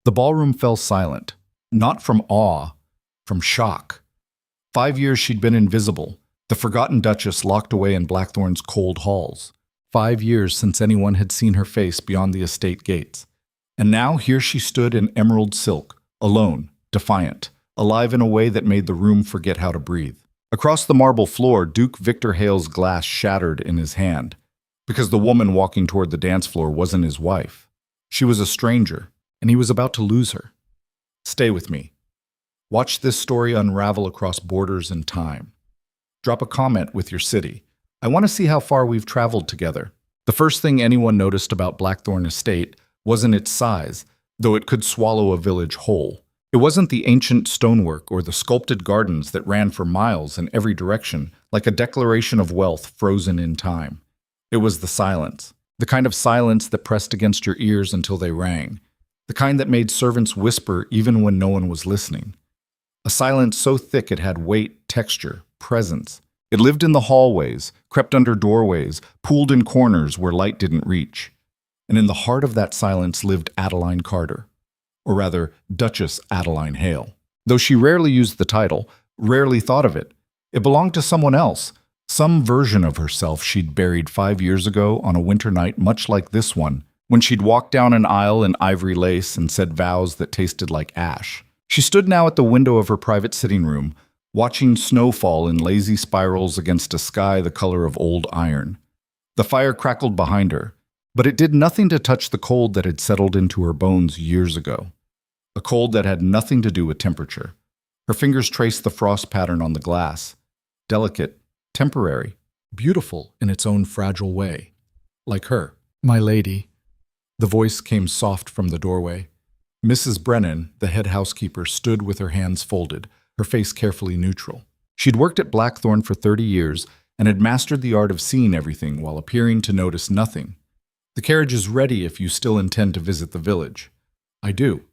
The ballroom fell silent, not from awe, from shock. 5 years she'd been invisible, the forgotten Duchess locked away in Blackthorn's cold halls. 5 years since anyone had seen her face beyond the estate gates. And now here she stood in emerald silk, alone, defiant, alive in a way that made the room forget how to breathe. Across the marble floor, Duke Victor Hale's glass shattered in his hand, because the woman walking toward the dance floor wasn't his wife. She was a stranger, and he was about to lose her. Stay with me. Watch this story unravel across borders and time. Drop a comment with your city. I want to see how far we've traveled together. The first thing anyone noticed about Blackthorn Estate wasn't its size, though it could swallow a village whole. It wasn't the ancient stonework or the sculpted gardens that ran for miles in every direction, like a declaration of wealth frozen in time. It was the silence, the kind of silence that pressed against your ears until they rang, the kind that made servants whisper even when no one was listening. A silence so thick it had weight, texture, presence. It lived in the hallways, crept under doorways, pooled in corners where light didn't reach. And in the heart of that silence lived Adeline Carter, or rather, Duchess Adeline Hale. Though she rarely used the title, rarely thought of it, it belonged to someone else, some version of herself she'd buried 5 years ago on a winter night much like this one, when she'd walked down an aisle in ivory lace and said vows that tasted like ash. She stood now at the window of her private sitting room, watching snow fall in lazy spirals against a sky the color of old iron. The fire crackled behind her, but it did nothing to touch the cold that had settled into her bones years ago. A cold that had nothing to do with temperature. Her fingers traced the frost pattern on the glass. Delicate, temporary, beautiful in its own fragile way. Like her. My lady. The voice came soft from the doorway. Mrs. Brennan, the head housekeeper, stood with her hands folded, her face carefully neutral. She'd worked at Blackthorn for 30 years and had mastered the art of seeing everything while appearing to notice nothing. The carriage is ready if you still intend to visit the village. I do.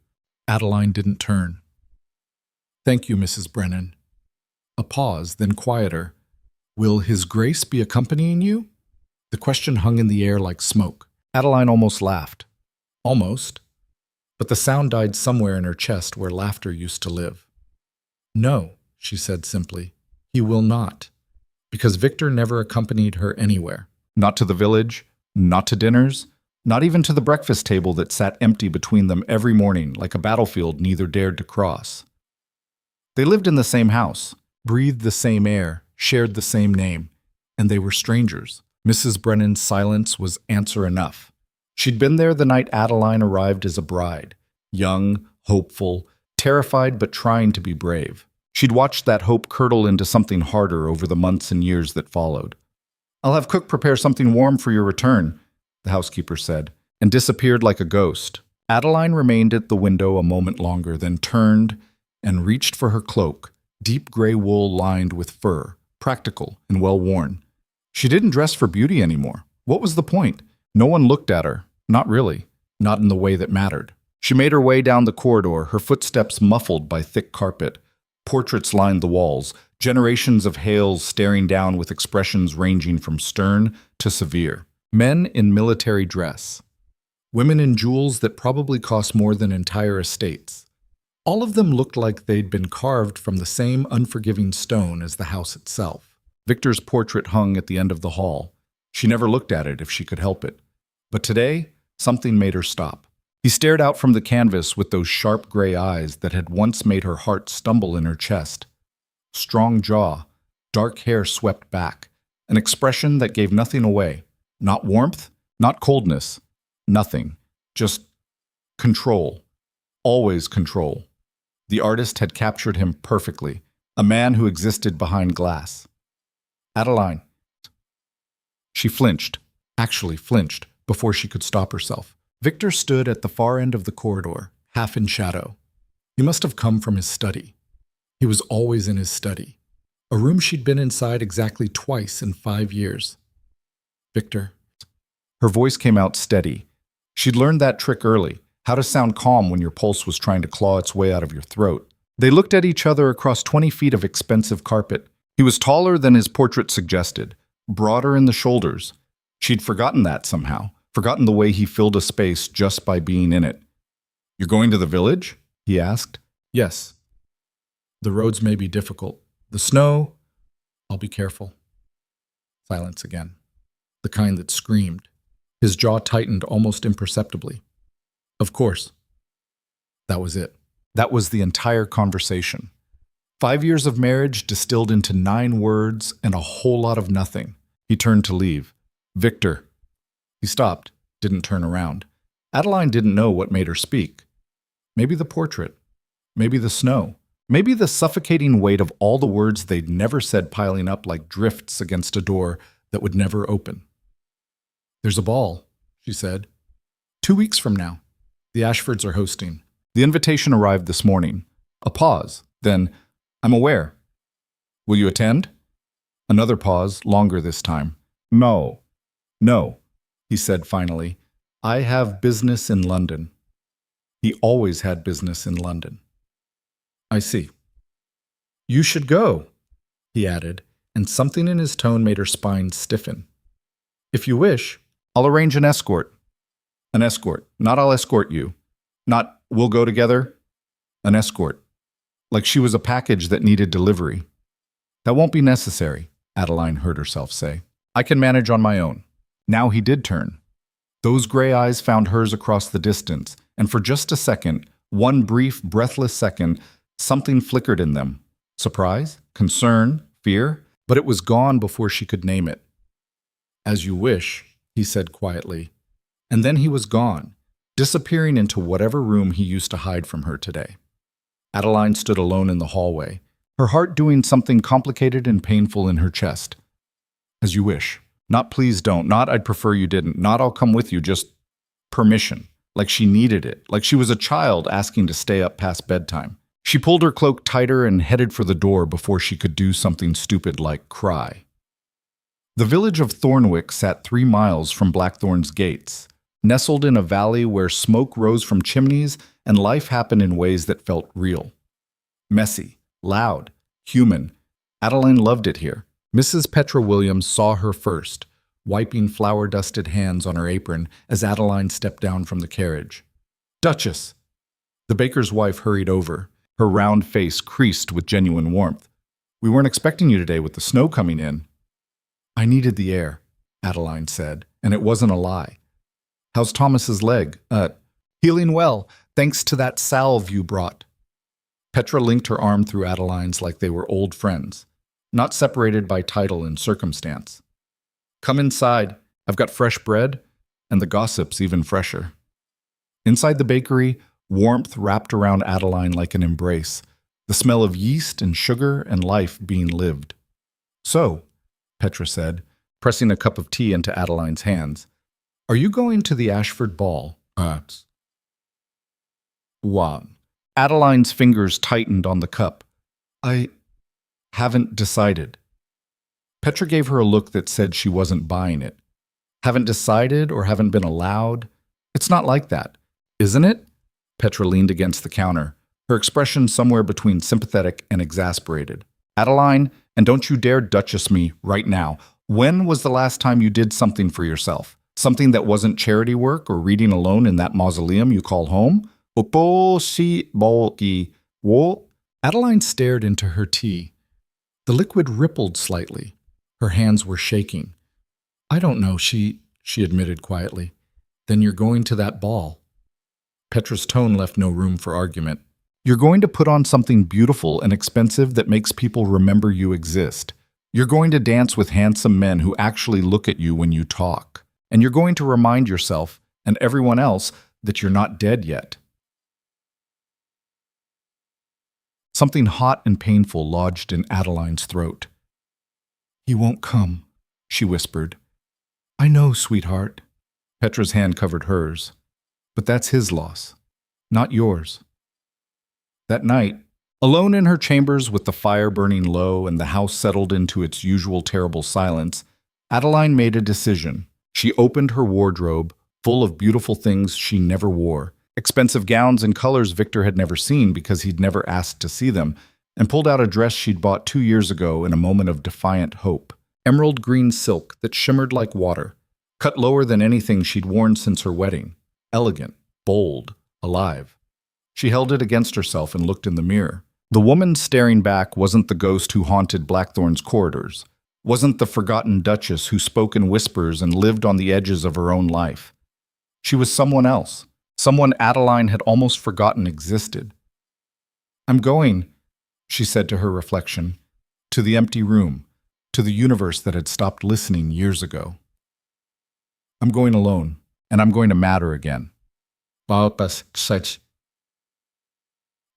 Adeline didn't turn. Thank you, Mrs. Brennan. A pause, then quieter. Will His Grace be accompanying you? The question hung in the air like smoke. Adeline almost laughed. Almost. But the sound died somewhere in her chest where laughter used to live. No, she said simply. He will not. Because Victor never accompanied her anywhere. Not to the village, not to dinners, not even to the breakfast table that sat empty between them every morning like a battlefield neither dared to cross. They lived in the same house, breathed the same air, shared the same name, and they were strangers. Mrs. Brennan's silence was answer enough. She'd been there the night Adeline arrived as a bride, young, hopeful, terrified but trying to be brave. She'd watched that hope curdle into something harder over the months and years that followed. I'll have cook prepare something warm for your return, the housekeeper said, and disappeared like a ghost. Adeline remained at the window a moment longer, then turned and reached for her cloak, deep gray wool lined with fur, practical and well-worn. She didn't dress for beauty anymore. What was the point? No one looked at her. Not really. Not in the way that mattered. She made her way down the corridor, her footsteps muffled by thick carpet. Portraits lined the walls, generations of Hales staring down with expressions ranging from stern to severe. Men in military dress. Women in jewels that probably cost more than entire estates. All of them looked like they'd been carved from the same unforgiving stone as the house itself. Victor's portrait hung at the end of the hall. She never looked at it if she could help it. But today, something made her stop. He stared out from the canvas with those sharp gray eyes that had once made her heart stumble in her chest. Strong jaw, dark hair swept back, an expression that gave nothing away. Not warmth, not coldness, nothing. Just control. Always control. The artist had captured him perfectly, a man who existed behind glass. Adeline. She flinched, actually flinched, before she could stop herself. Victor stood at the far end of the corridor, half in shadow. He must have come from his study. He was always in his study, a room she'd been inside exactly twice in 5 years. Victor. Her voice came out steady. She'd learned that trick early, how to sound calm when your pulse was trying to claw its way out of your throat. They looked at each other across 20 feet of expensive carpet. He was taller than his portrait suggested, broader in the shoulders. She'd forgotten that somehow, forgotten the way he filled a space just by being in it. You're going to the village? He asked. Yes. The roads may be difficult. The snow, I'll be careful. Silence again. The kind that screamed. His jaw tightened almost imperceptibly. Of course. That was it. That was the entire conversation. 5 years of marriage distilled into 9 words and a whole lot of nothing. He turned to leave. Victor. He stopped, didn't turn around. Adeline didn't know what made her speak. Maybe the portrait. Maybe the snow. Maybe the suffocating weight of all the words they'd never said piling up like drifts against a door that would never open. There's a ball, she said. 2 weeks from now. The Ashfords are hosting. The invitation arrived this morning. A pause. Then, I'm aware. Will you attend? Another pause, longer this time. No, he said finally. I have business in London. He always had business in London. I see. You should go, he added, and something in his tone made her spine stiffen. If you wish, I'll arrange an escort. An escort. Not I'll escort you. Not we'll go together. An escort. Like she was a package that needed delivery. That won't be necessary, Adeline heard herself say. I can manage on my own. Now he did turn. Those gray eyes found hers across the distance, and for just a second, one brief, breathless second, something flickered in them. Surprise? Concern? Fear? But it was gone before she could name it. As you wish, he said quietly. And then he was gone, disappearing into whatever room he used to hide from her today. Adeline stood alone in the hallway, her heart doing something complicated and painful in her chest. As you wish. Not please don't, not I'd prefer you didn't, not I'll come with you, just permission. Like she needed it, like she was a child asking to stay up past bedtime. She pulled her cloak tighter and headed for the door before she could do something stupid like cry. The village of Thornwick sat 3 miles from Blackthorn's gates, nestled in a valley where smoke rose from chimneys and life happened in ways that felt real. Messy, loud, human. Adeline loved it here. Mrs. Petra Williams saw her first, wiping flour-dusted hands on her apron as Adeline stepped down from the carriage. Duchess! The baker's wife hurried over, her round face creased with genuine warmth. We weren't expecting you today with the snow coming in. I needed the air, Adeline said, and it wasn't a lie. How's Thomas's leg? Healing well, thanks to that salve you brought. Petra linked her arm through Adeline's like they were old friends, not separated by title and circumstance. Come inside. I've got fresh bread, and the gossip's even fresher. Inside the bakery, warmth wrapped around Adeline like an embrace, the smell of yeast and sugar and life being lived. So, Petra said, pressing a cup of tea into Adeline's hands, are you going to the Ashford ball? What? Adeline's fingers tightened on the cup. I haven't decided. Petra gave her a look that said she wasn't buying it. Haven't decided or haven't been allowed? It's not like that, isn't it? Petra leaned against the counter, her expression somewhere between sympathetic and exasperated. Adeline, and don't you dare Duchess me right now. When was the last time you did something for yourself? Something that wasn't charity work or reading alone in that mausoleum you call home? Adeline stared into her tea. The liquid rippled slightly. Her hands were shaking. I don't know, she admitted quietly. Then you're going to that ball. Petra's tone left no room for argument. You're going to put on something beautiful and expensive that makes people remember you exist. You're going to dance with handsome men who actually look at you when you talk. And you're going to remind yourself and everyone else that you're not dead yet. Something hot and painful lodged in Adeline's throat. He won't come, she whispered. I know, sweetheart. Petra's hand covered hers. But that's his loss, not yours. That night, alone in her chambers with the fire burning low and the house settled into its usual terrible silence, Adeline made a decision. She opened her wardrobe, full of beautiful things she never wore, expensive gowns and colors Victor had never seen because he'd never asked to see them, and pulled out a dress she'd bought 2 years ago in a moment of defiant hope. Emerald green silk that shimmered like water, cut lower than anything she'd worn since her wedding. Elegant, bold, alive. She held it against herself and looked in the mirror. The woman staring back wasn't the ghost who haunted Blackthorn's corridors, wasn't the forgotten Duchess who spoke in whispers and lived on the edges of her own life. She was someone else, someone Adeline had almost forgotten existed. "I'm going," she said to her reflection, "to the empty room, to the universe that had stopped listening years ago. I'm going alone, and I'm going to matter again. Such,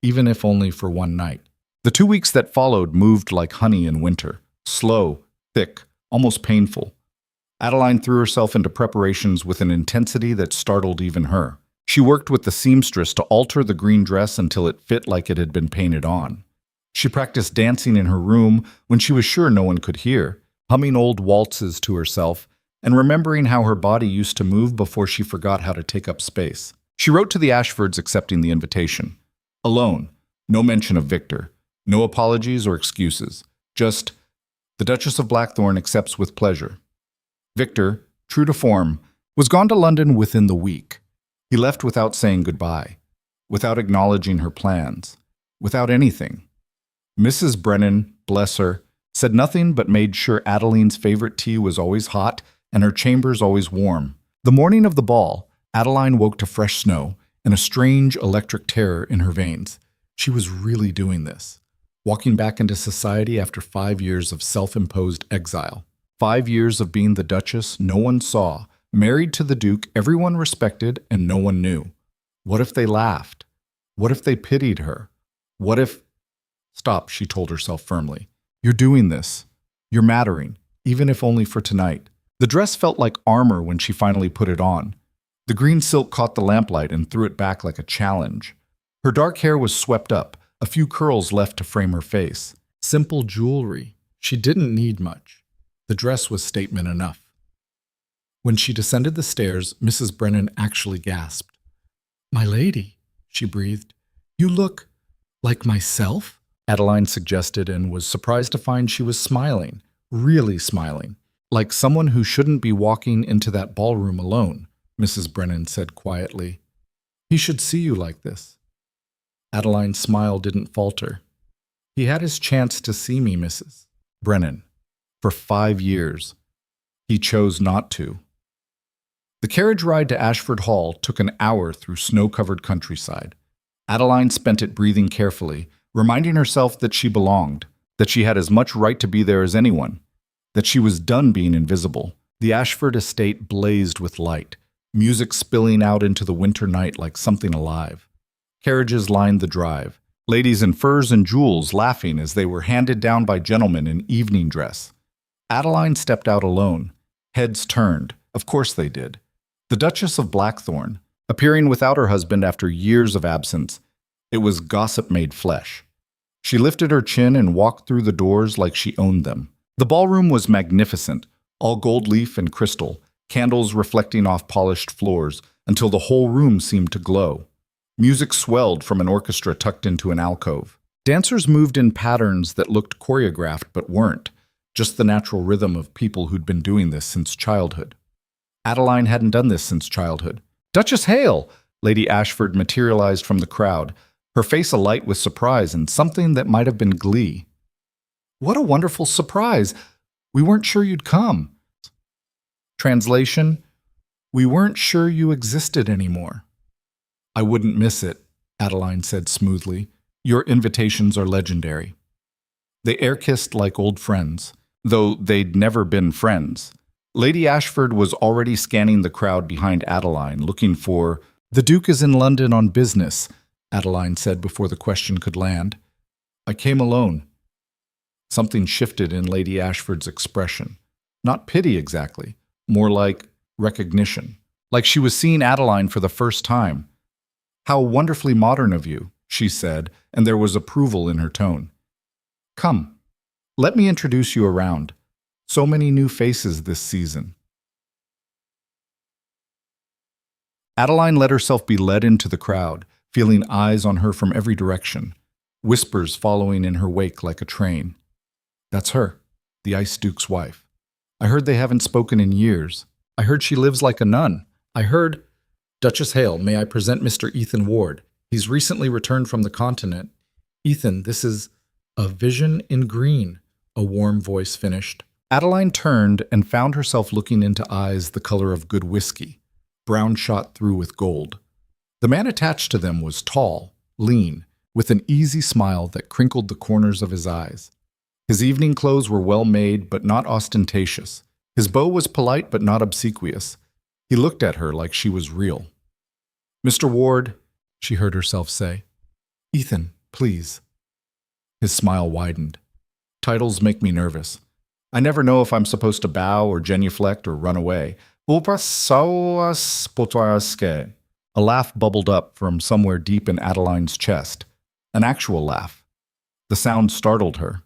even if only for one night." The 2 weeks that followed moved like honey in winter, slow, thick, almost painful. Adeline threw herself into preparations with an intensity that startled even her. She worked with the seamstress to alter the green dress until it fit like it had been painted on. She practiced dancing in her room when she was sure no one could hear, humming old waltzes to herself, and remembering how her body used to move before she forgot how to take up space. She wrote to the Ashfords accepting the invitation. Alone, no mention of Victor, no apologies or excuses, just, "The Duchess of Blackthorn accepts with pleasure." Victor, true to form, was gone to London within the week. He left without saying goodbye, without acknowledging her plans, without anything. Mrs. Brennan, bless her, said nothing but made sure Adeline's favorite tea was always hot and her chambers always warm. The morning of the ball, Adeline woke to fresh snow and a strange electric terror in her veins. She was really doing this, walking back into society after 5 years of self-imposed exile. 5 years of being the Duchess no one saw, married to the Duke everyone respected and no one knew. What if they laughed? What if they pitied her? What if... Stop, she told herself firmly. You're doing this. You're mattering, even if only for tonight. The dress felt like armor when she finally put it on. The green silk caught the lamplight and threw it back like a challenge. Her dark hair was swept up, a few curls left to frame her face. Simple jewelry. She didn't need much. The dress was statement enough. When she descended the stairs, Mrs. Brennan actually gasped. "My lady," she breathed, "you look like myself?" Adeline suggested and was surprised to find she was smiling, really smiling. "Like someone who shouldn't be walking into that ballroom alone," Mrs. Brennan said quietly. "He should see you like this." Adeline's smile didn't falter. "He had his chance to see me, Mrs. Brennan. For 5 years. He chose not to." The carriage ride to Ashford Hall took an hour through snow-covered countryside. Adeline spent it breathing carefully, reminding herself that she belonged, that she had as much right to be there as anyone, that she was done being invisible. The Ashford estate blazed with light, music spilling out into the winter night like something alive. Carriages lined the drive, ladies in furs and jewels laughing as they were handed down by gentlemen in evening dress. Adeline stepped out alone. Heads turned. Of course they did. The Duchess of Blackthorn, appearing without her husband after years of absence. It was gossip made flesh. She lifted her chin and walked through the doors like she owned them. The ballroom was magnificent, all gold leaf and crystal, candles reflecting off polished floors until the whole room seemed to glow. Music swelled from an orchestra tucked into an alcove. Dancers moved in patterns that looked choreographed but weren't, just the natural rhythm of people who'd been doing this since childhood. Adeline hadn't done this since childhood. "Duchess Hale!" Lady Ashford materialized from the crowd, her face alight with surprise and something that might have been glee. "What a wonderful surprise! We weren't sure you'd come." Translation: "We weren't sure you existed anymore." "I wouldn't miss it," Adeline said smoothly. "Your invitations are legendary." They air-kissed like old friends, though they'd never been friends. Lady Ashford was already scanning the crowd behind Adeline, looking for, "The Duke is in London on business," Adeline said before the question could land. "I came alone." Something shifted in Lady Ashford's expression. Not pity exactly, more like recognition. Like she was seeing Adeline for the first time. "How wonderfully modern of you," she said, and there was approval in her tone. "Come, let me introduce you around. So many new faces this season." Adeline let herself be led into the crowd, feeling eyes on her from every direction, whispers following in her wake like a train. "That's her, the Ice Duke's wife. I heard they haven't spoken in years. I heard she lives like a nun. I heard... Duchess Hale, may I present Mr. Ethan Ward. He's recently returned from the continent. Ethan, this is a vision in green, a warm voice finished. Adeline turned and found herself looking into eyes the color of good whiskey, brown shot through with gold. The man attached to them was tall, lean, with an easy smile that crinkled the corners of his eyes. His evening clothes were well made but not ostentatious. His bow was polite but not obsequious. He looked at her like she was real. "Mr. Ward," she heard herself say. "Ethan, please." His smile widened. "Titles make me nervous. I never know if I'm supposed to bow or genuflect or run away." A laugh bubbled up from somewhere deep in Adeline's chest. An actual laugh. The sound startled her.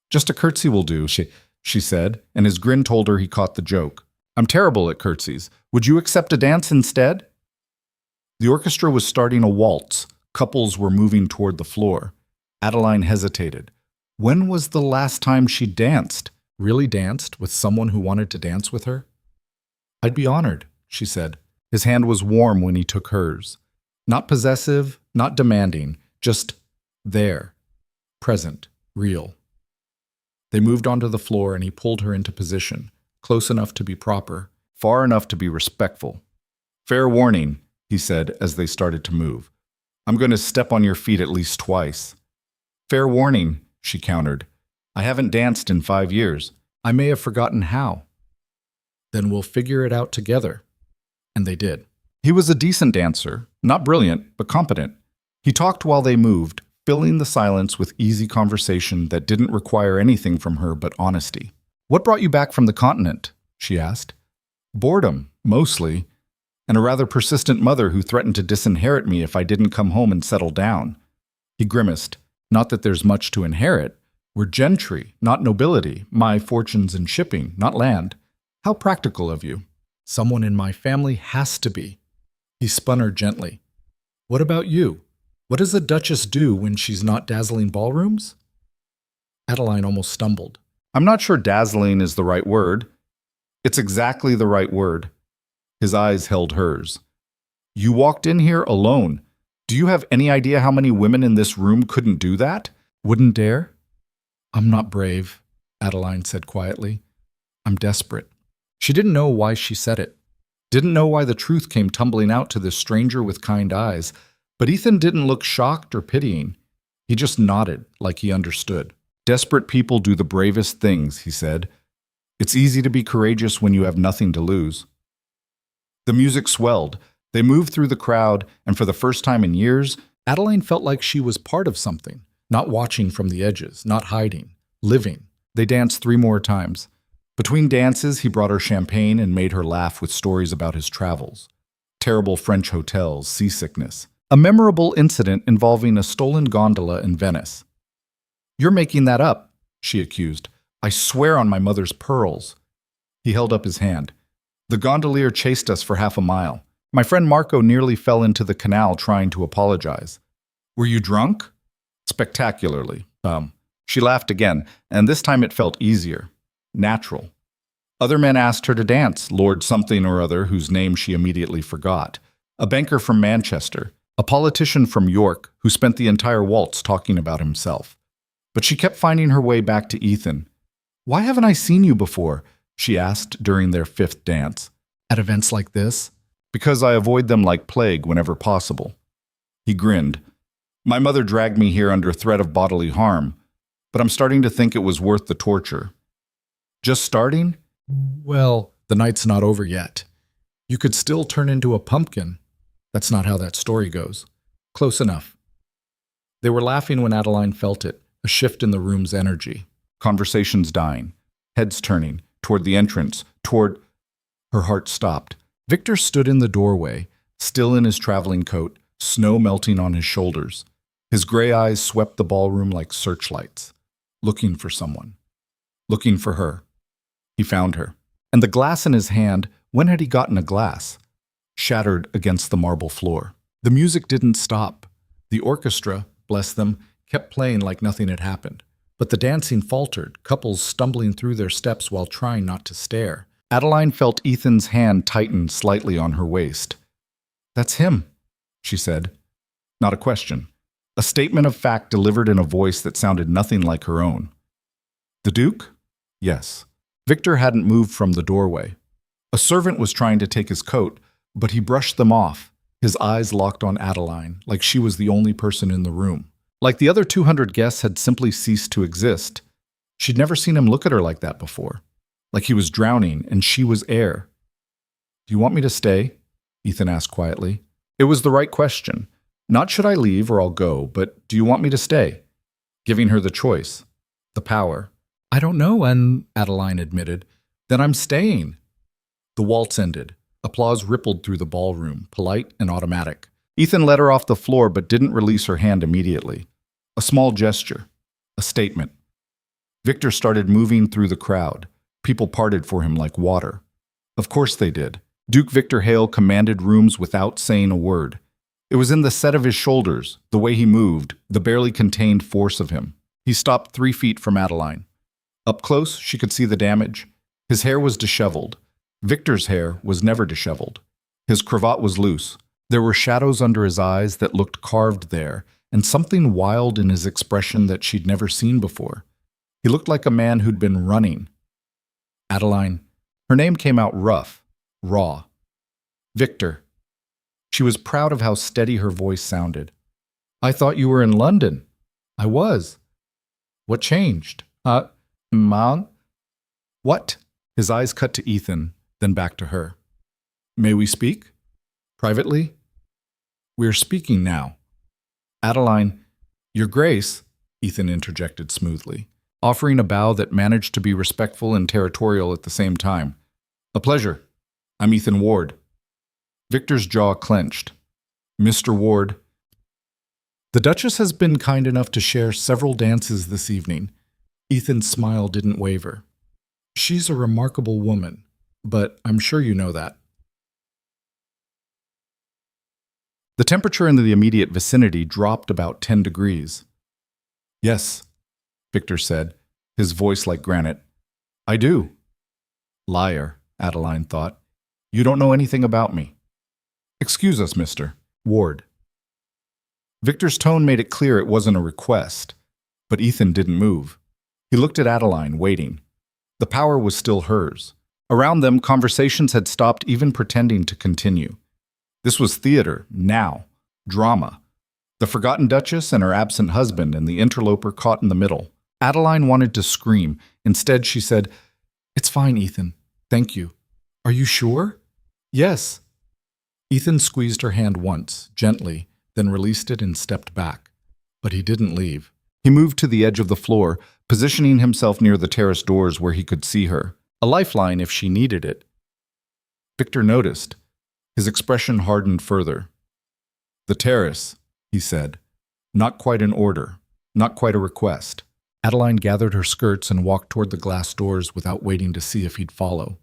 "Just a curtsy will do," she said, and his grin told her he caught the joke. "I'm terrible at curtsies. Would you accept a dance instead?" The orchestra was starting a waltz. Couples were moving toward the floor. Adeline hesitated. When was the last time she danced? Really danced with someone who wanted to dance with her? "I'd be honored," she said. His hand was warm when he took hers. Not possessive, not demanding, just there, present, real. They moved onto the floor and he pulled her into position, close enough to be proper, far enough to be respectful. "Fair warning," he said as they started to move. "I'm going to step on your feet at least twice." "Fair warning," she countered. "I haven't danced in 5 years. I may have forgotten how." "Then we'll figure it out together." And they did. He was a decent dancer, not brilliant, but competent. He talked while they moved, filling the silence with easy conversation that didn't require anything from her but honesty. "What brought you back from the continent?" she asked. "Boredom, mostly, and a rather persistent mother who threatened to disinherit me if I didn't come home and settle down." He grimaced. "Not that there's much to inherit. We're gentry, not nobility. My fortune's in shipping, not land. How practical of you." "Someone in my family has to be." He spun her gently. "What about you? What does the Duchess do when she's not dazzling ballrooms?" Adeline almost stumbled. "I'm not sure dazzling is the right word." "It's exactly the right word." His eyes held hers. "You walked in here alone. Do you have any idea how many women in this room couldn't do that? Wouldn't dare?" "I'm not brave," Adeline said quietly. "I'm desperate." She didn't know why she said it. Didn't know why the truth came tumbling out to this stranger with kind eyes. But Ethan didn't look shocked or pitying. He just nodded like he understood. "Desperate people do the bravest things," he said. "It's easy to be courageous when you have nothing to lose." The music swelled. They moved through the crowd, and for the first time in years, Adeline felt like she was part of something, not watching from the edges, not hiding, living. They danced 3 more times. Between dances, he brought her champagne and made her laugh with stories about his travels. Terrible French hotels, seasickness. A memorable incident involving a stolen gondola in Venice. "You're making that up," she accused. "I swear on my mother's pearls." He held up his hand. "The gondolier chased us for half a mile. My friend Marco nearly fell into the canal trying to apologize." "Were you drunk?" "Spectacularly." She laughed again, and this time it felt easier. Natural. Other men asked her to dance, Lord something or other whose name she immediately forgot. A banker from Manchester, a politician from York who spent the entire waltz talking about himself. But she kept finding her way back to Ethan. "Why haven't I seen you before?" she asked during their 5th dance. "At events like this?" "Because I avoid them like plague whenever possible." He grinned. "My mother dragged me here under threat of bodily harm, but I'm starting to think it was worth the torture." "Just starting?" "Well, the night's not over yet. You could still turn into a pumpkin." "That's not how that story goes." "Close enough." They were laughing when Adeline felt it, a shift in the room's energy. Conversations dying, heads turning, toward the entrance, toward... Her heart stopped. Victor stood in the doorway, still in his traveling coat, snow melting on his shoulders. His gray eyes swept the ballroom like searchlights, looking for someone. Looking for her. He found her. And the glass in his hand, when had he gotten a glass? Shattered against the marble floor. The music didn't stop. The orchestra, bless them, kept playing like nothing had happened. But the dancing faltered, couples stumbling through their steps while trying not to stare. Adeline felt Ethan's hand tighten slightly on her waist. "That's him," she said. not a question. A statement of fact delivered in a voice that sounded nothing like her own. The Duke? Yes. Victor hadn't moved from the doorway. A servant was trying to take his coat, but he brushed them off, his eyes locked on Adeline, like she was the only person in the room. Like the other 200 guests had simply ceased to exist. She'd never seen him look at her like that before. Like he was drowning and she was air. Do you want me to stay? Ethan asked quietly. It was the right question. Not should I leave or I'll go, but do you want me to stay? Giving her the choice. The power. I don't know, and Adeline admitted. Then I'm staying. The waltz ended. Applause rippled through the ballroom, polite and automatic. Ethan led her off the floor but didn't release her hand immediately. A small gesture. A statement. Victor started moving through the crowd. People parted for him like water. Of course they did. Duke Victor Hale commanded rooms without saying a word. It was in the set of his shoulders, the way he moved, the barely contained force of him. He stopped 3 feet from Adeline. Up close, she could see the damage. His hair was disheveled. Victor's hair was never disheveled. His cravat was loose. There were shadows under his eyes that looked carved there, and something wild in his expression that she'd never seen before. He looked like a man who'd been running. Adeline. Her name came out rough, raw. Victor. She was proud of how steady her voice sounded. I thought you were in London. I was. What changed? Mom? What? His eyes cut to Ethan, then back to her. May we speak? Privately? We're speaking now. Adeline, Your Grace, Ethan interjected smoothly, offering a bow that managed to be respectful and territorial at the same time. A pleasure. I'm Ethan Ward. Victor's jaw clenched. Mr. Ward. The Duchess has been kind enough to share several dances this evening. Ethan's smile didn't waver. She's a remarkable woman, but I'm sure you know that. The temperature in the immediate vicinity dropped about 10 degrees. Yes, Victor said, his voice like granite. I do. Liar, Adeline thought. You don't know anything about me. Excuse us, Mr. Ward. Victor's tone made it clear it wasn't a request, but Ethan didn't move. He looked at Adeline, waiting. The power was still hers. Around them, conversations had stopped even pretending to continue. This was theater, now, drama. The forgotten Duchess and her absent husband and the interloper caught in the middle. Adeline wanted to scream. Instead, she said, It's fine, Ethan. Thank you. Are you sure? Yes. Ethan squeezed her hand once, gently, then released it and stepped back. But he didn't leave. He moved to the edge of the floor, positioning himself near the terrace doors where he could see her. A lifeline if she needed it. Victor noticed. His expression hardened further. The terrace, he said. Not quite an order. Not quite a request. Adeline gathered her skirts and walked toward the glass doors without waiting to see if he'd follow.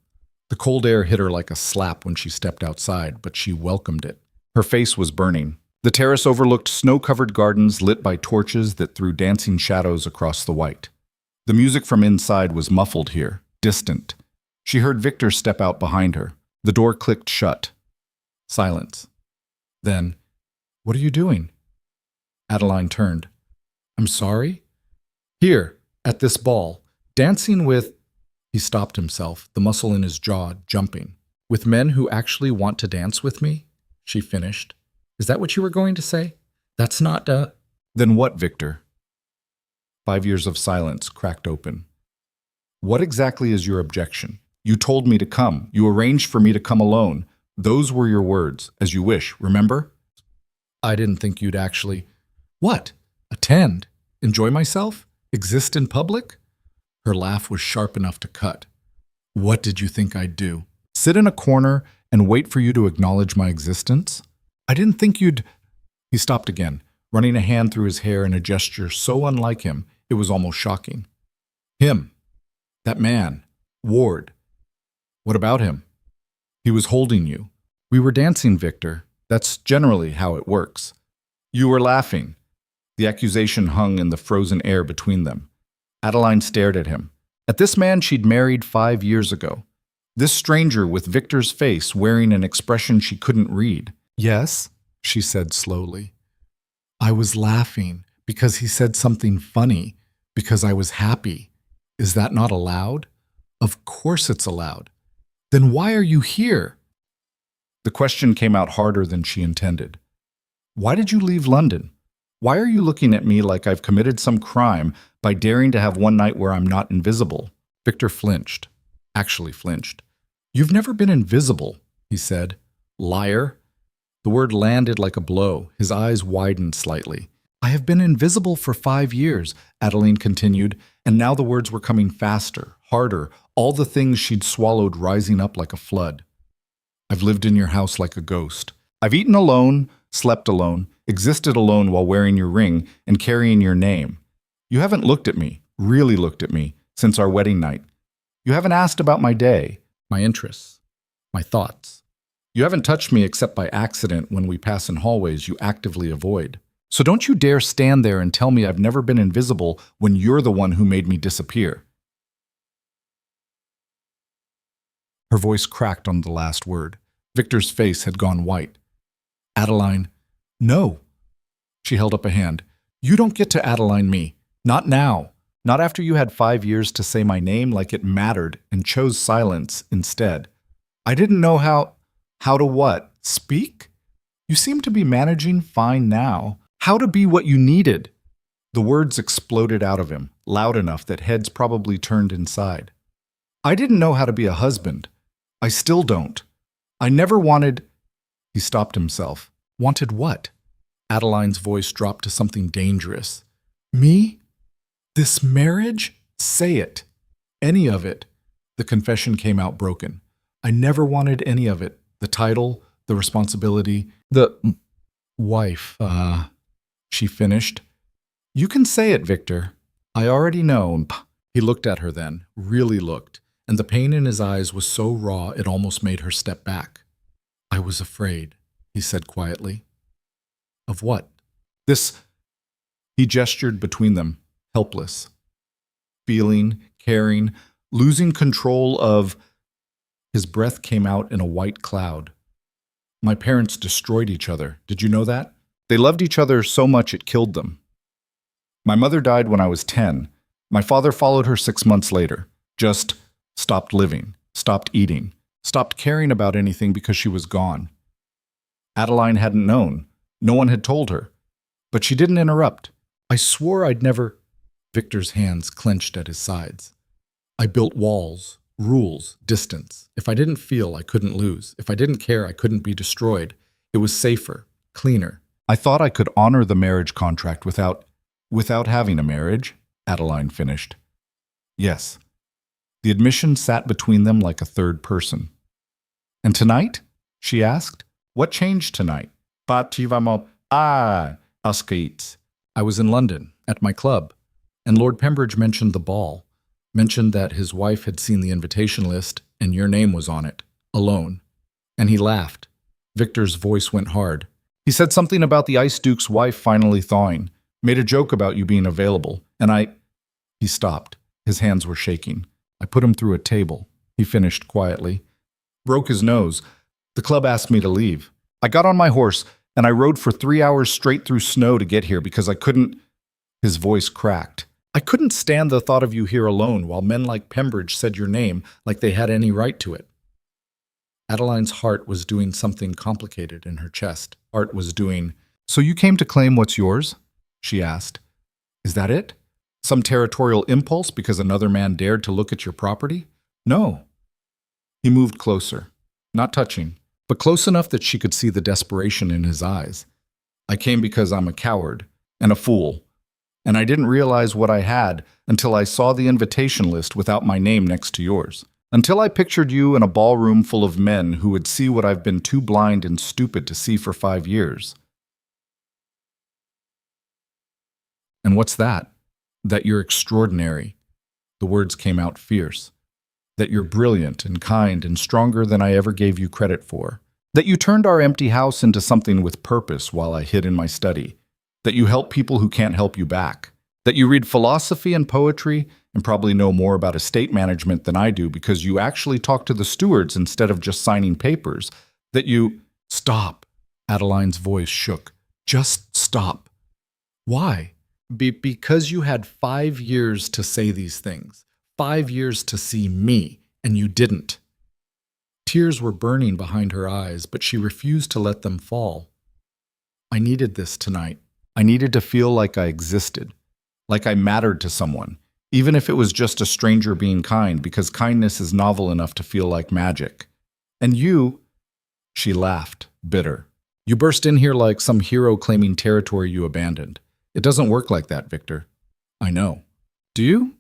The cold air hit her like a slap when she stepped outside, but she welcomed it. Her face was burning. The terrace overlooked snow-covered gardens lit by torches that threw dancing shadows across the white. The music from inside was muffled here, distant. She heard Victor step out behind her. The door clicked shut. Silence. Then, What are you doing? Adeline turned. I'm sorry? Here, at this ball, dancing with... He stopped himself, the muscle in his jaw jumping. With men who actually want to dance with me? She finished. Is that what you were going to say? That's not, Then what, Victor? 5 years of silence cracked open. What exactly is your objection? You told me to come. You arranged for me to come alone. Those were your words, as you wish, remember? I didn't think you'd actually... What? Attend? Enjoy myself? Exist in public? Her laugh was sharp enough to cut. What did you think I'd do? Sit in a corner and wait for you to acknowledge my existence? I didn't think you'd... He stopped again, running a hand through his hair in a gesture so unlike him, it was almost shocking. Him. That man. Ward. What about him? He was holding you. We were dancing, Victor. That's generally how it works. You were laughing. The accusation hung in the frozen air between them. Adeline stared at him. At this man she'd married 5 years ago. This stranger with Victor's face wearing an expression she couldn't read. Yes, she said slowly. I was laughing because he said something funny, because I was happy. Is that not allowed? Of course it's allowed. Then why are you here? The question came out harder than she intended. Why did you leave London? Why are you looking at me like I've committed some crime by daring to have one night where I'm not invisible? Victor flinched. Actually flinched. You've never been invisible, he said. Liar. The word landed like a blow. His eyes widened slightly. I have been invisible for 5 years, Adeline continued, and now the words were coming faster, harder, all the things she'd swallowed rising up like a flood. I've lived in your house like a ghost. I've eaten alone, slept alone, existed alone while wearing your ring and carrying your name. You haven't looked at me, really looked at me, since our wedding night. You haven't asked about my day, my interests, my thoughts. You haven't touched me except by accident when we pass in hallways you actively avoid. So don't you dare stand there and tell me I've never been invisible when you're the one who made me disappear. Her voice cracked on the last word. Victor's face had gone white. Adeline, no. She held up a hand. You don't get to Adeline me. Not now. Not after you had 5 years to say my name like it mattered and chose silence instead. I didn't know how to what? Speak? You seem to be managing fine now. How to be what you needed. The words exploded out of him, loud enough that heads probably turned inside. I didn't know how to be a husband. I still don't. I never wanted... He stopped himself. Wanted what? Adeline's voice dropped to something dangerous. Me? This marriage? Say it. Any of it. The confession came out broken. I never wanted any of it. The title, the responsibility, the... wife, she finished. You can say it, Victor. I already know. He looked at her then, really looked, and the pain in his eyes was so raw it almost made her step back. I was afraid, he said quietly. Of what? This... He gestured between them, helpless. Feeling, caring, losing control of... His breath came out in a white cloud. My parents destroyed each other. Did you know that? They loved each other so much it killed them. My mother died when I was 10. My father followed her 6 months later. Just stopped living, stopped eating, stopped caring about anything because she was gone. Adeline hadn't known. No one had told her. But she didn't interrupt. I swore I'd never... Victor's hands clenched at his sides. I built walls, rules, distance. If I didn't feel, I couldn't lose. If I didn't care, I couldn't be destroyed. It was safer, cleaner. I thought I could honor the marriage contract without having a marriage, Adeline finished. Yes. The admission sat between them like a third person. And tonight? She asked. What changed tonight? Askait. I was in London, at my club, and Lord Pembridge mentioned the ball, mentioned that his wife had seen the invitation list and your name was on it, alone. And he laughed. Victor's voice went hard. He said something about the Ice Duke's wife finally thawing, made a joke about you being available, and He stopped. His hands were shaking. I put him through a table. He finished quietly. Broke his nose. The club asked me to leave. I got on my horse, and I rode for 3 hours straight through snow to get here because I couldn't... His voice cracked. I couldn't stand the thought of you here alone while men like Pembridge said your name like they had any right to it. Adeline's heart was doing something complicated in her chest. Art was doing, So you came to claim what's yours? She asked. Is that it? Some territorial impulse because another man dared to look at your property? No. He moved closer, not touching, but close enough that she could see the desperation in his eyes. I came because I'm a coward and a fool, and I didn't realize what I had until I saw the invitation list without my name next to yours. Until I pictured you in a ballroom full of men who would see what I've been too blind and stupid to see for 5 years. And what's that? That you're extraordinary. The words came out fierce. That you're brilliant and kind and stronger than I ever gave you credit for. That you turned our empty house into something with purpose while I hid in my study. That you help people who can't help you back. That you read philosophy and poetry and probably know more about estate management than I do because you actually talk to the stewards instead of just signing papers. That you... Stop. Adeline's voice shook. Just stop. Why? Because you had 5 years to say these things, 5 years to see me, and you didn't. Tears were burning behind her eyes, but she refused to let them fall. I needed this tonight. I needed to feel like I existed, like I mattered to someone, even if it was just a stranger being kind, because kindness is novel enough to feel like magic. And you, she laughed, bitter. You burst in here like some hero claiming territory you abandoned. It doesn't work like that, Victor. I know. Do you?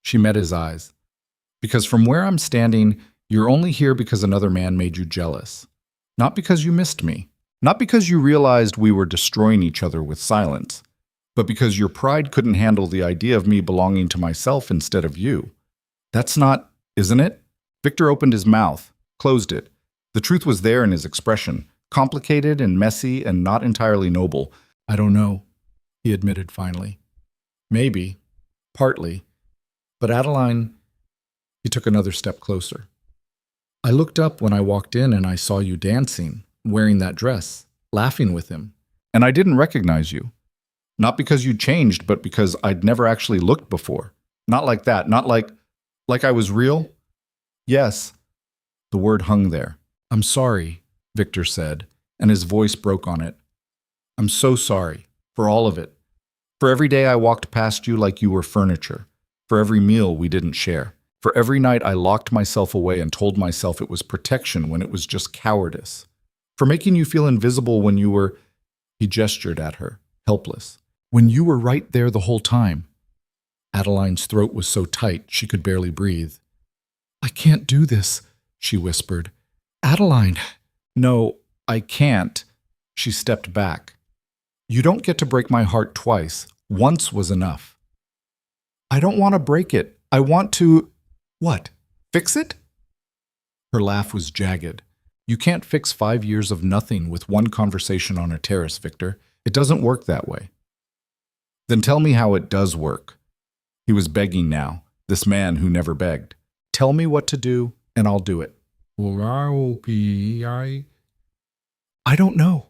She met his eyes. Because from where I'm standing, you're only here because another man made you jealous. Not because you missed me. Not because you realized we were destroying each other with silence. But because your pride couldn't handle the idea of me belonging to myself instead of you. That's not, isn't it? Victor opened his mouth, closed it. The truth was there in his expression, complicated and messy and not entirely noble. I don't know, he admitted finally. Maybe, partly. But Adeline, he took another step closer. I looked up when I walked in and I saw you dancing, wearing that dress, laughing with him. And I didn't recognize you. Not because you'd changed, but because I'd never actually looked before. Not like that, not like I was real. Yes, the word hung there. I'm sorry, Victor said, and his voice broke on it. I'm so sorry, for all of it. For every day I walked past you like you were furniture. For every meal we didn't share. For every night I locked myself away and told myself it was protection when it was just cowardice. For making you feel invisible when you were, he gestured at her, helpless. When you were right there the whole time. Adeline's throat was so tight she could barely breathe. I can't do this, she whispered. Adeline. No, I can't. She stepped back. You don't get to break my heart twice. Once was enough. I don't want to break it. I want to… What? Fix it? Her laugh was jagged. You can't fix 5 years of nothing with one conversation on a terrace, Victor. It doesn't work that way. Then tell me how it does work. He was begging now, this man who never begged. Tell me what to do, and I'll do it. I don't know.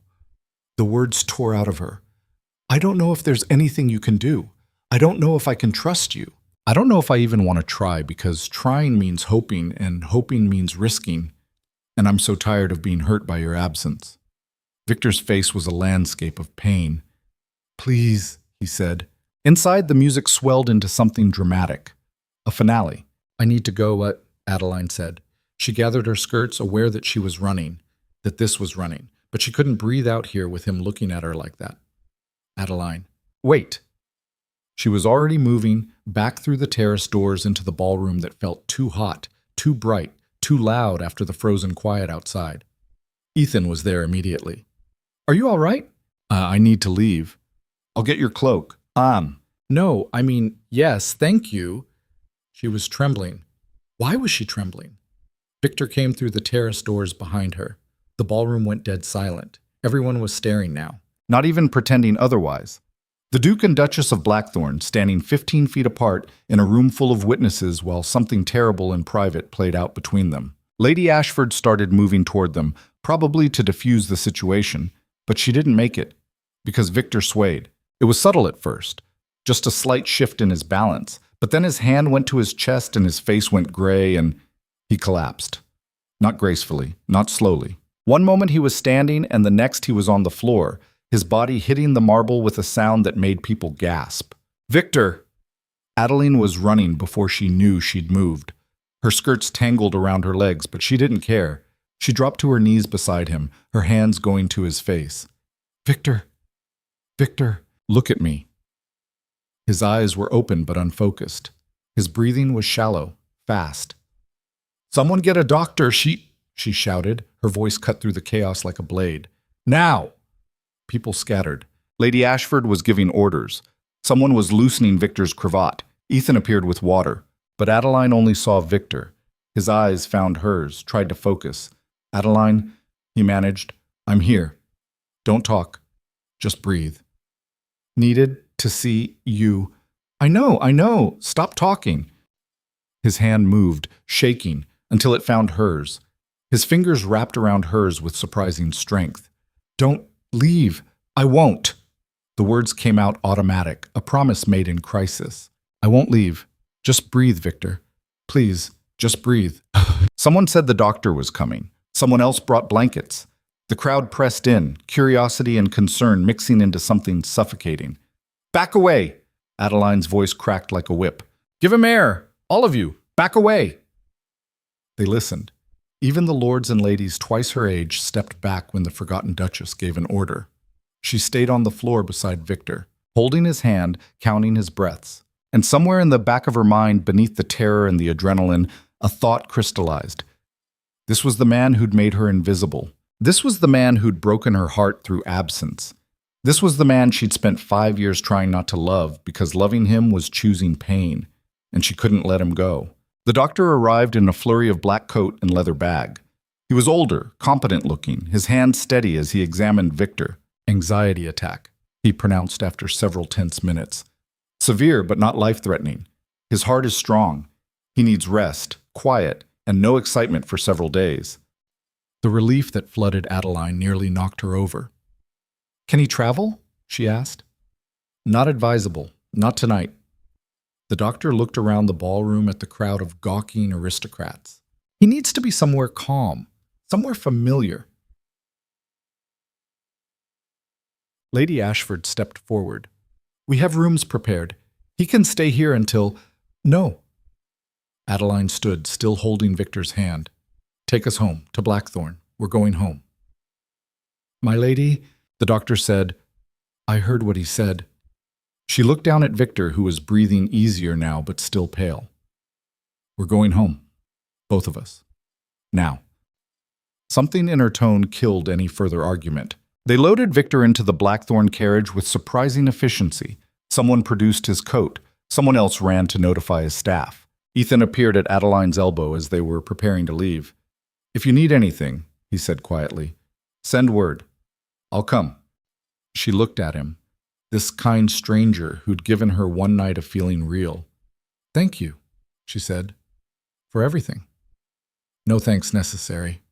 The words tore out of her. I don't know if there's anything you can do. I don't know if I can trust you. I don't know if I even want to try, because trying means hoping, and hoping means risking. And I'm so tired of being hurt by your absence. Victor's face was a landscape of pain. Please, he said. Inside, the music swelled into something dramatic. A finale. I need to go, Adeline said. She gathered her skirts, aware that she was running, that this was running. But she couldn't breathe out here with him looking at her like that. Adeline. Wait. She was already moving back through the terrace doors into the ballroom that felt too hot, too bright, too loud after the frozen quiet outside. Ethan was there immediately. Are you all right? I need to leave. I'll get your cloak. No, I mean, yes, thank you. She was trembling. Why was she trembling? Victor came through the terrace doors behind her. The ballroom went dead silent. Everyone was staring now, not even pretending otherwise. The Duke and Duchess of Blackthorn standing 15 feet apart in a room full of witnesses while something terrible in private played out between them. Lady Ashford started moving toward them, probably to diffuse the situation, but she didn't make it, because Victor swayed. It was subtle at first, just a slight shift in his balance, but then his hand went to his chest and his face went gray and he collapsed. Not gracefully, not slowly. One moment he was standing and the next he was on the floor, his body hitting the marble with a sound that made people gasp. Victor! Adeline was running before she knew she'd moved. Her skirts tangled around her legs, but she didn't care. She dropped to her knees beside him, her hands going to his face. Victor! Victor! Look at me. His eyes were open but unfocused. His breathing was shallow, fast. Someone get a doctor, she shouted, her voice cut through the chaos like a blade. Now! People scattered. Lady Ashford was giving orders. Someone was loosening Victor's cravat. Ethan appeared with water. But Adeline only saw Victor. His eyes found hers, tried to focus. Adeline, he managed, I'm here. Don't talk. Just breathe. Needed to see you. I know. Stop talking. His hand moved, shaking, until it found hers. His fingers wrapped around hers with surprising strength. Don't leave. I won't. The words came out automatic, a promise made in crisis. I won't leave. Just breathe, Victor. Please, just breathe. Someone said the doctor was coming. Someone else brought blankets. The crowd pressed in, curiosity and concern mixing into something suffocating. Back away! Adeline's voice cracked like a whip. Give him air! All of you! Back away! They listened. Even the lords and ladies twice her age stepped back when the forgotten Duchess gave an order. She stayed on the floor beside Victor, holding his hand, counting his breaths. And somewhere in the back of her mind, beneath the terror and the adrenaline, a thought crystallized. This was the man who'd made her invisible. This was the man who'd broken her heart through absence. This was the man she'd spent 5 years trying not to love because loving him was choosing pain, and she couldn't let him go. The doctor arrived in a flurry of black coat and leather bag. He was older, competent-looking, his hand steady as he examined Victor. Anxiety attack, he pronounced after several tense minutes. Severe, but not life-threatening. His heart is strong. He needs rest, quiet, and no excitement for several days. The relief that flooded Adeline nearly knocked her over. Can he travel? She asked. Not advisable. Not tonight. The doctor looked around the ballroom at the crowd of gawking aristocrats. He needs to be somewhere calm, somewhere familiar. Lady Ashford stepped forward. We have rooms prepared. He can stay here until... No. Adeline stood, still holding Victor's hand. Take us home, to Blackthorn. We're going home. My lady, the doctor said. I heard what he said. She looked down at Victor, who was breathing easier now, but still pale. We're going home. Both of us. Now. Something in her tone killed any further argument. They loaded Victor into the Blackthorn carriage with surprising efficiency. Someone produced his coat. Someone else ran to notify his staff. Ethan appeared at Adeline's elbow as they were preparing to leave. If you need anything, he said quietly, send word. I'll come. She looked at him, this kind stranger who'd given her one night of feeling real. Thank you, she said, for everything. No thanks necessary.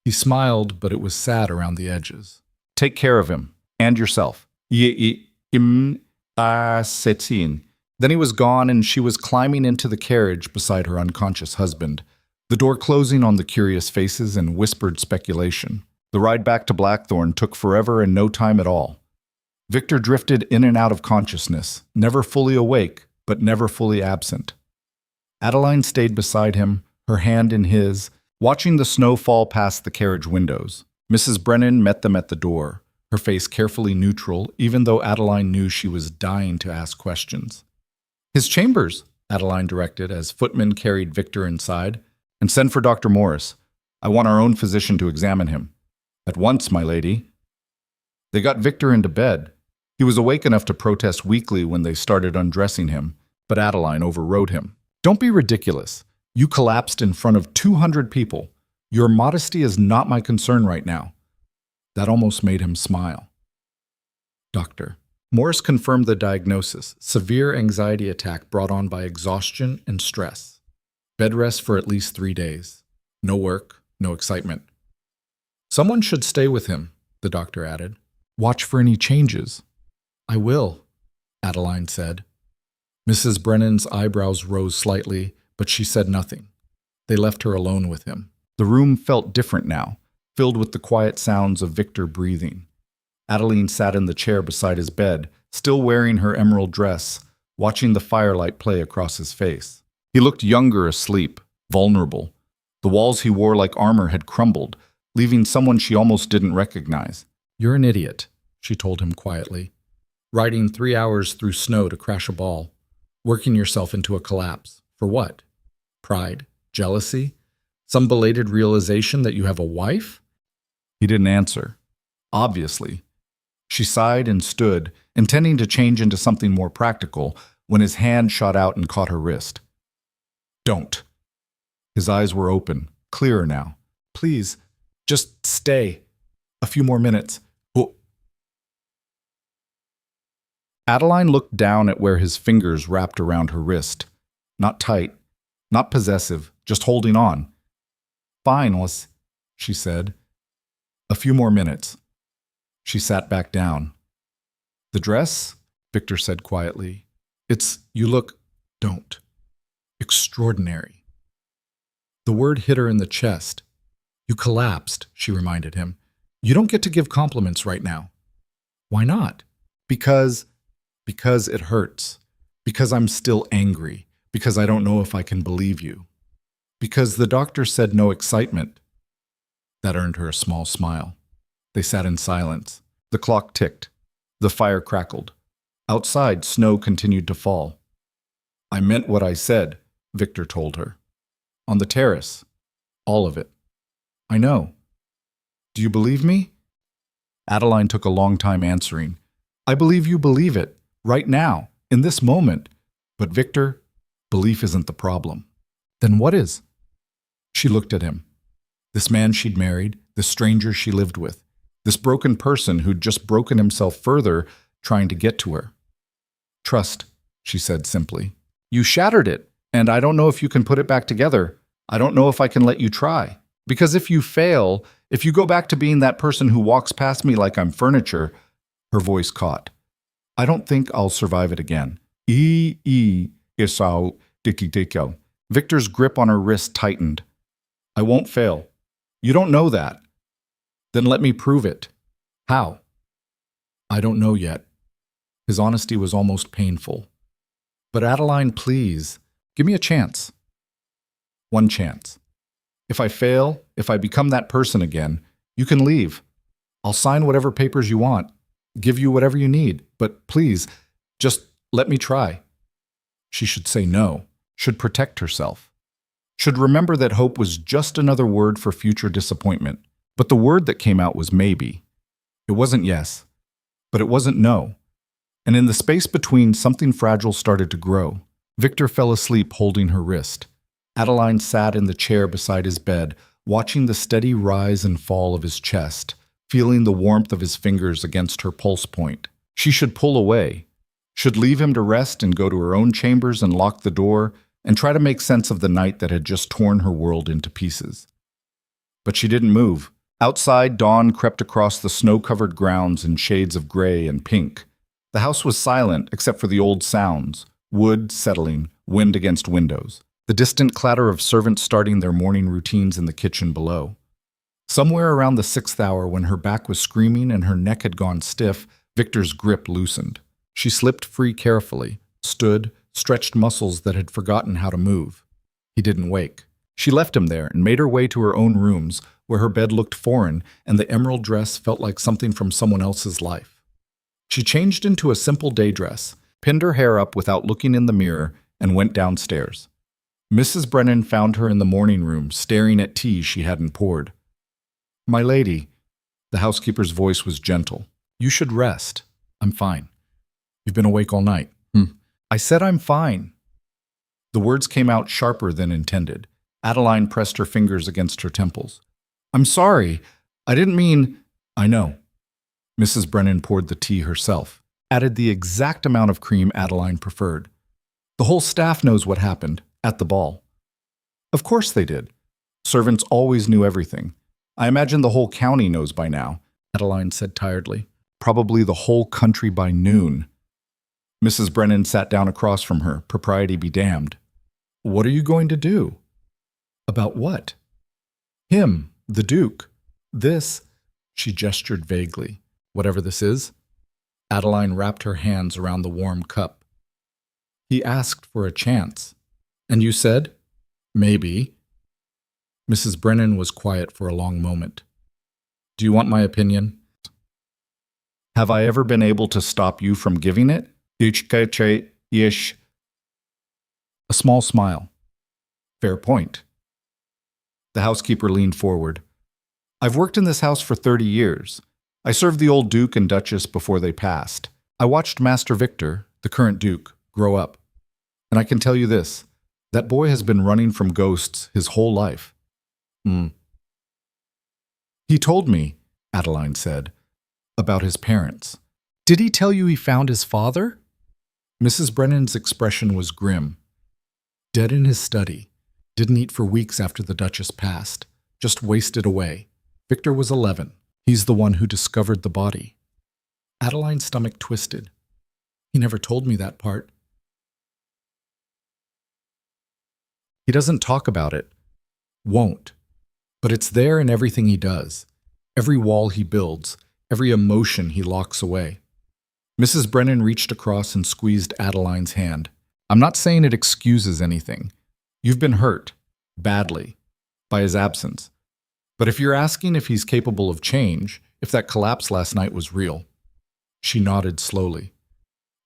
He smiled, but it was sad around the edges. Take care of him, and yourself. Then he was gone, and she was climbing into the carriage beside her unconscious husband, the door closing on the curious faces and whispered speculation. The ride back to Blackthorn took forever and no time at all. Victor drifted in and out of consciousness, never fully awake, but never fully absent. Adeline stayed beside him, her hand in his, watching the snow fall past the carriage windows. Mrs. Brennan met them at the door, her face carefully neutral, even though Adeline knew she was dying to ask questions. His chambers, Adeline directed as footmen carried Victor inside. And send for Dr. Morris. I want our own physician to examine him. At once, my lady. They got Victor into bed. He was awake enough to protest weakly when they started undressing him, but Adeline overrode him. Don't be ridiculous. You collapsed in front of 200 people. Your modesty is not my concern right now. That almost made him smile. Doctor. Morris confirmed the diagnosis, severe anxiety attack brought on by exhaustion and stress. Bed rest for at least 3 days. No work, no excitement. Someone should stay with him, the doctor added. Watch for any changes. I will, Adeline said. Mrs. Brennan's eyebrows rose slightly, but she said nothing. They left her alone with him. The room felt different now, filled with the quiet sounds of Victor breathing. Adeline sat in the chair beside his bed, still wearing her emerald dress, watching the firelight play across his face. He looked younger asleep, vulnerable. The walls he wore like armor had crumbled, leaving someone she almost didn't recognize. You're an idiot, she told him quietly. Riding 3 hours through snow to crash a ball. Working yourself into a collapse. For what? Pride? Jealousy? Some belated realization that you have a wife? He didn't answer. Obviously. She sighed and stood, intending to change into something more practical, when his hand shot out and caught her wrist. Don't. His eyes were open, clearer now. Please, just stay. A few more minutes. Oh. Adeline looked down at where his fingers wrapped around her wrist. Not tight, not possessive, just holding on. Fine, she said. A few more minutes. She sat back down. The dress? Victor said quietly. You look, don't. Extraordinary. The word hit her in the chest. You collapsed, she reminded him. You don't get to give compliments right now. Why not? Because it hurts. Because I'm still angry. Because I don't know if I can believe you. Because the doctor said no excitement. That earned her a small smile. They sat in silence. The clock ticked. The fire crackled. Outside, snow continued to fall. I meant what I said, Victor told her. On the terrace. All of it. I know. Do you believe me? Adeline took a long time answering. I believe you believe it, right now, in this moment. But Victor, belief isn't the problem. Then what is? She looked at him. This man she'd married, this stranger she lived with, this broken person who'd just broken himself further trying to get to her. Trust, she said simply. You shattered it, and I don't know if you can put it back together. I don't know if I can let you try. Because if you fail, if you go back to being that person who walks past me like I'm furniture, her voice caught. I don't think I'll survive it again. Isao dikitiko. Victor's grip on her wrist tightened. I won't fail. You don't know that. Then let me prove it. How? I don't know yet. His honesty was almost painful. But Adeline, please, give me a chance. One chance. If I fail, if I become that person again, you can leave. I'll sign whatever papers you want, give you whatever you need, but please, just let me try. She should say no, should protect herself, should remember that hope was just another word for future disappointment. But the word that came out was maybe. It wasn't yes, but it wasn't no. And in the space between, something fragile started to grow. Victor fell asleep holding her wrist. Adeline sat in the chair beside his bed, watching the steady rise and fall of his chest, feeling the warmth of his fingers against her pulse point. She should pull away, should leave him to rest and go to her own chambers and lock the door and try to make sense of the night that had just torn her world into pieces. But she didn't move. Outside, dawn crept across the snow-covered grounds in shades of gray and pink. The house was silent except for the old sounds, wood settling, wind against windows, the distant clatter of servants starting their morning routines in the kitchen below. Somewhere around the 6th hour, when her back was screaming and her neck had gone stiff, Victor's grip loosened. She slipped free carefully, stood, stretched muscles that had forgotten how to move. He didn't wake. She left him there and made her way to her own rooms, where her bed looked foreign and the emerald dress felt like something from someone else's life. She changed into a simple day dress, pinned her hair up without looking in the mirror, and went downstairs. Mrs. Brennan found her in the morning room, staring at tea she hadn't poured. My lady, the housekeeper's voice was gentle. You should rest. I'm fine. You've been awake all night. I said I'm fine. The words came out sharper than intended. Adeline pressed her fingers against her temples. I'm sorry. I didn't mean... I know. Mrs. Brennan poured the tea herself, added the exact amount of cream Adeline preferred. The whole staff knows what happened at the ball. Of course they did. Servants always knew everything. I imagine the whole county knows by now, Adeline said tiredly. Probably the whole country by noon. Mrs. Brennan sat down across from her, propriety be damned. What are you going to do? About what? Him, the Duke. This, she gestured vaguely. Whatever this is. Adeline wrapped her hands around the warm cup. He asked for a chance. And you said? Maybe. Mrs. Brennan was quiet for a long moment. Do you want my opinion? Have I ever been able to stop you from giving it? A small smile. Fair point. The housekeeper leaned forward. I've worked in this house for 30 years. I served the old Duke and Duchess before they passed. I watched Master Victor, the current Duke, grow up. And I can tell you this, that boy has been running from ghosts his whole life. He told me, Adeline said, about his parents. Did he tell you he found his father? Mrs. Brennan's expression was grim. Dead in his study. Didn't eat for weeks after the Duchess passed. Just wasted away. Victor was 11. He's the one who discovered the body. Adeline's stomach twisted. He never told me that part. He doesn't talk about it. Won't. But it's there in everything he does. Every wall he builds. Every emotion he locks away. Mrs. Brennan reached across and squeezed Adeline's hand. I'm not saying it excuses anything. You've been hurt. Badly. By his absence. But if you're asking if he's capable of change, if that collapse last night was real. She nodded slowly.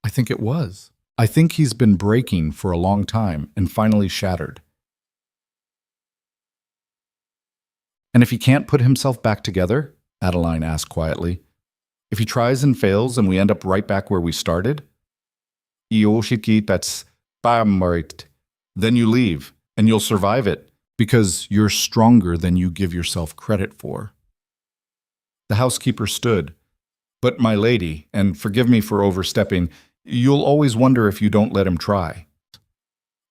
I think it was. I think he's been breaking for a long time and finally shattered. And if he can't put himself back together? Adeline asked quietly. If he tries and fails and we end up right back where we started? Then you leave, and you'll survive it, because you're stronger than you give yourself credit for. The housekeeper stood. But my lady, and forgive me for overstepping, you'll always wonder if you don't let him try.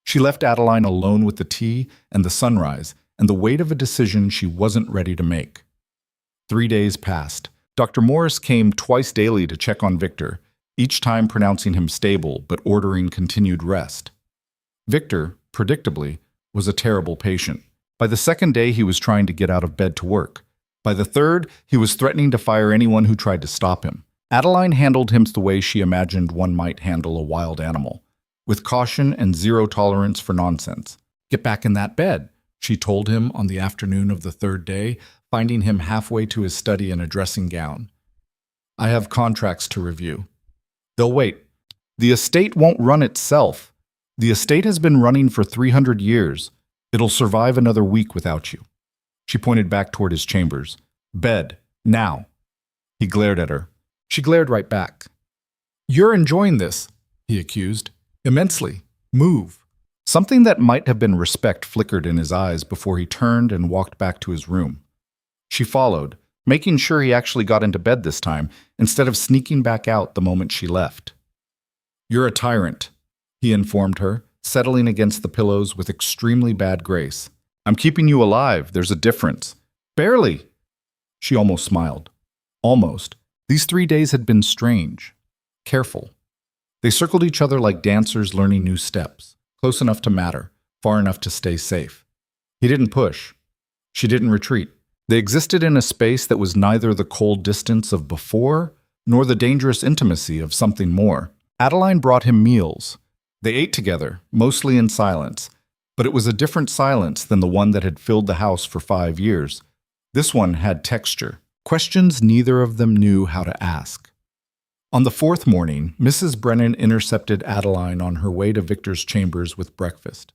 She left Adeline alone with the tea and the sunrise, and the weight of a decision she wasn't ready to make. 3 days passed. Dr. Morris came twice daily to check on Victor, each time pronouncing him stable but ordering continued rest. Victor, predictably, was a terrible patient. By the second day, he was trying to get out of bed to work. By the third, he was threatening to fire anyone who tried to stop him. Adeline handled him the way she imagined one might handle a wild animal, with caution and zero tolerance for nonsense. Get back in that bed, she told him on the afternoon of the third day, finding him halfway to his study in a dressing gown. I have contracts to review. They'll wait. The estate won't run itself. The estate has been running for 300 years. It'll survive another week without you. She pointed back toward his chambers. Bed, now. He glared at her. She glared right back. You're enjoying this, he accused. Immensely. Move. Something that might have been respect flickered in his eyes before he turned and walked back to his room. She followed, making sure he actually got into bed this time, instead of sneaking back out the moment she left. You're a tyrant, he informed her, settling against the pillows with extremely bad grace. I'm keeping you alive, there's a difference. Barely. She almost smiled. Almost. These 3 days had been strange. Careful. They circled each other like dancers learning new steps, close enough to matter, far enough to stay safe. He didn't push. She didn't retreat. They existed in a space that was neither the cold distance of before, nor the dangerous intimacy of something more. Adeline brought him meals. They ate together, mostly in silence, but it was a different silence than the one that had filled the house for 5 years. This one had texture, questions neither of them knew how to ask. On the fourth morning, Mrs. Brennan intercepted Adeline on her way to Victor's chambers with breakfast.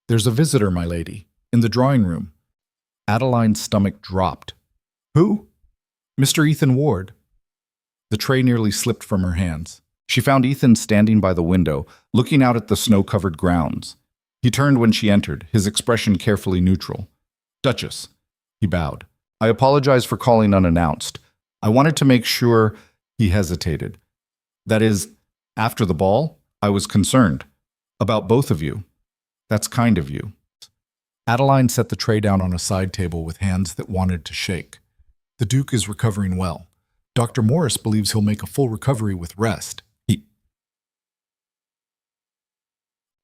There's a visitor, my lady, in the drawing room. Adeline's stomach dropped. Who? Mr. Ethan Ward. The tray nearly slipped from her hands. She found Ethan standing by the window, looking out at the snow-covered grounds. He turned when she entered, his expression carefully neutral. Duchess, he bowed. I apologize for calling unannounced. I wanted to make sure. He hesitated. That is, after the ball, I was concerned. About both of you. That's kind of you. Adeline set the tray down on a side table with hands that wanted to shake. The Duke is recovering well. Dr. Morris believes he'll make a full recovery with rest.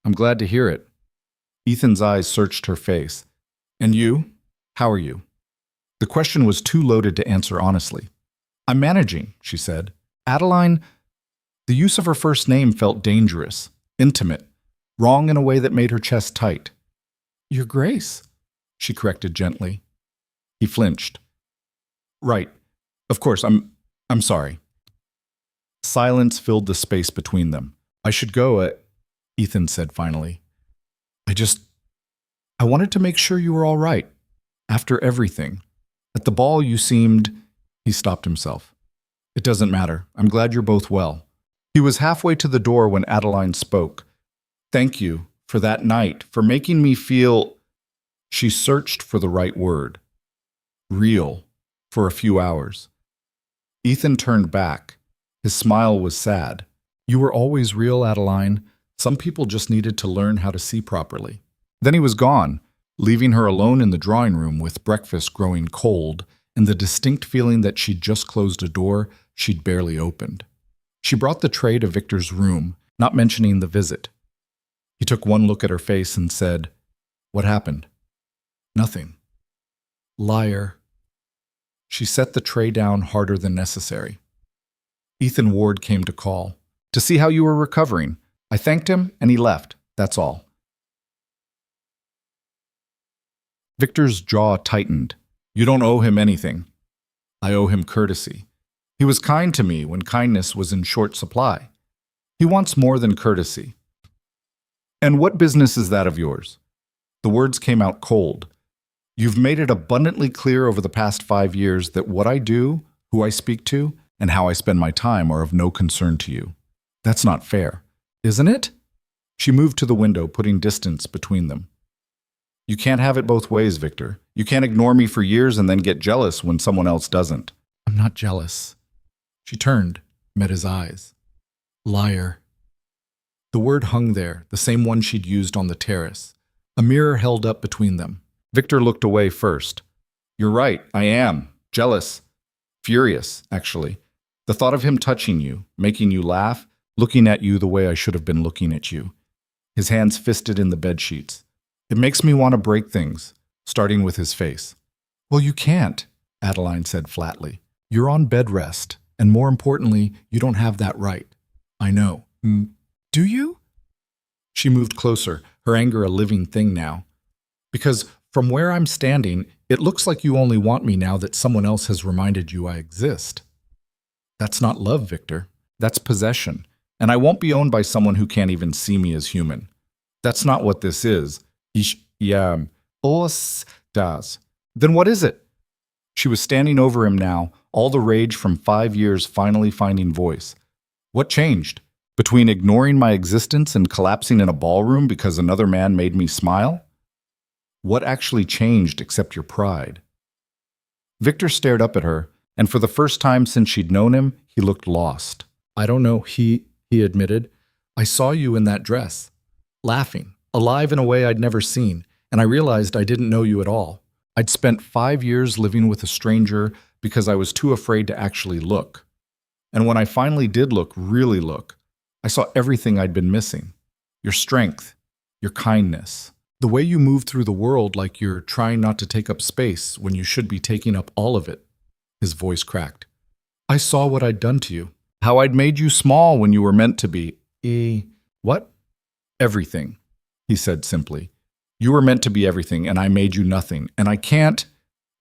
I'm glad to hear it. Ethan's eyes searched her face. And you? How are you? The question was too loaded to answer honestly. I'm managing, she said. Adeline, the use of her first name felt dangerous, intimate, wrong in a way that made her chest tight. Your Grace, she corrected gently. He flinched. Right. Of course, I'm sorry. Silence filled the space between them. I should go, Ethan said finally. I wanted to make sure you were all right. After everything. At the ball you seemed. He stopped himself. It doesn't matter. I'm glad you're both well. He was halfway to the door when Adeline spoke. Thank you for that night, for making me feel. She searched for the right word. Real. For a few hours. Ethan turned back. His smile was sad. You were always real, Adeline. Some people just needed to learn how to see properly. Then he was gone, leaving her alone in the drawing room with breakfast growing cold and the distinct feeling that she'd just closed a door she'd barely opened. She brought the tray to Victor's room, not mentioning the visit. He took one look at her face and said, "What happened?" "Nothing." "Liar." She set the tray down harder than necessary. "Ethan Ward came to call, to see how you were recovering. I thanked him and he left, that's all." Victor's jaw tightened. "You don't owe him anything." "I owe him courtesy. He was kind to me when kindness was in short supply. He wants more than courtesy." "And what business is that of yours?" The words came out cold. "You've made it abundantly clear over the past 5 years that what I do, who I speak to, and how I spend my time are of no concern to you. That's not fair, isn't it?" She moved to the window, putting distance between them. "You can't have it both ways, Victor. You can't ignore me for years and then get jealous when someone else doesn't." "I'm not jealous." She turned, met his eyes. "Liar." The word hung there, the same one she'd used on the terrace. A mirror held up between them. Victor looked away first. "You're right, I am. Jealous. Furious, actually. The thought of him touching you, making you laugh, looking at you the way I should have been looking at you." His hands fisted in the bedsheets. "It makes me want to break things," starting with his face. "Well, you can't," Adeline said flatly. "You're on bed rest, and more importantly, you don't have that right." "I know." "Do you?" She moved closer, her anger a living thing now. "Because from where I'm standing, it looks like you only want me now that someone else has reminded you I exist." "That's not love, Victor. That's possession. And I won't be owned by someone who can't even see me as human. That's not what this is." "Das." "Then what is it?" She was standing over him now, all the rage from 5 years finally finding voice. "What changed? Between ignoring my existence and collapsing in a ballroom because another man made me smile? What actually changed except your pride?" Victor stared up at her, and for the first time since she'd known him, he looked lost. "I don't know," he admitted. "I saw you in that dress, laughing, alive in a way I'd never seen, and I realized I didn't know you at all. I'd spent 5 years living with a stranger because I was too afraid to actually look. And when I finally did look, really look, I saw everything I'd been missing. Your strength, your kindness, the way you move through the world like you're trying not to take up space when you should be taking up all of it." His voice cracked. "I saw what I'd done to you, how I'd made you small when you were meant to be." What?" "Everything," he said simply. "You were meant to be everything, and I made you nothing, and I can't—"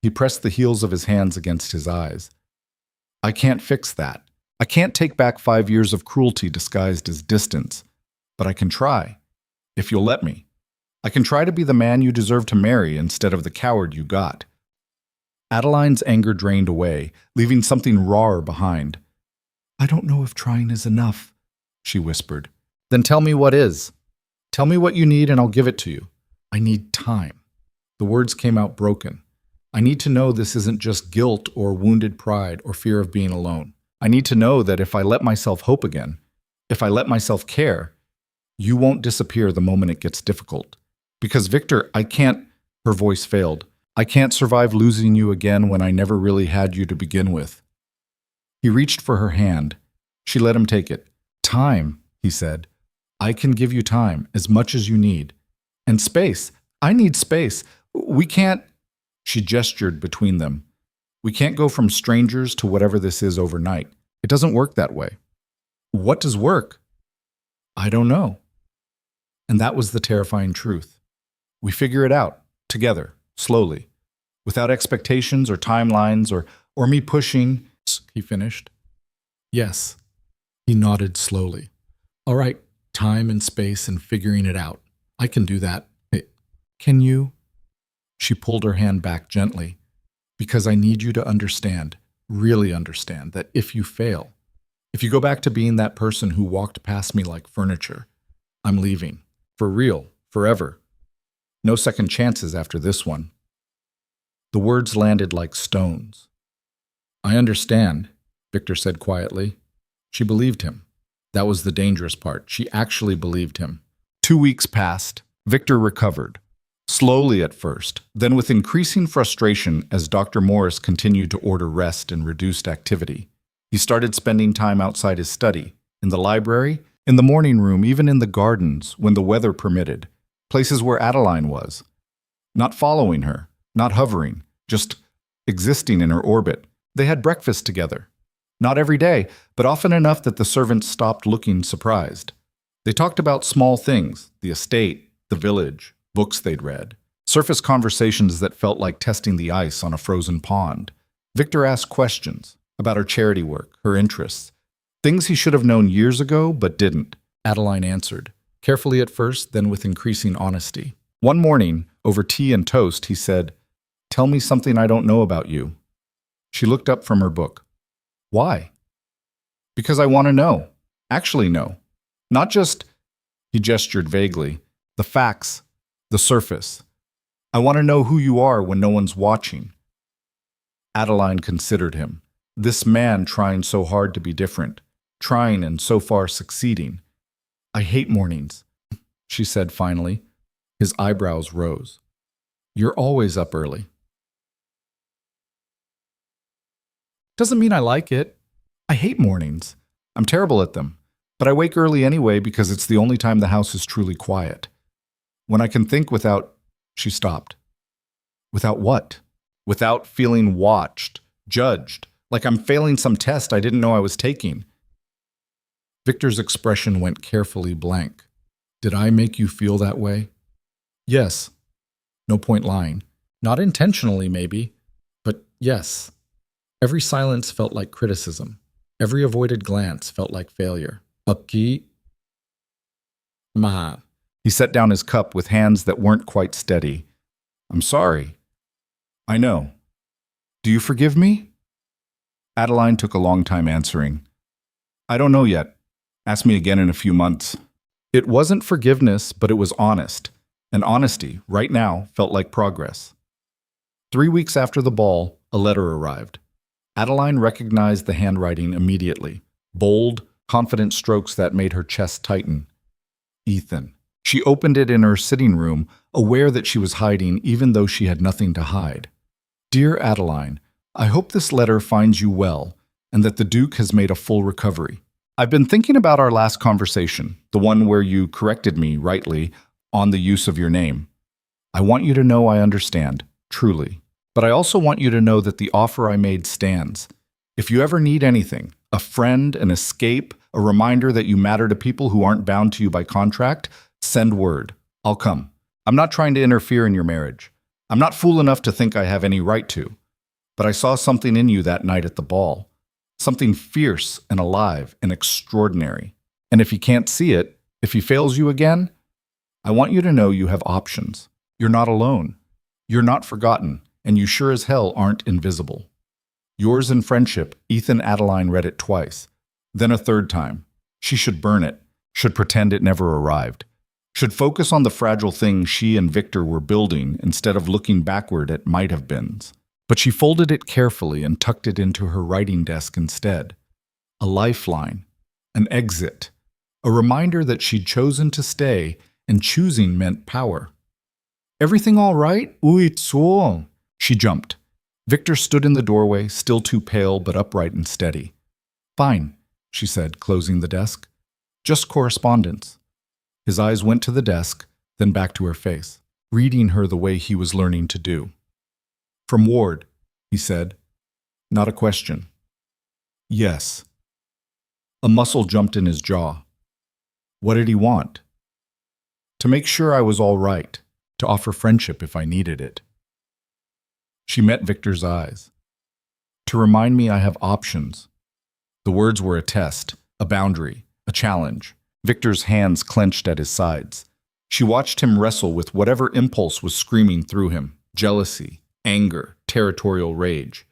He pressed the heels of his hands against his eyes. "I can't fix that. I can't take back 5 years of cruelty disguised as distance, but I can try, if you'll let me. I can try to be the man you deserve to marry instead of the coward you got." Adeline's anger drained away, leaving something rawer behind. "I don't know if trying is enough," she whispered. "Then tell me what is. Tell me what you need and I'll give it to you." "I need time." The words came out broken. "I need to know this isn't just guilt or wounded pride or fear of being alone. I need to know that if I let myself hope again, if I let myself care, you won't disappear the moment it gets difficult. Because, Victor, I can't—" Her voice failed. "I can't survive losing you again when I never really had you to begin with." He reached for her hand. She let him take it. "Time," he said. "I can give you time, as much as you need. And space. I need space. We can't—" She gestured between them. "We can't go from strangers to whatever this is overnight. It doesn't work that way." "What does work?" "I don't know." And that was the terrifying truth. "We figure it out, together, slowly, without expectations or timelines or me pushing," he finished. "Yes." He nodded slowly. "All right, time and space and figuring it out. I can do that." "Can you?" She pulled her hand back gently. "Because I need you to understand, really understand, that if you fail, if you go back to being that person who walked past me like furniture, I'm leaving. For real, forever. No second chances after this one." The words landed like stones. "I understand," Victor said quietly. She believed him. That was the dangerous part. She actually believed him. 2 weeks passed. Victor recovered. Slowly at first, then with increasing frustration as Dr. Morris continued to order rest and reduced activity. He started spending time outside his study, in the library, in the morning room, even in the gardens when the weather permitted, places where Adeline was. Not following her, not hovering, just existing in her orbit. They had breakfast together. Not every day, but often enough that the servants stopped looking surprised. They talked about small things, the estate, the village, books they'd read, surface conversations that felt like testing the ice on a frozen pond. Victor asked questions about her charity work, her interests, things he should have known years ago but didn't. Adeline answered, carefully at first, then with increasing honesty. One morning, over tea and toast, he said, "Tell me something I don't know about you." She looked up from her book. "Why?" "Because I want to know. Actually know. Not just," he gestured vaguely, "the facts, the surface. I want to know who you are when no one's watching." Adeline considered him. This man trying so hard to be different, trying and so far succeeding. "I hate mornings," she said finally. His eyebrows rose. "You're always up early." "Doesn't mean I like it. I hate mornings. I'm terrible at them. But I wake early anyway because it's the only time the house is truly quiet. When I can think without..." She stopped. "Without what?" "Without feeling watched, judged, like I'm failing some test I didn't know I was taking." Victor's expression went carefully blank. "Did I make you feel that way?" "Yes." No point lying. Not intentionally, maybe, but yes. Every silence felt like criticism. Every avoided glance felt like failure. "Aki Ma." He set down his cup with hands that weren't quite steady. "I'm sorry." "I know. Do you forgive me?" Adeline took a long time answering. "I don't know yet. Ask me again in a few months." It wasn't forgiveness, but it was honest. And honesty, right now, felt like progress. 3 weeks after the ball, a letter arrived. Adeline recognized the handwriting immediately. Bold, confident strokes that made her chest tighten. Ethan. She opened it in her sitting room, aware that she was hiding even though she had nothing to hide. "Dear Adeline, I hope this letter finds you well and that the Duke has made a full recovery. I've been thinking about our last conversation, the one where you corrected me, rightly, on the use of your name. I want you to know I understand, truly. But I also want you to know that the offer I made stands. If you ever need anything, a friend, an escape, a reminder that you matter to people who aren't bound to you by contract, send word. I'll come. I'm not trying to interfere in your marriage. I'm not fool enough to think I have any right to. But I saw something in you that night at the ball. Something fierce and alive and extraordinary. And if he can't see it, if he fails you again, I want you to know you have options. You're not alone. You're not forgotten, and you sure as hell aren't invisible. Yours in friendship, Ethan." Adeline read it twice. Then a third time. She should burn it, should pretend it never arrived, should focus on the fragile things she and Victor were building instead of looking backward at might-have-beens. But she folded it carefully and tucked it into her writing desk instead. A lifeline, an exit, a reminder that she'd chosen to stay, and choosing meant power. "Everything all right? It's all." She jumped. Victor stood in the doorway, still too pale but upright and steady. "Fine," she said, closing the desk. "Just correspondence." His eyes went to the desk, then back to her face, reading her the way he was learning to do. "From Ward," he said. Not a question. "Yes." A muscle jumped in his jaw. What did he want? To make sure I was all right, to offer friendship if I needed it. She met Victor's eyes. To remind me I have options. The words were a test, a boundary, a challenge. Victor's hands clenched at his sides. She watched him wrestle with whatever impulse was screaming through him. Jealousy, anger, territorial rage.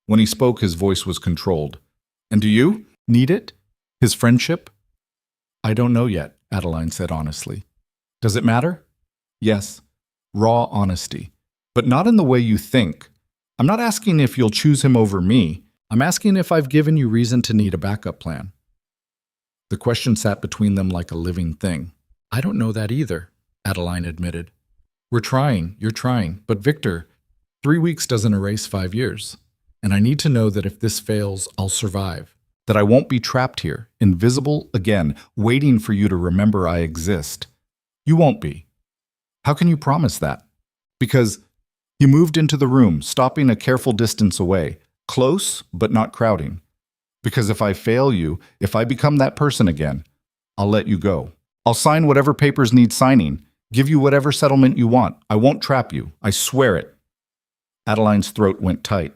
When he spoke, his voice was controlled. "And do you need it? His friendship?" "I don't know yet," Adeline said honestly. "Does it matter?" "Yes." Raw honesty. "But not in the way you think. I'm not asking if you'll choose him over me. I'm asking if I've given you reason to need a backup plan." The question sat between them like a living thing. "I don't know that either," Adeline admitted. We're trying, you're trying. But Victor, 3 weeks doesn't erase 5 years. And I need to know that if this fails, I'll survive. That I won't be trapped here, invisible again, waiting for you to remember I exist. You won't be. How can you promise that? Because he moved into the room, stopping a careful distance away, close but not crowding. Because if I fail you, if I become that person again, I'll let you go. I'll sign whatever papers need signing, give you whatever settlement you want. I won't trap you. I swear it. Adeline's throat went tight.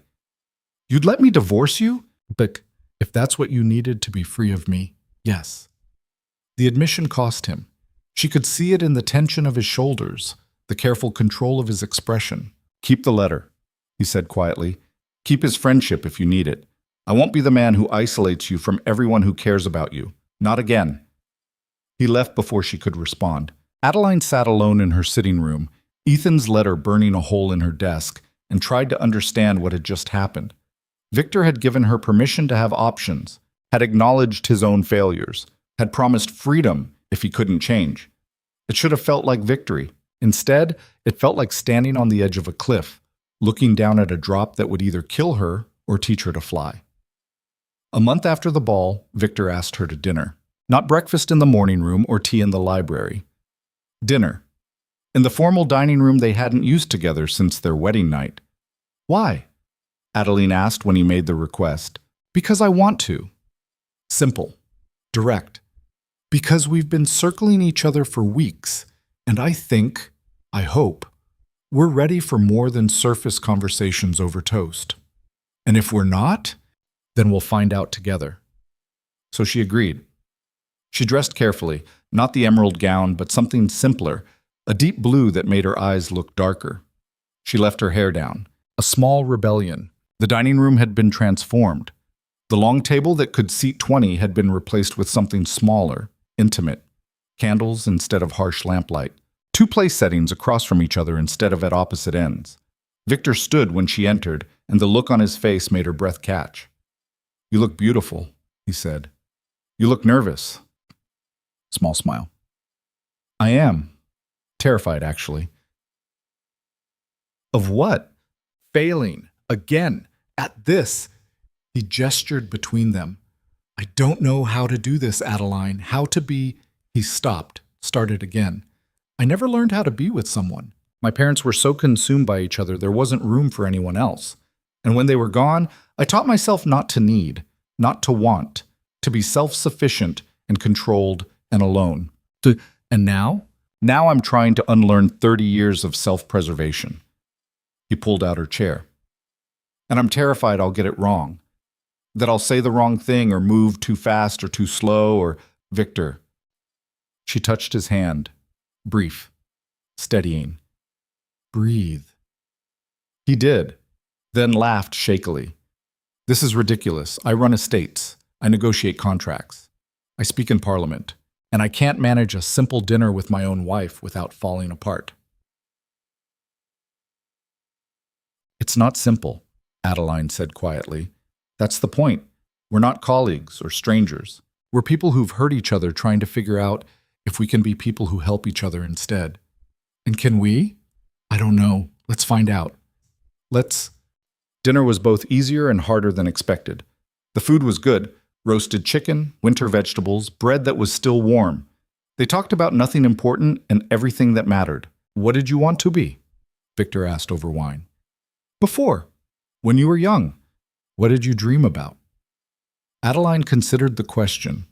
You'd let me divorce you? But if that's what you needed to be free of me, yes. The admission cost him. She could see it in the tension of his shoulders, the careful control of his expression. Keep the letter, he said quietly. Keep his friendship if you need it. I won't be the man who isolates you from everyone who cares about you. Not again. He left before she could respond. Adeline sat alone in her sitting room, Ethan's letter burning a hole in her desk, and tried to understand what had just happened. Victor had given her permission to have options, had acknowledged his own failures, had promised freedom if he couldn't change. It should have felt like victory. Instead, it felt like standing on the edge of a cliff, looking down at a drop that would either kill her or teach her to fly. A month after the ball, Victor asked her to dinner. Not breakfast in the morning room or tea in the library. Dinner. In the formal dining room they hadn't used together since their wedding night. Why? Adeline asked when he made the request. Because I want to. Simple. Direct. Because we've been circling each other for weeks, and I hope, we're ready for more than surface conversations over toast. And if we're not, then we'll find out together. So she agreed. She dressed carefully, not the emerald gown, but something simpler, a deep blue that made her eyes look darker. She left her hair down. A small rebellion. The dining room had been transformed. The long table that could seat 20 had been replaced with something smaller, intimate. Candles instead of harsh lamplight. 2 place settings across from each other instead of at opposite ends. Victor stood when she entered, and the look on his face made her breath catch. You look beautiful, he said. You look nervous. Small smile. I am. Terrified, actually. Of what? Failing. Again. At this. He gestured between them. I don't know how to do this, Adeline. How to be... He stopped, started again. I never learned how to be with someone. My parents were so consumed by each other there wasn't room for anyone else. And when they were gone, I taught myself not to need, not to want, to be self-sufficient and controlled and alone. And now? Now I'm trying to unlearn 30 years of self-preservation. He pulled out her chair. And I'm terrified I'll get it wrong. That I'll say the wrong thing or move too fast or too slow or... Victor. She touched his hand. Brief. Steadying. Breathe. He did, then laughed shakily. This is ridiculous. I run estates. I negotiate contracts. I speak in Parliament. And I can't manage a simple dinner with my own wife without falling apart. It's not simple, Adeline said quietly. That's the point. We're not colleagues or strangers. We're people who've hurt each other trying to figure out if we can be people who help each other instead. And can we? I don't know. Let's find out. Dinner was both easier and harder than expected. The food was good. Roasted chicken, winter vegetables, bread that was still warm. They talked about nothing important and everything that mattered. What did you want to be? Victor asked over wine. Before, when you were young, what did you dream about? Adeline considered the question.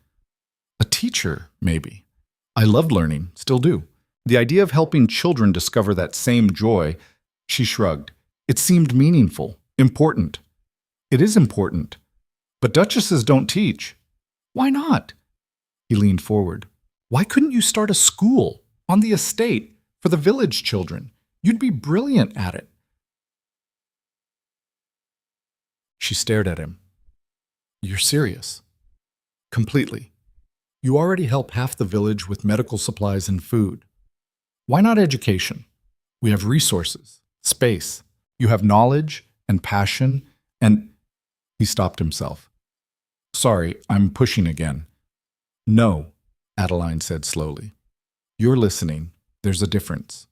A teacher, maybe. I loved learning, still do. The idea of helping children discover that same joy, she shrugged. It seemed meaningful, important. It is important. But duchesses don't teach. Why not? He leaned forward. Why couldn't you start a school on the estate for the village children? You'd be brilliant at it. She stared at him. You're serious? Completely. You already help half the village with medical supplies and food. Why not education? We have resources, space. You have knowledge and passion and... He stopped himself. Sorry, I'm pushing again. No, Adeline said slowly. You're listening. There's a difference.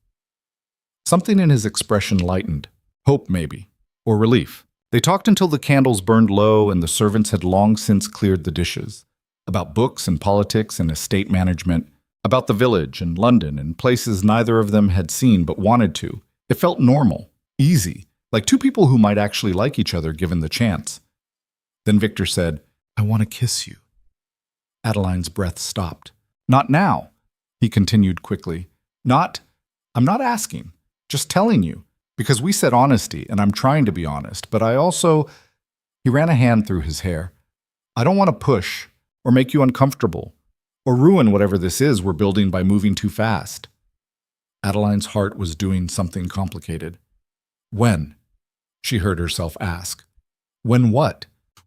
Something in his expression lightened. Hope, maybe. Or relief. They talked until the candles burned low and the servants had long since cleared the dishes. About books and politics and estate management. About the village and London and places neither of them had seen but wanted to. It felt normal, easy, like two people who might actually like each other given the chance. Then Victor said, "I want to kiss you." Adeline's breath stopped. "Not now," he continued quickly. I'm not asking, just telling you, because we said honesty, and I'm trying to be honest, but I also—" He ran a hand through his hair. "I don't want to push, or make you uncomfortable, or ruin whatever this is we're building by moving too fast." Adeline's heart was doing something complicated. "When?" she heard herself ask. "When what?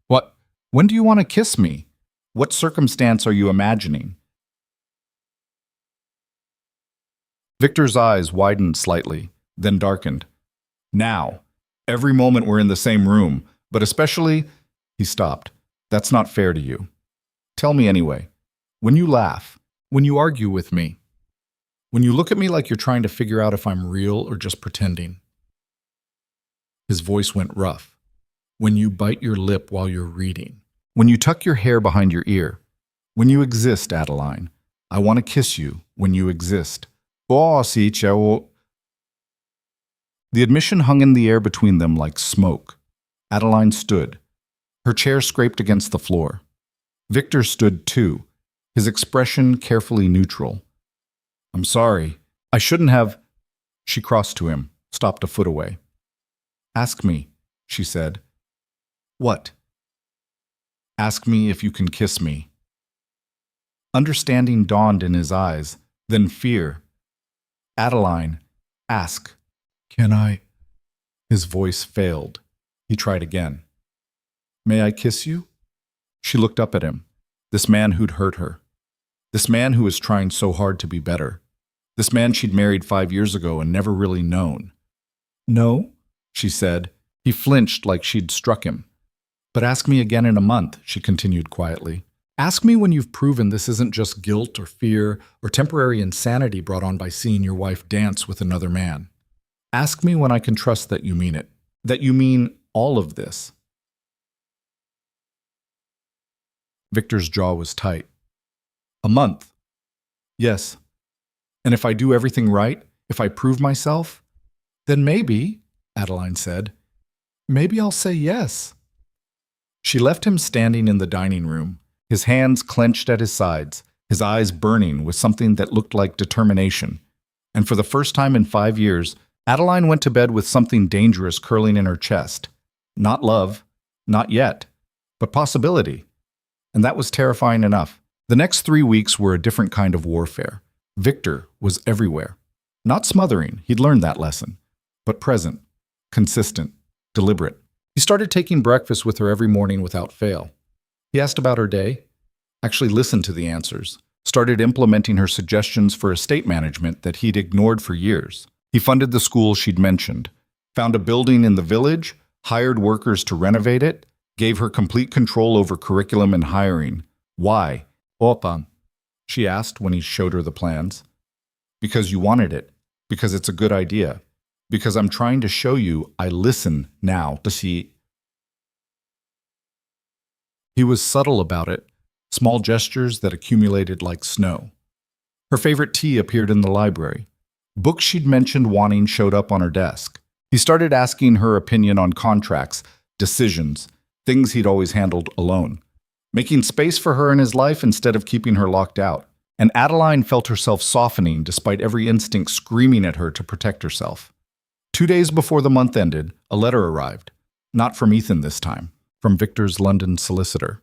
What? When do you want to kiss me? What circumstance are you imagining?" Victor's eyes widened slightly, then darkened. "Now. Every moment we're in the same room, but especially—" He stopped. "That's not fair to you. Tell me anyway. When you laugh, when you argue with me, when you look at me like you're trying to figure out if I'm real or just pretending." His voice went rough. "When you bite your lip while you're reading. When you tuck your hair behind your ear. When you exist, Adeline. I want to kiss you when you exist." The admission hung in the air between them like smoke. Adeline stood. Her chair scraped against the floor. Victor stood too, his expression carefully neutral. "I'm sorry. I shouldn't have—" She crossed to him, stopped a foot away. "Ask me," she said. "What?" "Ask me if you can kiss me." Understanding dawned in his eyes, then fear. "Adeline, ask." "Can I?" His voice failed. He tried again. "May I kiss you?" She looked up at him. This man who'd hurt her. This man who was trying so hard to be better. This man she'd married 5 years ago and never really known. "No," she said. He flinched like she'd struck him. "But ask me again in a month," she continued quietly. "Ask me when you've proven this isn't just guilt or fear or temporary insanity brought on by seeing your wife dance with another man. Ask me when I can trust that you mean it, that you mean all of this." Victor's jaw was tight. "A month?" "Yes. And if I do everything right, if I prove myself, then maybe," Adeline said, "maybe I'll say yes." She left him standing in the dining room, his hands clenched at his sides, his eyes burning with something that looked like determination. And for the first time in 5 years, Adeline went to bed with something dangerous curling in her chest. Not love, not yet, but possibility. And that was terrifying enough. The next 3 weeks were a different kind of warfare. Victor was everywhere. Not smothering, he'd learned that lesson, but present, consistent, deliberate. He started taking breakfast with her every morning without fail. He asked about her day, actually listened to the answers, started implementing her suggestions for estate management that he'd ignored for years. He funded the school she'd mentioned, found a building in the village, hired workers to renovate it, gave her complete control over curriculum and hiring. "Why?" "Opa," she asked when he showed her the plans. "Because you wanted it. Because it's a good idea. Because I'm trying to show you I listen now to see." He was subtle about it, small gestures that accumulated like snow. Her favorite tea appeared in the library. Books she'd mentioned wanting showed up on her desk. He started asking her opinion on contracts, decisions, things he'd always handled alone, making space for her in his life instead of keeping her locked out. And Adeline felt herself softening despite every instinct screaming at her to protect herself. 2 days before the month ended, a letter arrived. Not from Ethan this time, from Victor's London solicitor.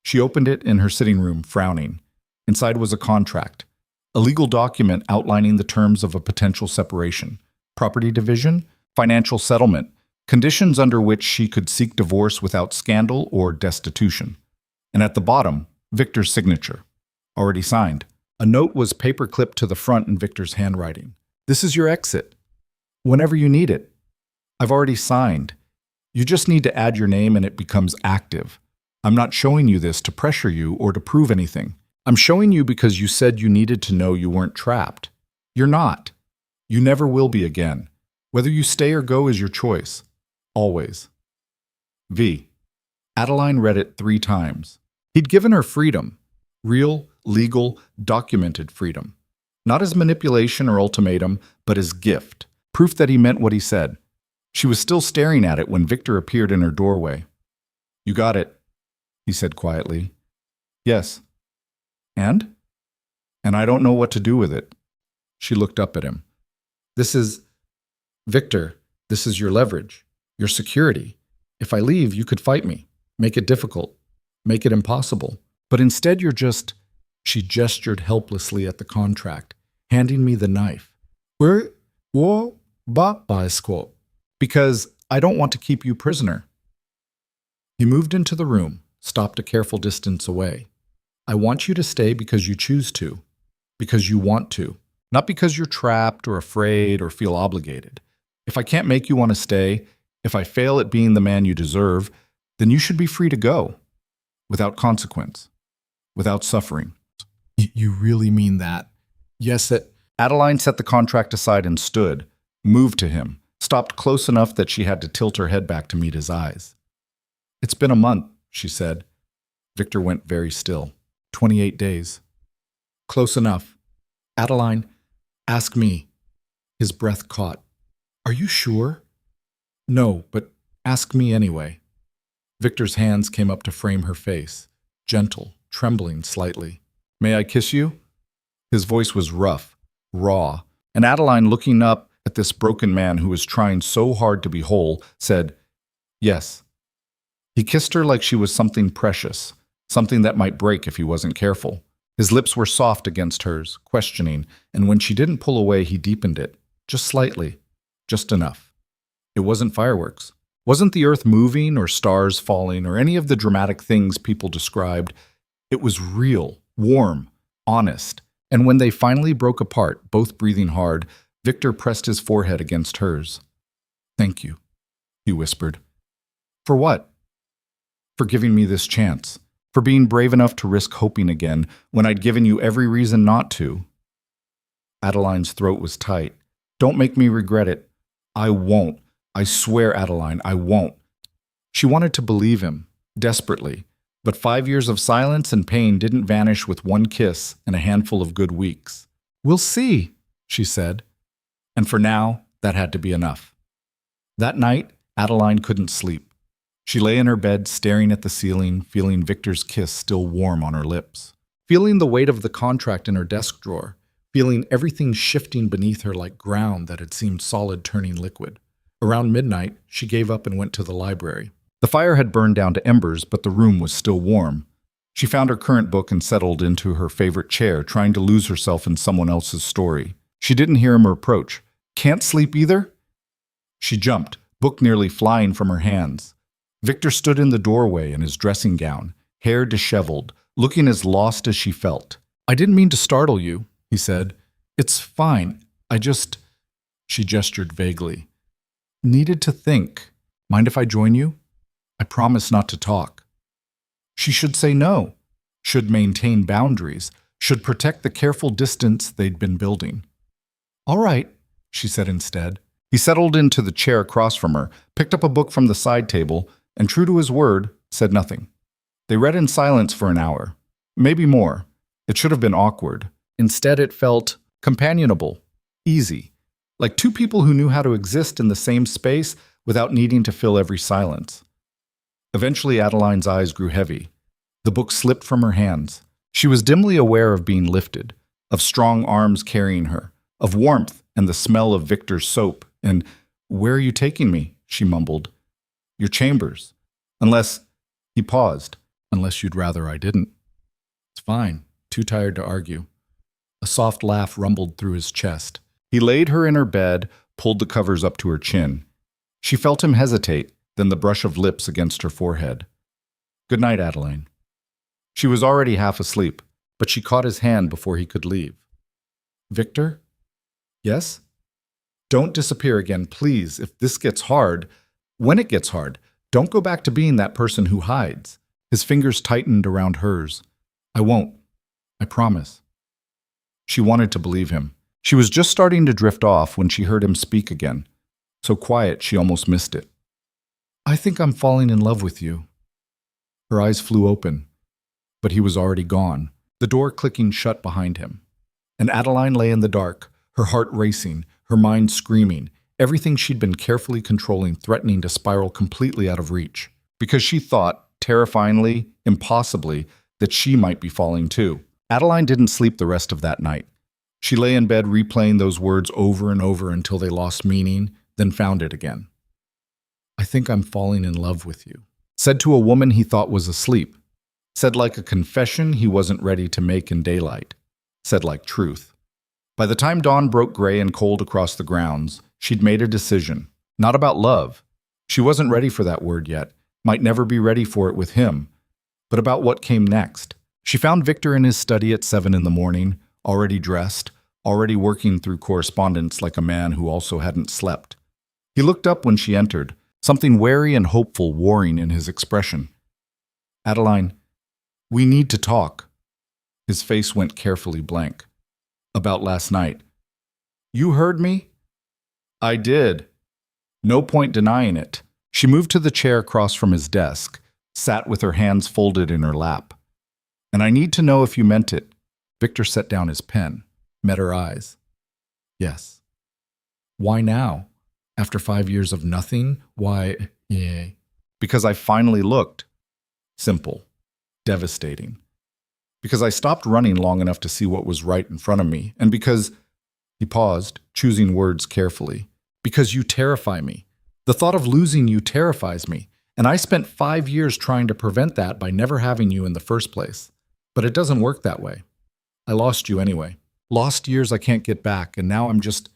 She opened it in her sitting room, frowning. Inside was a contract, a legal document outlining the terms of a potential separation, property division, financial settlement, conditions under which she could seek divorce without scandal or destitution. And at the bottom, Victor's signature, already signed. A note was paper-clipped to the front in Victor's handwriting. "This is your exit. Whenever you need it. I've already signed. You just need to add your name and it becomes active. I'm not showing you this to pressure you or to prove anything. I'm showing you because you said you needed to know you weren't trapped. You're not. You never will be again. Whether you stay or go is your choice. Always. V. Adeline read it 3 times. He'd given her freedom. Real, legal, documented freedom. Not as manipulation or ultimatum, but as gift. Proof that he meant what he said. She was still staring at it when Victor appeared in her doorway. "You got it," he said quietly. "Yes." "And?" "And I don't know what to do with it." She looked up at him. Victor, this is your leverage, your security. If I leave, you could fight me, make it difficult, make it impossible. But instead she gestured helplessly at the contract, handing me the knife. Because I don't want to keep you prisoner. He moved into the room, stopped a careful distance away. I want you to stay because you choose to, because you want to, not because you're trapped or afraid or feel obligated. If I can't make you want to stay, if I fail at being the man you deserve, then you should be free to go, without consequence, without suffering. You really mean that? Yes, Adeline set the contract aside and stood, moved to him, stopped close enough that she had to tilt her head back to meet his eyes. "It's been a month," she said. Victor went very still. 28 days. "Close enough. Adeline, ask me." His breath caught. "Are you sure?" "No, but ask me anyway." Victor's hands came up to frame her face, gentle, trembling slightly. "May I kiss you?" His voice was rough, raw, and Adeline, looking up at this broken man who was trying so hard to be whole, said, "Yes." He kissed her like she was something precious, something that might break if he wasn't careful. His lips were soft against hers, questioning, and when she didn't pull away, he deepened it, just slightly, just enough. It wasn't fireworks. Wasn't the earth moving or stars falling or any of the dramatic things people described. It was real, warm, honest. And when they finally broke apart, both breathing hard, Victor pressed his forehead against hers. "Thank you," he whispered. "For what?" "For giving me this chance. For being brave enough to risk hoping again when I'd given you every reason not to." Adeline's throat was tight. "Don't make me regret it." "I won't. I swear, Adeline, I won't." She wanted to believe him, desperately, but 5 years of silence and pain didn't vanish with one kiss and a handful of good weeks. "We'll see," she said. And for now, that had to be enough. That night, Adeline couldn't sleep. She lay in her bed staring at the ceiling, feeling Victor's kiss still warm on her lips, feeling the weight of the contract in her desk drawer, feeling everything shifting beneath her like ground that had seemed solid turning liquid. Around midnight, she gave up and went to the library. The fire had burned down to embers, but the room was still warm. She found her current book and settled into her favorite chair, trying to lose herself in someone else's story. She didn't hear him approach. "Can't sleep either?" She jumped, book nearly flying from her hands. Victor stood in the doorway in his dressing gown, hair disheveled, looking as lost as she felt. "I didn't mean to startle you," he said. "It's fine. She gestured vaguely. "Needed to think. Mind if I join you? I promise not to talk." She should say no, should maintain boundaries, should protect the careful distance they'd been building. "All right," she said instead. He settled into the chair across from her, picked up a book from the side table, and true to his word, said nothing. They read in silence for an hour, maybe more. It should have been awkward. Instead, it felt companionable, easy, like two people who knew how to exist in the same space without needing to fill every silence. Eventually, Adeline's eyes grew heavy. The book slipped from her hands. She was dimly aware of being lifted, of strong arms carrying her, of warmth and the smell of Victor's soap, and "Where are you taking me?" she mumbled. "Your chambers. He paused. "Unless you'd rather I didn't." "It's fine. Too tired to argue." A soft laugh rumbled through his chest. He laid her in her bed, pulled the covers up to her chin. She felt him hesitate, then the brush of lips against her forehead. "Good night, Adeline." She was already half asleep, but she caught his hand before he could leave. "Victor?" "Yes?" "Don't disappear again, please. If this gets hard, when it gets hard, don't go back to being that person who hides." His fingers tightened around hers. "I won't. I promise." She wanted to believe him. She was just starting to drift off when she heard him speak again, so quiet she almost missed it. I think I'm falling in love with you. Her eyes flew open, but he was already gone, the door clicking shut behind him. And Adeline lay in the dark, her heart racing, her mind screaming, everything she'd been carefully controlling threatening to spiral completely out of reach, because she thought, terrifyingly, impossibly, that she might be falling too. Adeline didn't sleep the rest of that night. She lay in bed replaying those words over and over until they lost meaning, then found it again. I think I'm falling in love with you. Said to a woman he thought was asleep. Said like a confession he wasn't ready to make in daylight. Said like truth. By the time dawn broke gray and cold across the grounds, she'd made a decision. Not about love. She wasn't ready for that word yet, might never be ready for it with him, but about what came next. She found Victor in his study at 7 in the morning, already dressed, already working through correspondence like a man who also hadn't slept. He looked up when she entered, something wary and hopeful warring in his expression. Adeline, we need to talk. His face went carefully blank. About last night. You heard me? I did. No point denying it. She moved to the chair across from his desk, sat with her hands folded in her lap. And I need to know if you meant it. Victor set down his pen, met her eyes. Yes. Why now? After 5 years of nothing? Why? Yeah. Because I finally looked. Simple. Devastating. Because I stopped running long enough to see what was right in front of me, and because, he paused, choosing words carefully, because you terrify me. The thought of losing you terrifies me, and I spent 5 years trying to prevent that by never having you in the first place. But it doesn't work that way. I lost you anyway. Lost years I can't get back, and now I'm just...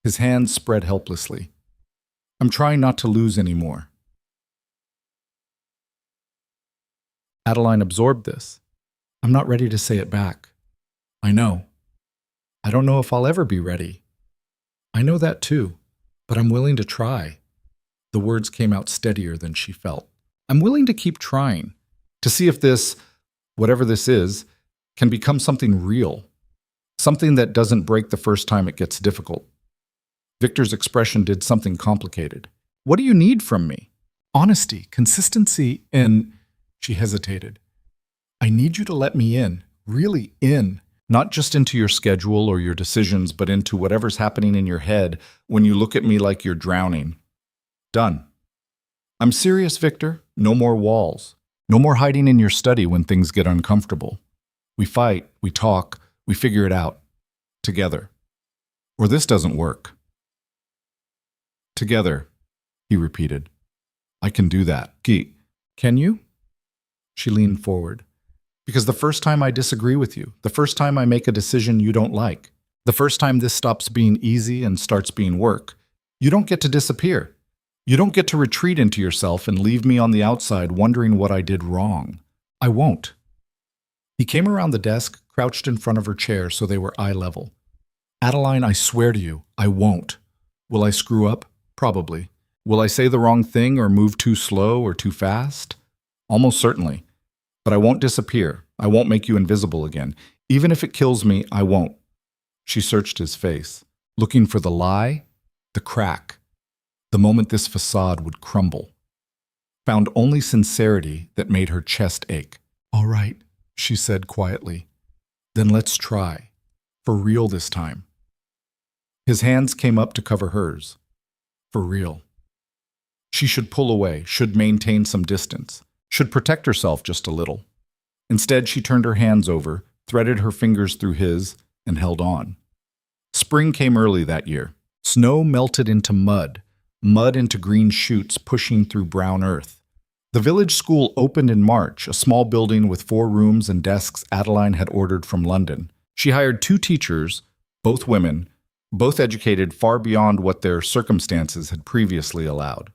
His hands spread helplessly. I'm trying not to lose anymore. Adeline absorbed this. I'm not ready to say it back. I know. I don't know if I'll ever be ready. I know that too, but I'm willing to try. The words came out steadier than she felt. I'm willing to keep trying, to see if this, whatever this is, can become something real, something that doesn't break the first time it gets difficult. Victor's expression did something complicated. What do you need from me? Honesty, consistency, and... She hesitated. I need you to let me in, really in, not just into your schedule or your decisions, but into whatever's happening in your head when you look at me like you're drowning. Done. I'm serious, Victor. No more walls. No more hiding in your study when things get uncomfortable. We fight, we talk, we figure it out. Together. Or this doesn't work. Together, he repeated. I can do that. Can you? She leaned forward. Because the first time I disagree with you, the first time I make a decision you don't like, the first time this stops being easy and starts being work, you don't get to disappear. You don't get to retreat into yourself and leave me on the outside wondering what I did wrong. I won't. He came around the desk, crouched in front of her chair so they were eye level. Adeline, I swear to you, I won't. Will I screw up? Probably. Will I say the wrong thing or move too slow or too fast? Almost certainly. But I won't disappear. I won't make you invisible again. Even if it kills me, I won't. She searched his face, looking for the lie, the crack, the moment this facade would crumble. Found only sincerity that made her chest ache. All right, she said quietly. Then let's try. For real this time. His hands came up to cover hers. For real. She should pull away, should maintain some distance. Should protect herself just a little. Instead, she turned her hands over, threaded her fingers through his, and held on. Spring came early that year. Snow melted into mud, mud into green shoots pushing through brown earth. The village school opened in March, a small building with 4 rooms and desks Adeline had ordered from London. She hired 2 teachers, both women, both educated far beyond what their circumstances had previously allowed.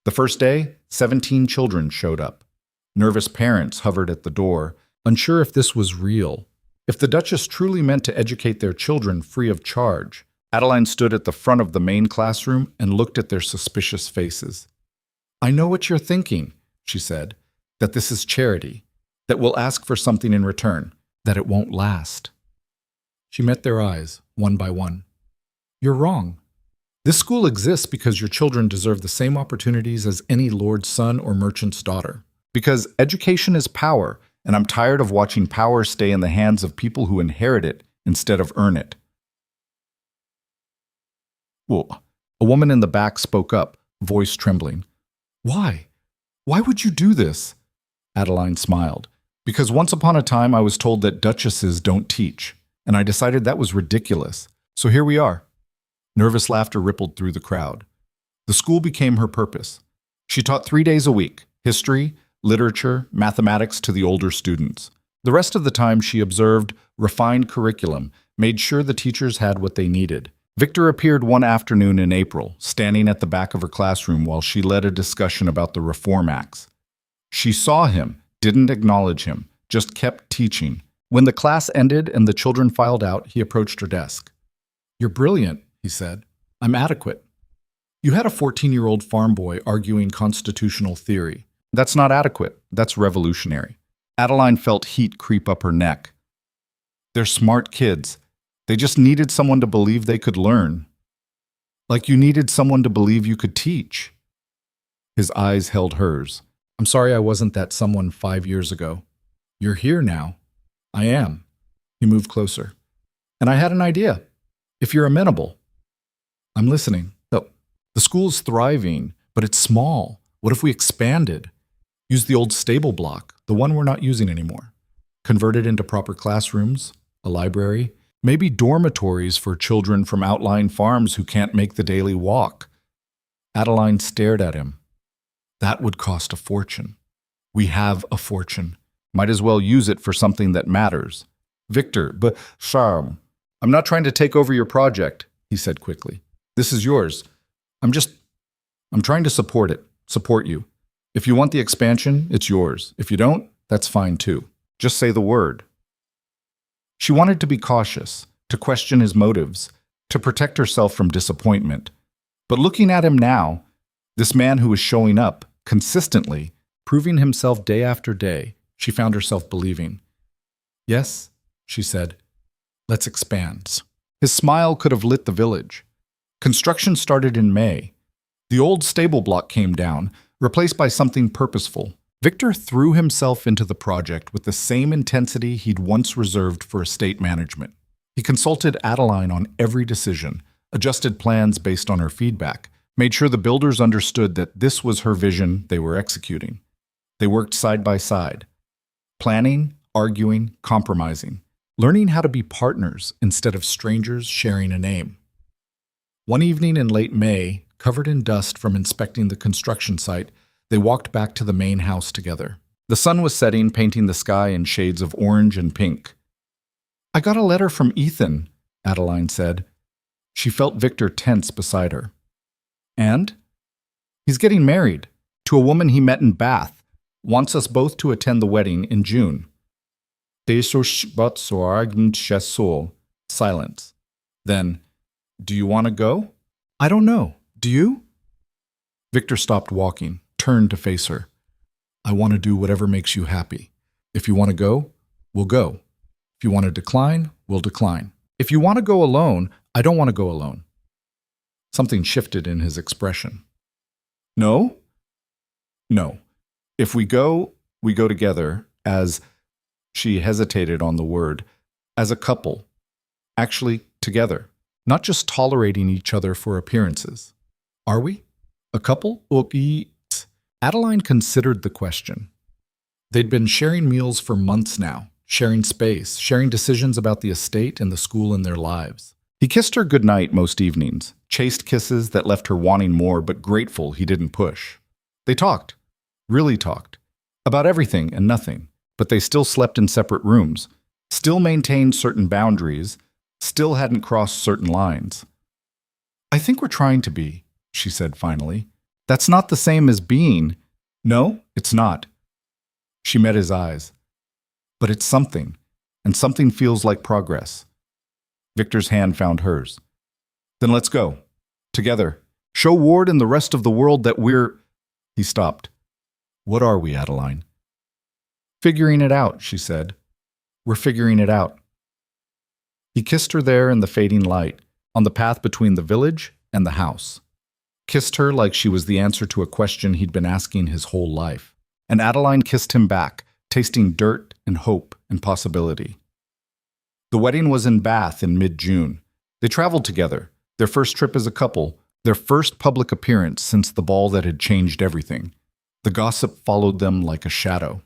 The first day, 17 children showed up. Nervous parents hovered at the door, unsure if this was real. If the Duchess truly meant to educate their children free of charge, Adeline stood at the front of the main classroom and looked at their suspicious faces. I know what you're thinking, she said, that this is charity, that we'll ask for something in return, that it won't last. She met their eyes, one by one. You're wrong. This school exists because your children deserve the same opportunities as any lord's son or merchant's daughter. Because education is power, and I'm tired of watching power stay in the hands of people who inherit it instead of earn it. Well, a woman in the back spoke up, voice trembling. Why? Why would you do this? Adeline smiled. Because once upon a time I was told that duchesses don't teach, and I decided that was ridiculous. So here we are. Nervous laughter rippled through the crowd. The school became her purpose. She taught 3 days a week, history, literature, mathematics to the older students. The rest of the time she observed, refined curriculum, made sure the teachers had what they needed. Victor appeared one afternoon in April, standing at the back of her classroom while she led a discussion about the Reform Acts. She saw him, didn't acknowledge him, just kept teaching. When the class ended and the children filed out, he approached her desk. You're brilliant, he said. I'm adequate. You had a 14-year-old farm boy arguing constitutional theory. That's not adequate. That's revolutionary. Adeline felt heat creep up her neck. They're smart kids. They just needed someone to believe they could learn. Like you needed someone to believe you could teach. His eyes held hers. I'm sorry I wasn't that someone 5 years ago. You're here now. I am. He moved closer. And I had an idea. If you're amenable. I'm listening. Oh, the school's thriving, but it's small. What if we expanded? Use the old stable block, the one we're not using anymore. Convert it into proper classrooms, a library, maybe dormitories for children from outlying farms who can't make the daily walk. Adeline stared at him. That would cost a fortune. We have a fortune. Might as well use it for something that matters. Victor, but Charm, I'm not trying to take over your project, he said quickly. This is yours. I'm trying to support you. If you want the expansion, it's yours. If you don't, that's fine too. Just say the word. She wanted to be cautious, to question his motives, to protect herself from disappointment. But looking at him now, this man who was showing up, consistently, proving himself day after day, she found herself believing. Yes, she said, let's expand. His smile could have lit the village. Construction started in May. The old stable block came down, replaced by something purposeful. Victor threw himself into the project with the same intensity he'd once reserved for estate management. He consulted Adeline on every decision, adjusted plans based on her feedback, made sure the builders understood that this was her vision they were executing. They worked side by side, planning, arguing, compromising, learning how to be partners instead of strangers sharing a name. One evening in late May, covered in dust from inspecting the construction site, they walked back to the main house together. The sun was setting, painting the sky in shades of orange and pink. I got a letter from Ethan, Adeline said. She felt Victor tense beside her. And? He's getting married, to a woman he met in Bath, wants us both to attend the wedding in June. Silence. Then, do you want to go? I don't know. Do you? Victor stopped walking, turned to face her. I want to do whatever makes you happy. If you want to go, we'll go. If you want to decline, we'll decline. If you want to go alone, I don't want to go alone. Something shifted in his expression. No? No. If we go together as, she hesitated on the word, as a couple. Actually, together. Not just tolerating each other for appearances. Are we? A couple? Adeline considered the question. They'd been sharing meals for months now, sharing space, sharing decisions about the estate and the school in their lives. He kissed her goodnight most evenings, chaste kisses that left her wanting more but grateful he didn't push. They talked, really talked, about everything and nothing, but they still slept in separate rooms, still maintained certain boundaries, still hadn't crossed certain lines. I think we're trying to be, she said finally. That's not the same as being. No, it's not. She met his eyes. But it's something, and something feels like progress. Victor's hand found hers. Then let's go. Together. Show Ward and the rest of the world that we're... He stopped. What are we, Adeline? Figuring it out, she said. We're figuring it out. He kissed her there in the fading light, on the path between the village and the house. Kissed her like she was the answer to a question he'd been asking his whole life. And Adeline kissed him back, tasting dirt and hope and possibility. The wedding was in Bath in mid-June. They traveled together, their first trip as a couple, their first public appearance since the ball that had changed everything. The gossip followed them like a shadow.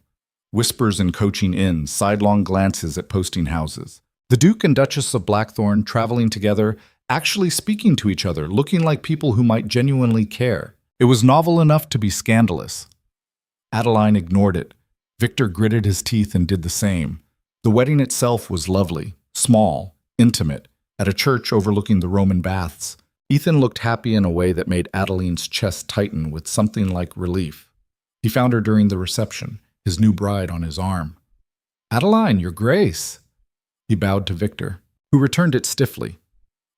Whispers in coaching inns, sidelong glances at posting houses. The Duke and Duchess of Blackthorn traveling together, actually speaking to each other, looking like people who might genuinely care. It was novel enough to be scandalous. Adeline ignored it. Victor gritted his teeth and did the same. The wedding itself was lovely, small, intimate, at a church overlooking the Roman baths. Ethan looked happy in a way that made Adeline's chest tighten with something like relief. He found her during the reception, his new bride on his arm. "Adeline, your grace." He bowed to Victor, who returned it stiffly.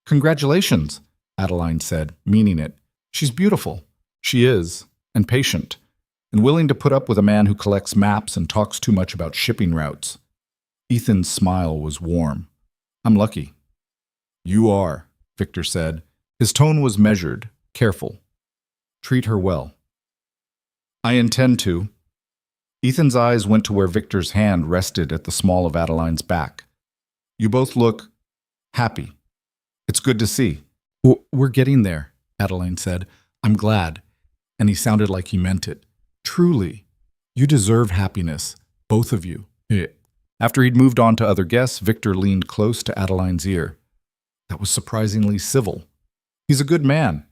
"Congratulations," Adeline said, meaning it. "She's beautiful." "She is, and patient, and willing to put up with a man who collects maps and talks too much about shipping routes." Ethan's smile was warm. "I'm lucky." "You are," Victor said. His tone was measured, careful. "Treat her well." "I intend to." Ethan's eyes went to where Victor's hand rested at the small of Adeline's back. "You both look happy. It's good to see." "We're getting there," Adeline said. "I'm glad." And he sounded like he meant it. "Truly. You deserve happiness, both of you." After he'd moved on to other guests, Victor leaned close to Adeline's ear. "That was surprisingly civil. He's a good man."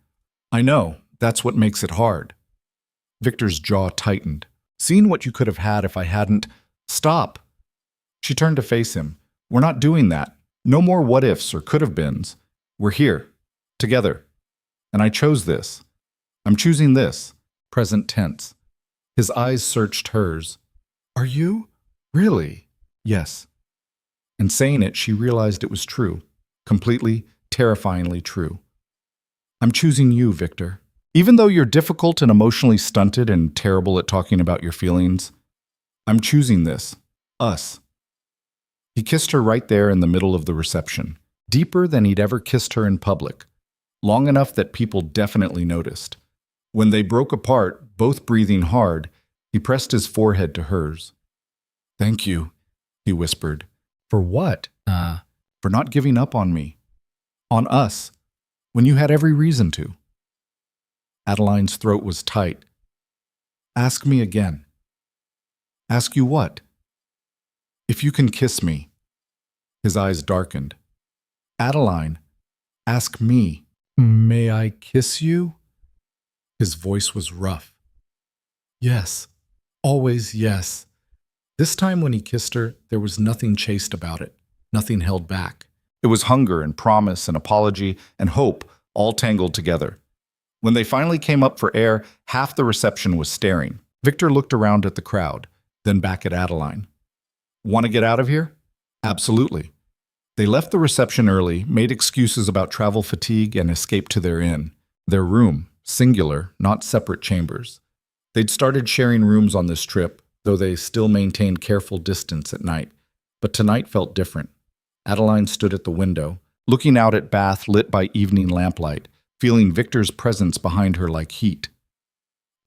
"I know. That's what makes it hard." Victor's jaw tightened. "Seeing what you could have had if I hadn't—" "Stop!" She turned to face him. "We're not doing that. No more what-ifs or could-have-beens. We're here. Together. And I chose this. I'm choosing this. Present tense." His eyes searched hers. "Are you? Really?" "Yes." And saying it, she realized it was true. Completely, terrifyingly true. "I'm choosing you, Victor. Even though you're difficult and emotionally stunted and terrible at talking about your feelings, I'm choosing this. Us." He kissed her right there in the middle of the reception, deeper than he'd ever kissed her in public, long enough that people definitely noticed. When they broke apart, both breathing hard, he pressed his forehead to hers. "Thank you," he whispered. "For what? For not giving up on me. On us. When you had every reason to." Adeline's throat was tight. "Ask me again." "Ask you what?" "If you can kiss me." His eyes darkened. "Adeline, ask me." "May I kiss you?" His voice was rough. "Yes. Always yes." This time when he kissed her, there was nothing chaste about it, nothing held back. It was hunger and promise and apology and hope all tangled together. When they finally came up for air, half the reception was staring. Victor looked around at the crowd, then back at Adeline. "Want to get out of here?" "Absolutely." They left the reception early, made excuses about travel fatigue, and escaped to their inn. Their room, singular, not separate chambers. They'd started sharing rooms on this trip, though they still maintained careful distance at night. But tonight felt different. Adeline stood at the window, looking out at Bath lit by evening lamplight, feeling Victor's presence behind her like heat.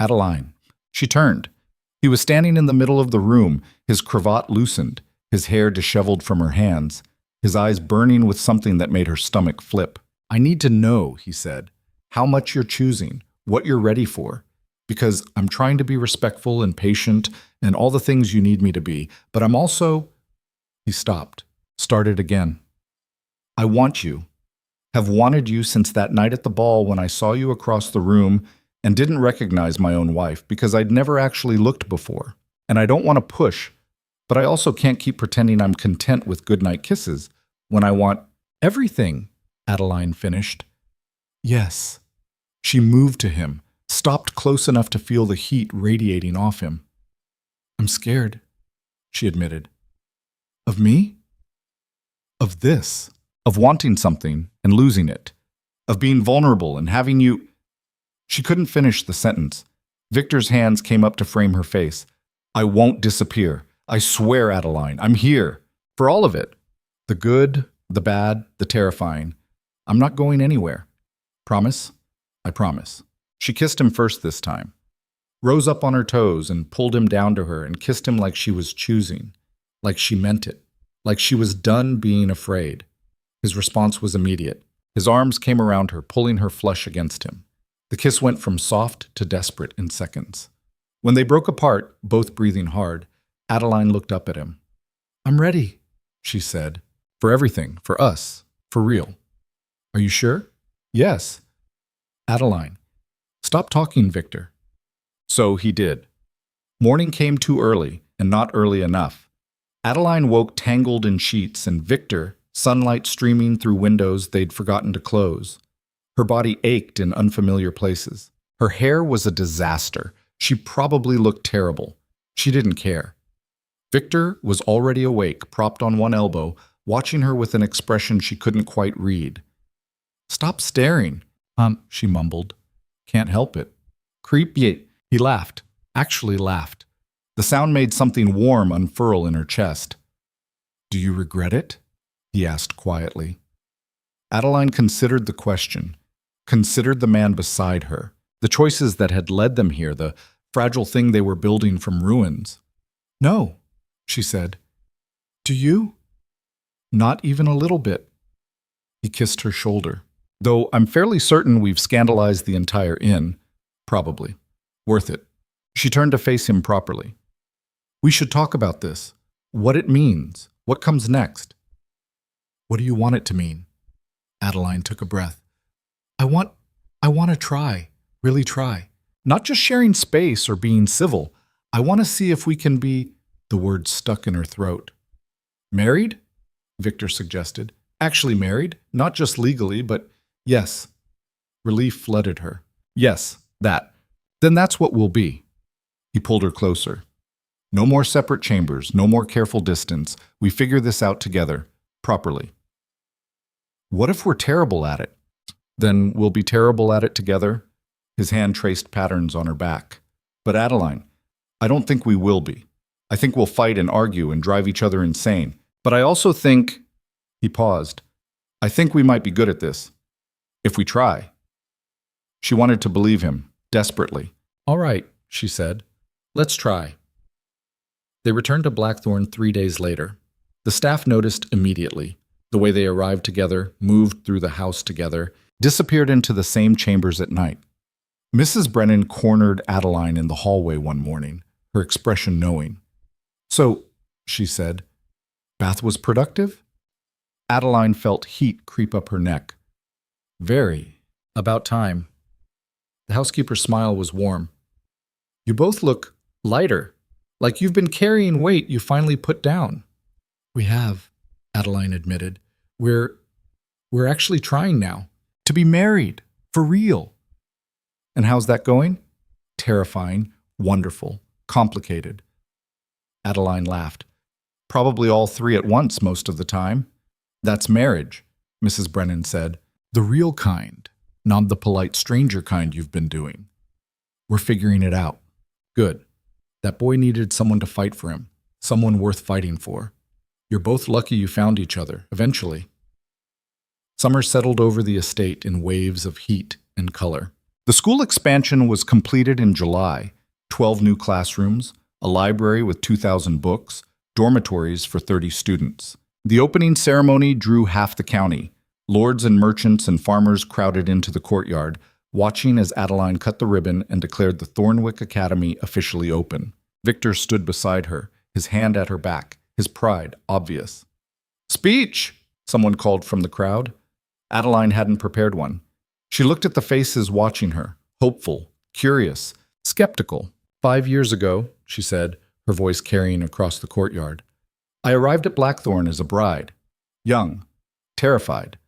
"Adeline." She turned. He was standing in the middle of the room, his cravat loosened, his hair disheveled from her hands, his eyes burning with something that made her stomach flip. "I need to know," he said, "how much you're choosing, what you're ready for. Because I'm trying to be respectful and patient and all the things you need me to be, but I'm also—" He stopped, started again. "I want you. Have wanted you since that night at the ball when I saw you across the room and didn't recognize my own wife because I'd never actually looked before. And I don't want to push, but I also can't keep pretending I'm content with goodnight kisses when I want everything," Adeline finished. "Yes." She moved to him, stopped close enough to feel the heat radiating off him. "I'm scared," she admitted. "Of me?" "Of this. Of wanting something and losing it. Of being vulnerable and having you—" She couldn't finish the sentence. Victor's hands came up to frame her face. "I won't disappear. I swear, Adeline, I'm here. For all of it. The good, the bad, the terrifying. I'm not going anywhere. Promise? I promise. She kissed him first this time, rose up on her toes and pulled him down to her and kissed him like she was choosing, like she meant it, like she was done being afraid. His response was immediate. His arms came around her, pulling her flush against him. The kiss went from soft to desperate in seconds. When they broke apart, both breathing hard, Adeline looked up at him. I'm ready, she said. For everything, for us, for real. Are you sure? Yes. Adeline. Stop talking, Victor. So he did. Morning came too early, and not early enough. Adeline woke tangled in sheets, and Victor, sunlight streaming through windows they'd forgotten to close. Her body ached in unfamiliar places. Her hair was a disaster. She probably looked terrible. She didn't care. Victor was already awake, propped on one elbow, watching her with an expression she couldn't quite read. Stop staring, she mumbled. Can't help it. Creepy. He laughed, actually laughed. The sound made something warm unfurl in her chest. Do you regret it? He asked quietly. Adeline considered the question, considered the man beside her, the choices that had led them here, the fragile thing they were building from ruins. No, she said. Do you? Not even a little bit. He kissed her shoulder. Though I'm fairly certain we've scandalized the entire inn. Probably. Worth it. She turned to face him properly. We should talk about this. What it means. What comes next. What do you want it to mean? Adeline took a breath. I want to try. Really try. Not just sharing space or being civil. I want to see if we can be... The word stuck in her throat. Married? Victor suggested. Actually married, not just legally, but yes. Relief flooded her. Yes, that. Then that's what we'll be. He pulled her closer. No more separate chambers, no more careful distance. We figure this out together, properly. What if we're terrible at it? Then we'll be terrible at it together? His hand traced patterns on her back. But Adeline, I don't think we will be. I think we'll fight and argue and drive each other insane. But I also think... He paused. I think we might be good at this. If we try. She wanted to believe him, desperately. All right, she said. Let's try. They returned to Blackthorn 3 days later. The staff noticed immediately. The way they arrived together, moved through the house together, disappeared into the same chambers at night. Mrs. Brennan cornered Adeline in the hallway one morning, her expression knowing. So, she said, bath was productive? Adeline felt heat creep up her neck. Very. About time. The housekeeper's smile was warm. You both look lighter, like you've been carrying weight you finally put down. We have, Adeline admitted. We're actually trying now. To be married. For real. And how's that going? Terrifying, wonderful, complicated. Adeline laughed. Probably all three at once most of the time. That's marriage, Mrs. Brennan said. The real kind, not the polite stranger kind you've been doing. We're figuring it out. Good. That boy needed someone to fight for him, someone worth fighting for. You're both lucky you found each other, eventually. Summer settled over the estate in waves of heat and color. The school expansion was completed in July. 12 new classrooms, a library with 2,000 books, dormitories for 30 students. The opening ceremony drew half the county. Lords and merchants and farmers crowded into the courtyard, watching as Adeline cut the ribbon and declared the Thornwick Academy officially open. Victor stood beside her, his hand at her back, his pride obvious. Speech! Someone called from the crowd. Adeline hadn't prepared one. She looked at the faces watching her, hopeful, curious, skeptical. 5 years ago, she said, her voice carrying across the courtyard, I arrived at Blackthorn as a bride, young, terrified,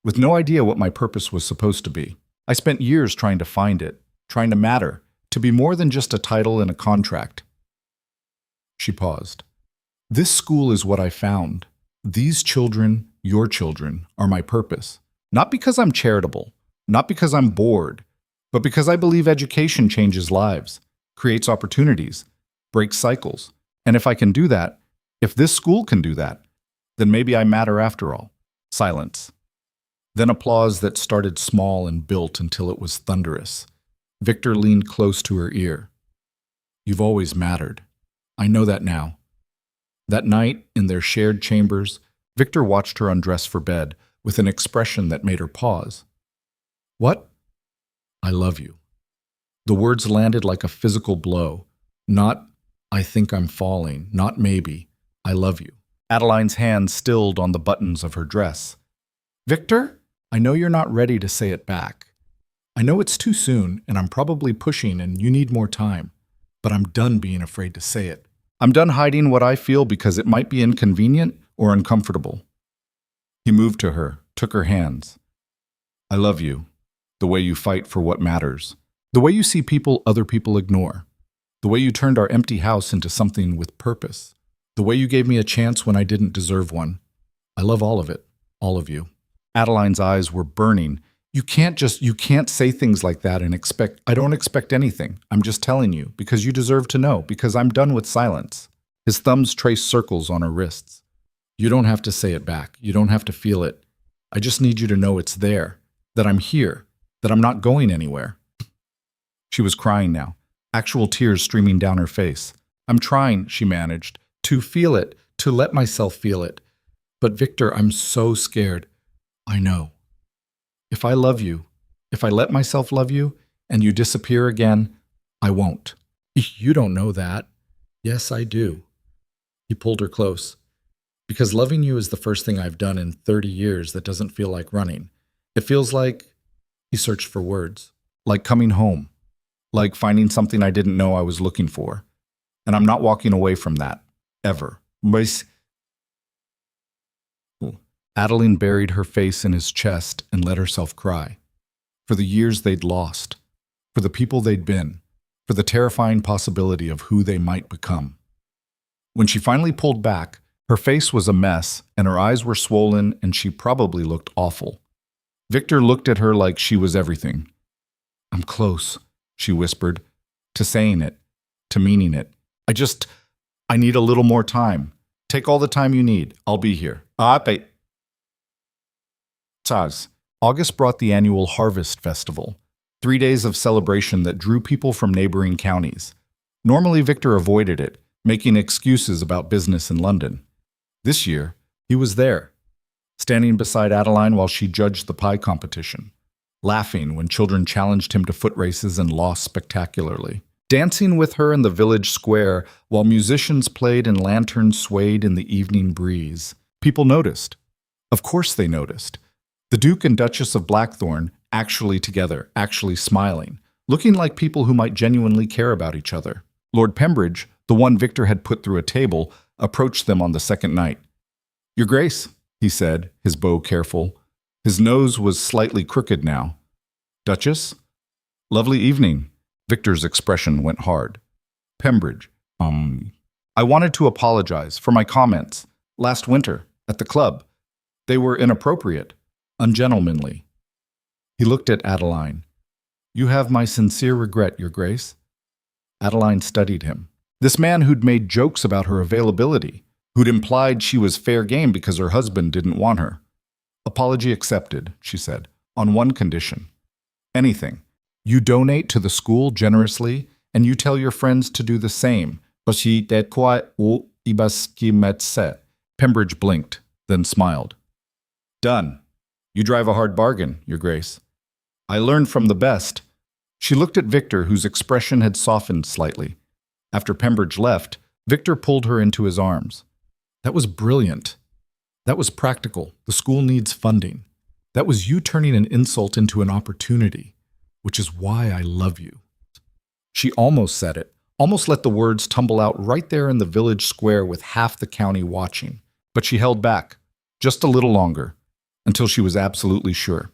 with no idea what my purpose was supposed to be. I spent years trying to find it, trying to matter, to be more than just a title and a contract. She paused. This school is what I found. These children, your children, are my purpose. Not because I'm charitable, not because I'm bored, but because I believe education changes lives, creates opportunities, breaks cycles. And if I can do that, if this school can do that, then maybe I matter after all. Silence. Then applause that started small and built until it was thunderous. Victor leaned close to her ear. You've always mattered. I know that now. That night, in their shared chambers, Victor watched her undress for bed with an expression that made her pause. What? I love you. The words landed like a physical blow. Not, I think I'm falling. Not maybe. I love you. Adeline's hand stilled on the buttons of her dress. Victor, I know you're not ready to say it back. I know it's too soon, and I'm probably pushing and you need more time. But I'm done being afraid to say it. I'm done hiding what I feel because it might be inconvenient or uncomfortable. He moved to her, took her hands. I love you. The way you fight for what matters. The way you see people other people ignore. The way you turned our empty house into something with purpose. The way you gave me a chance when I didn't deserve one. I love all of it. All of you. Adeline's eyes were burning. You can't say things like that and expect, I don't expect anything. I'm just telling you, because you deserve to know, because I'm done with silence. His thumbs traced circles on her wrists. You don't have to say it back. You don't have to feel it. I just need you to know it's there, that I'm here, that I'm not going anywhere. She was crying now, actual tears streaming down her face. I'm trying, she managed, to feel it, to let myself feel it. But Victor, I'm so scared. I know. If I love you, if I let myself love you, and you disappear again, I won't. You don't know that. Yes, I do. He pulled her close. Because loving you is the first thing I've done in 30 years that doesn't feel like running. It feels like, he searched for words, like coming home, like finding something I didn't know I was looking for. And I'm not walking away from that, ever. Adeline buried her face in his chest and let herself cry. For the years they'd lost, for the people they'd been, for the terrifying possibility of who they might become. When she finally pulled back, her face was a mess and her eyes were swollen and she probably looked awful. Victor looked at her like she was everything. I'm close, she whispered, to saying it, to meaning it. I need a little more time. Take all the time you need. I'll be here. August brought the annual Harvest Festival, 3 days of celebration that drew people from neighboring counties. Normally, Victor avoided it, making excuses about business in London. This year, he was there, standing beside Adeline while she judged the pie competition, laughing when children challenged him to foot races and lost spectacularly, dancing with her in the village square while musicians played and lanterns swayed in the evening breeze. People noticed. Of course they noticed. The Duke and Duchess of Blackthorn actually together, actually smiling, looking like people who might genuinely care about each other. Lord Pembridge, the one Victor had put through a table, approached them on the second night. Your Grace, he said, his bow careful. His nose was slightly crooked now. Duchess? Lovely evening. Victor's expression went hard. Pembridge, I wanted to apologize for my comments last winter at the club. They were inappropriate. Ungentlemanly. He looked at Adeline. You have my sincere regret, Your Grace. Adeline studied him. This man who'd made jokes about her availability, who'd implied she was fair game because her husband didn't want her. Apology accepted, she said, on one condition. Anything. You donate to the school generously, and you tell your friends to do the same. Pembridge blinked, then smiled. Done. You drive a hard bargain, Your Grace. I learned from the best. She looked at Victor, whose expression had softened slightly. After Pembridge left, Victor pulled her into his arms. That was brilliant. That was practical. The school needs funding. That was you turning an insult into an opportunity, which is why I love you. She almost said it, almost let the words tumble out right there in the village square with half the county watching. But she held back, just a little longer, until she was absolutely sure.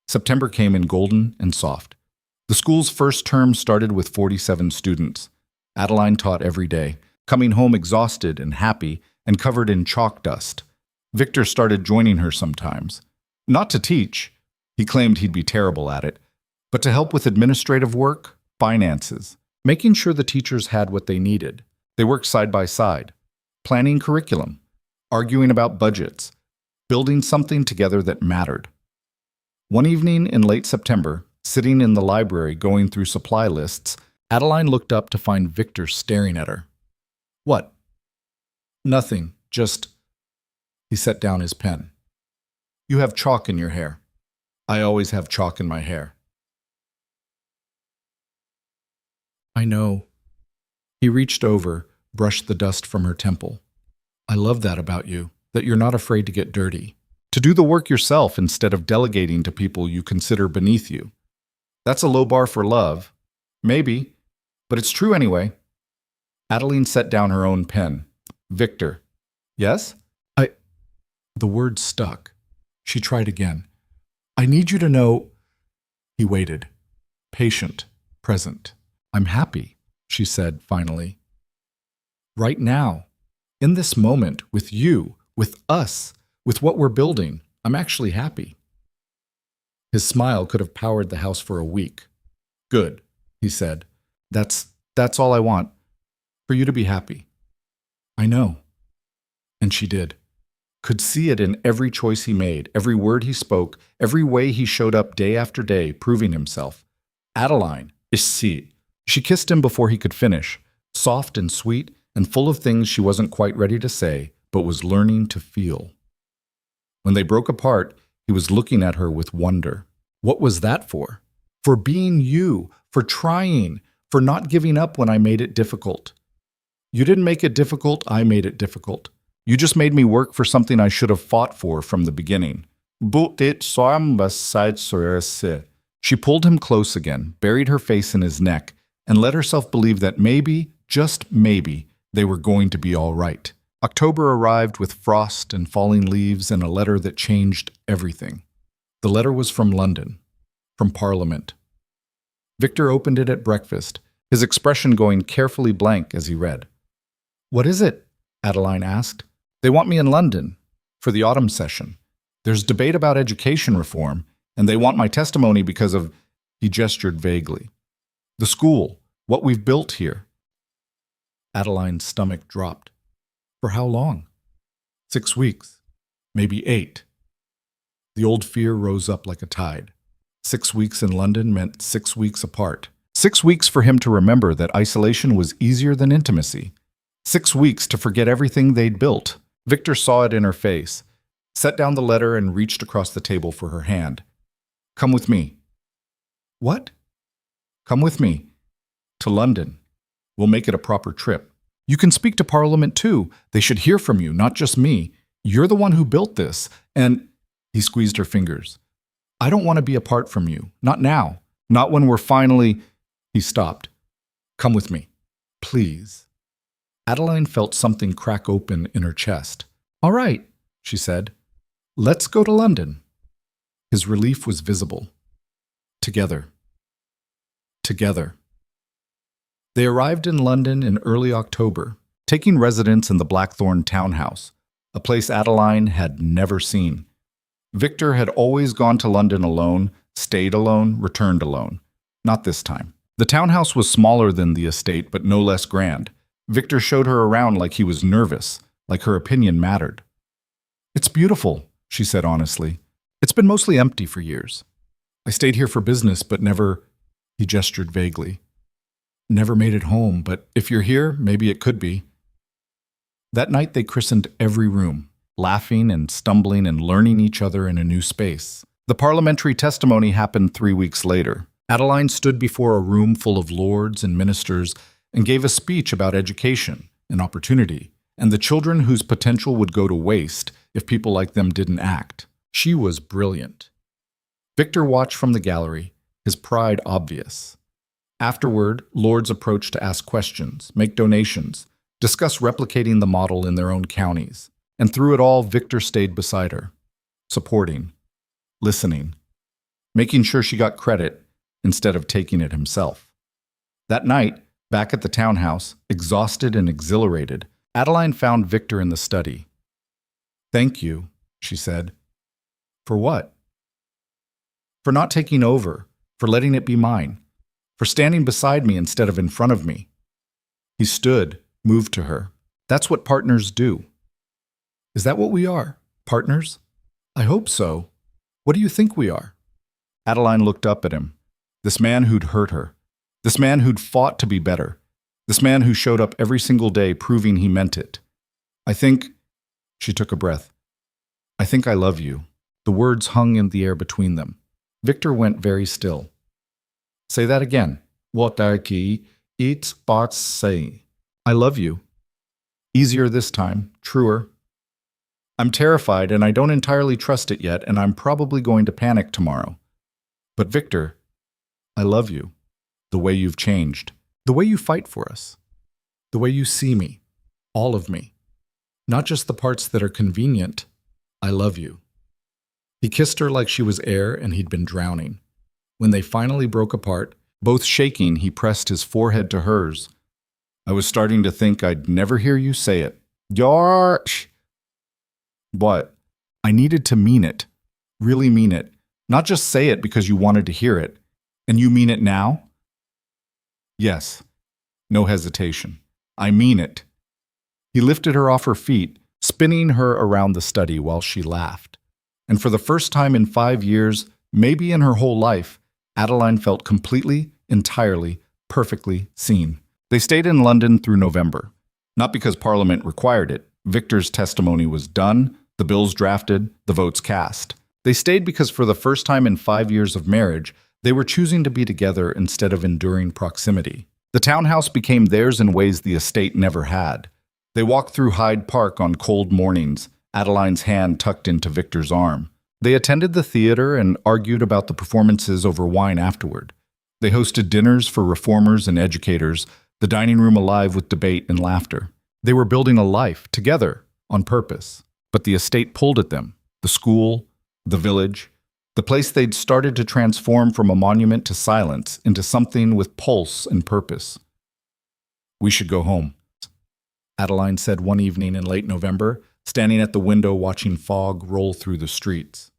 September came in golden and soft. The school's first term started with 47 students. Adeline taught every day, coming home exhausted and happy and covered in chalk dust. Victor started joining her sometimes. Not to teach, he claimed he'd be terrible at it, but to help with administrative work, finances, making sure the teachers had what they needed. They worked side by side, planning curriculum, arguing about budgets, building something together that mattered. One evening in late September, sitting in the library going through supply lists, Adeline looked up to find Victor staring at her. "What?" "Nothing, just—" He set down his pen. "You have chalk in your hair." "I always have chalk in my hair." "I know." He reached over, brushed the dust from her temple. "I love that about you, that you're not afraid to get dirty, to do the work yourself instead of delegating to people you consider beneath you. That's a low bar for love. Maybe, but it's true anyway." Adeline set down her own pen. "Victor." "Yes?" The word stuck. She tried again. "I need you to know—" He waited. Patient, present. "I'm happy," she said finally. "Right now, in this moment, with you, with us, with what we're building, I'm actually happy." His smile could have powered the house for a week. "Good," he said. That's all I want, for you to be happy." "I know." And she did. Could see it in every choice he made, every word he spoke, every way he showed up day after day, proving himself. "Adeline, ici." She kissed him before he could finish, soft and sweet and full of things she wasn't quite ready to say, but was learning to feel. When they broke apart, he was looking at her with wonder. What was that for? For being you, for trying, for not giving up when I made it difficult. "You didn't make it difficult, I made it difficult. You just made me work for something I should have fought for from the beginning." She pulled him close again, buried her face in his neck, and let herself believe that maybe, just maybe, they were going to be all right. October arrived with frost and falling leaves and a letter that changed everything. The letter was from London, from Parliament. Victor opened it at breakfast, his expression going carefully blank as he read. "What is it?" Adeline asked. "They want me in London for the autumn session. There's debate about education reform, and they want my testimony because of—" He gestured vaguely. "The school, what we've built here." Adeline's stomach dropped. "For how long?" 6 weeks, maybe 8. The old fear rose up like a tide. 6 weeks in London meant 6 weeks apart. 6 weeks for him to remember that isolation was easier than intimacy. 6 weeks to forget everything they'd built. Victor saw it in her face, set down the letter and reached across the table for her hand. "Come with me." "What?" "Come with me. To London. We'll make it a proper trip. You can speak to Parliament too. They should hear from you, not just me. You're the one who built this, and—" He squeezed her fingers. "I don't want to be apart from you. Not now. Not when we're finally—" He stopped. "Come with me. Please." Adeline felt something crack open in her chest. "All right," she said. "Let's go to London." His relief was visible. Together. Together. They arrived in London in early October, taking residence in the Blackthorn townhouse, a place Adeline had never seen. Victor had always gone to London alone, stayed alone, returned alone. Not this time. The townhouse was smaller than the estate, but no less grand. Victor showed her around like he was nervous, like her opinion mattered. "It's beautiful," she said honestly. "It's been mostly empty for years. I stayed here for business, but never—" He gestured vaguely. "Never made it home, but if you're here, maybe it could be." That night they christened every room, laughing and stumbling and learning each other in a new space. The parliamentary testimony happened 3 weeks later. Adeline stood before a room full of lords and ministers and gave a speech about education and opportunity, and the children whose potential would go to waste if people like them didn't act. She was brilliant. Victor watched from the gallery, his pride obvious. Afterward, lords approached to ask questions, make donations, discuss replicating the model in their own counties. And through it all, Victor stayed beside her, supporting, listening, making sure she got credit instead of taking it himself. That night, back at the townhouse, exhausted and exhilarated, Adeline found Victor in the study. "Thank you," she said. "For what?" "For not taking over, for letting it be mine, for standing beside me instead of in front of me." He stood, moved to her. "That's what partners do." "Is that what we are? Partners?" I hope so. What do you think we are? Adeline looked up at him. This man who'd hurt her. This man who'd fought to be better. This man who showed up every single day proving he meant it. I think, she took a breath, I think I love you. The words hung in the air between them. Victor went very still. Say that again. What it's bots say. I love you. Easier this time, truer. I'm terrified and I don't entirely trust it yet, and I'm probably going to panic tomorrow. But Victor, I love you. The way you've changed. The way you fight for us. The way you see me. All of me. Not just the parts that are convenient. I love you. He kissed her like she was air and he'd been drowning. When they finally broke apart, both shaking, he pressed his forehead to hers. I was starting to think I'd never hear you say it. Yarsh! What? I needed to mean it. Really mean it. Not just say it because you wanted to hear it. And you mean it now? Yes. No hesitation. I mean it. He lifted her off her feet, spinning her around the study while she laughed. And for the first time in 5 years, maybe in her whole life, Adeline felt completely, entirely, perfectly seen. They stayed in London through November. Not because Parliament required it. Victor's testimony was done, the bills drafted, the votes cast. They stayed because for the first time in 5 years of marriage, they were choosing to be together instead of enduring proximity. The townhouse became theirs in ways the estate never had. They walked through Hyde Park on cold mornings, Adeline's hand tucked into Victor's arm. They attended the theater and argued about the performances over wine afterward. They hosted dinners for reformers and educators, the dining room alive with debate and laughter. They were building a life together on purpose. But the estate pulled at them. The school, the village, the place they'd started to transform from a monument to silence into something with pulse and purpose. We should go home, Adeline said one evening in late November, standing at the window watching fog roll through the streets.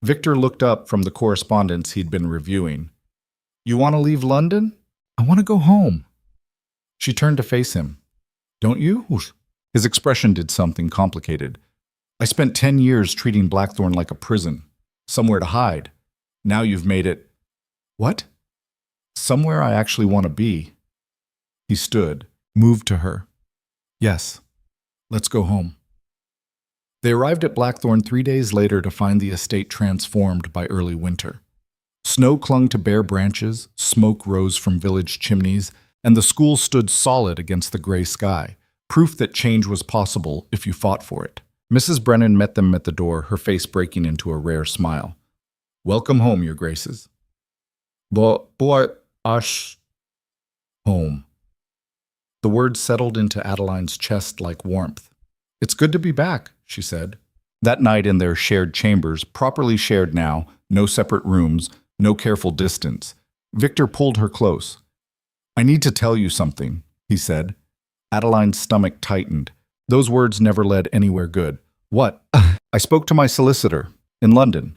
Victor looked up from the correspondence he'd been reviewing. You want to leave London? I want to go home. She turned to face him. Don't you? His expression did something complicated. I spent 10 years treating Blackthorn like a prison, somewhere to hide. Now you've made it... What? Somewhere I actually want to be. He stood, moved to her. Yes, let's go home. They arrived at Blackthorn 3 days later to find the estate transformed by early winter. Snow clung to bare branches, smoke rose from village chimneys, and the school stood solid against the gray sky, proof that change was possible if you fought for it. Mrs. Brennan met them at the door, her face breaking into a rare smile. Welcome home, your graces. But us home. The words settled into Adeline's chest like warmth. It's good to be back, she said. That night in their shared chambers, properly shared now, no separate rooms, no careful distance, Victor pulled her close. I need to tell you something, he said. Adeline's stomach tightened. Those words never led anywhere good. What? I spoke to my solicitor in London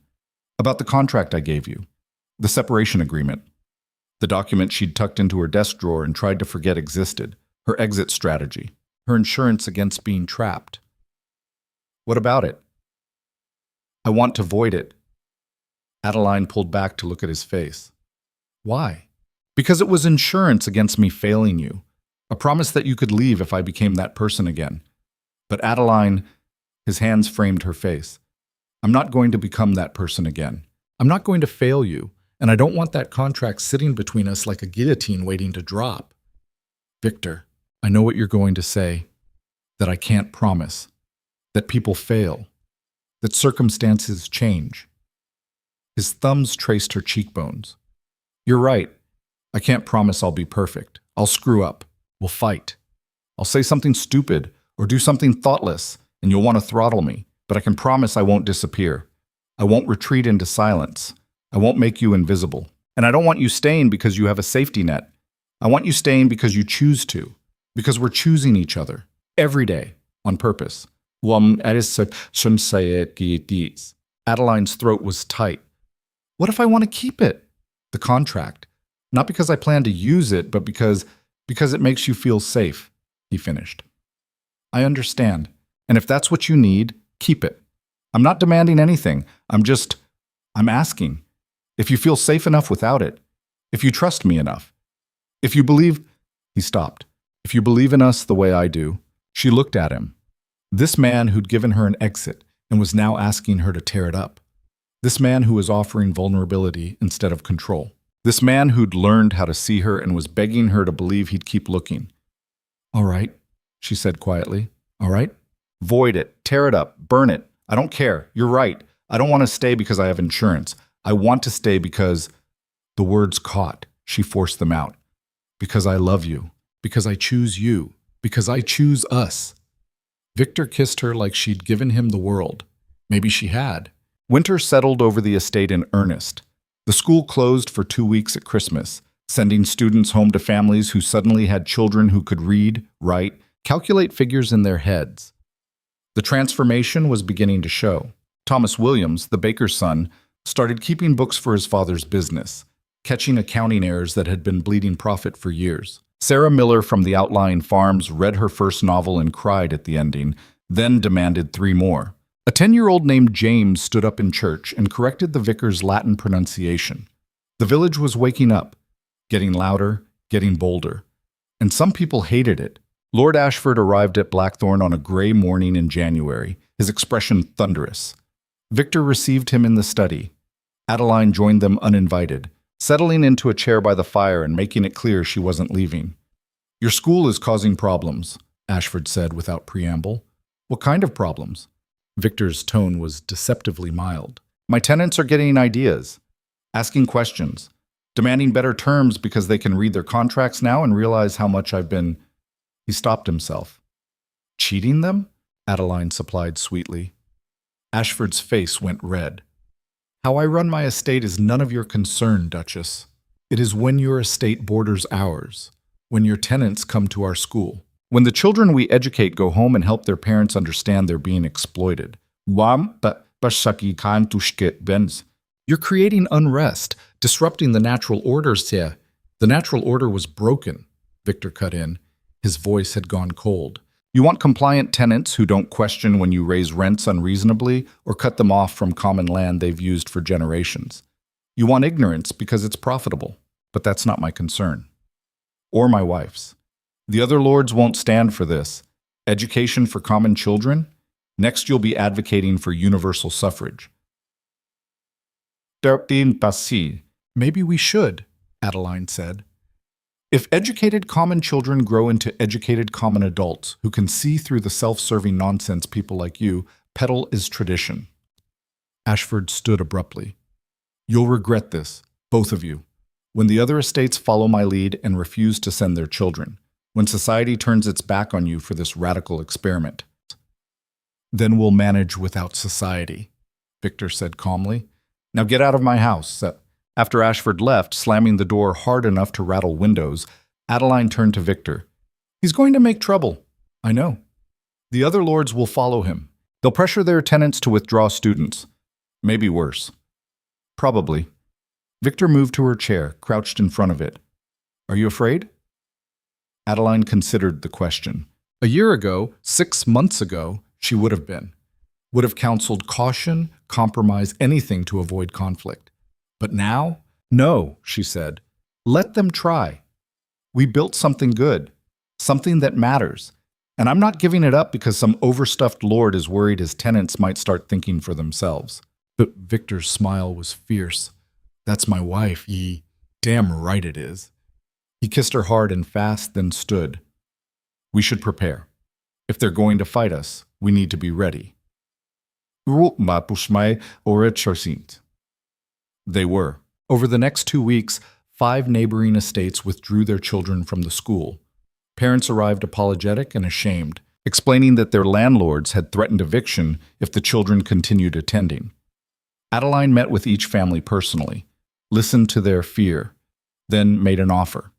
about the contract I gave you, the separation agreement. The document she'd tucked into her desk drawer and tried to forget existed, her exit strategy, her insurance against being trapped. What about it? I want to void it. Adeline pulled back to look at his face. Why? Because it was insurance against me failing you, a promise that you could leave if I became that person again. But Adeline, his hands framed her face. I'm not going to become that person again. I'm not going to fail you, and I don't want that contract sitting between us like a guillotine waiting to drop. Victor, I know what you're going to say, that I can't promise, that people fail, that circumstances change. His thumbs traced her cheekbones. You're right. I can't promise I'll be perfect. I'll screw up. We'll fight. I'll say something stupid or do something thoughtless, and you'll want to throttle me, but I can promise I won't disappear. I won't retreat into silence. I won't make you invisible. And I don't want you staying because you have a safety net. I want you staying because you choose to, because we're choosing each other, every day, on purpose. Adeline's throat was tight. What if I want to keep it? The contract. Not because I plan to use it, but because it makes you feel safe, he finished. I understand. And if that's what you need, keep it. I'm not demanding anything. I'm asking. If you feel safe enough without it, if you trust me enough, if you believe, he stopped. If you believe in us the way I do, she looked at him. This man who'd given her an exit and was now asking her to tear it up. This man who was offering vulnerability instead of control. This man who'd learned how to see her and was begging her to believe he'd keep looking. All right, she said quietly. All right? Void it, tear it up, burn it. I don't care. You're right. I don't want to stay because I have insurance. I want to stay because the words caught. She forced them out. Because I love you. Because I choose you. Because I choose us. Victor kissed her like she'd given him the world. Maybe she had. Winter settled over the estate in earnest. The school closed for 2 weeks at Christmas, sending students home to families who suddenly had children who could read, write, calculate figures in their heads. The transformation was beginning to show. Thomas Williams, the baker's son, started keeping books for his father's business, catching accounting errors that had been bleeding profit for years. Sarah Miller from the outlying farms read her first novel and cried at the ending, then demanded 3 more. A 10-year-old named James stood up in church and corrected the vicar's Latin pronunciation. The village was waking up, getting louder, getting bolder. And some people hated it. Lord Ashford arrived at Blackthorn on a gray morning in January, his expression thunderous. Victor received him in the study. Adeline joined them uninvited, settling into a chair by the fire and making it clear she wasn't leaving. Your school is causing problems, Ashford said without preamble. What kind of problems? Victor's tone was deceptively mild. My tenants are getting ideas, asking questions, demanding better terms because they can read their contracts now and realize how much I've been... He stopped himself. Cheating them? Adeline supplied sweetly. Ashford's face went red. How I run my estate is none of your concern, Duchess. It is when your estate borders ours, when your tenants come to our school. When the children we educate go home and help their parents understand they're being exploited. You're creating unrest, disrupting the natural order, sir. The natural order was broken, Victor cut in. His voice had gone cold. You want compliant tenants who don't question when you raise rents unreasonably or cut them off from common land they've used for generations. You want ignorance because it's profitable, but that's not my concern. Or my wife's. The other lords won't stand for this. Education for common children? Next you'll be advocating for universal suffrage. Maybe we should, Adeline said. If educated common children grow into educated common adults who can see through the self-serving nonsense people like you peddle as tradition. Ashford stood abruptly. You'll regret this, both of you, when the other estates follow my lead and refuse to send their children. When society turns its back on you for this radical experiment. Then we'll manage without society, Victor said calmly. Now get out of my house. After Ashford left, slamming the door hard enough to rattle windows, Adeline turned to Victor. He's going to make trouble. I know. The other lords will follow him. They'll pressure their tenants to withdraw students. Maybe worse. Probably. Victor moved to her chair, crouched in front of it. Are you afraid? Adeline considered the question. A year ago, 6 months ago, she would have been. Would have counseled caution, compromise, anything to avoid conflict. But now? No, she said. Let them try. We built something good, something that matters. And I'm not giving it up because some overstuffed lord is worried his tenants might start thinking for themselves. But Victor's smile was fierce. That's my wife, ye. Damn right it is. He kissed her hard and fast, then stood. We should prepare. If they're going to fight us, we need to be ready. They were. Over the next 2 weeks, 5 neighboring estates withdrew their children from the school. Parents arrived apologetic and ashamed, explaining that their landlords had threatened eviction if the children continued attending. Adeline met with each family personally, listened to their fear, then made an offer.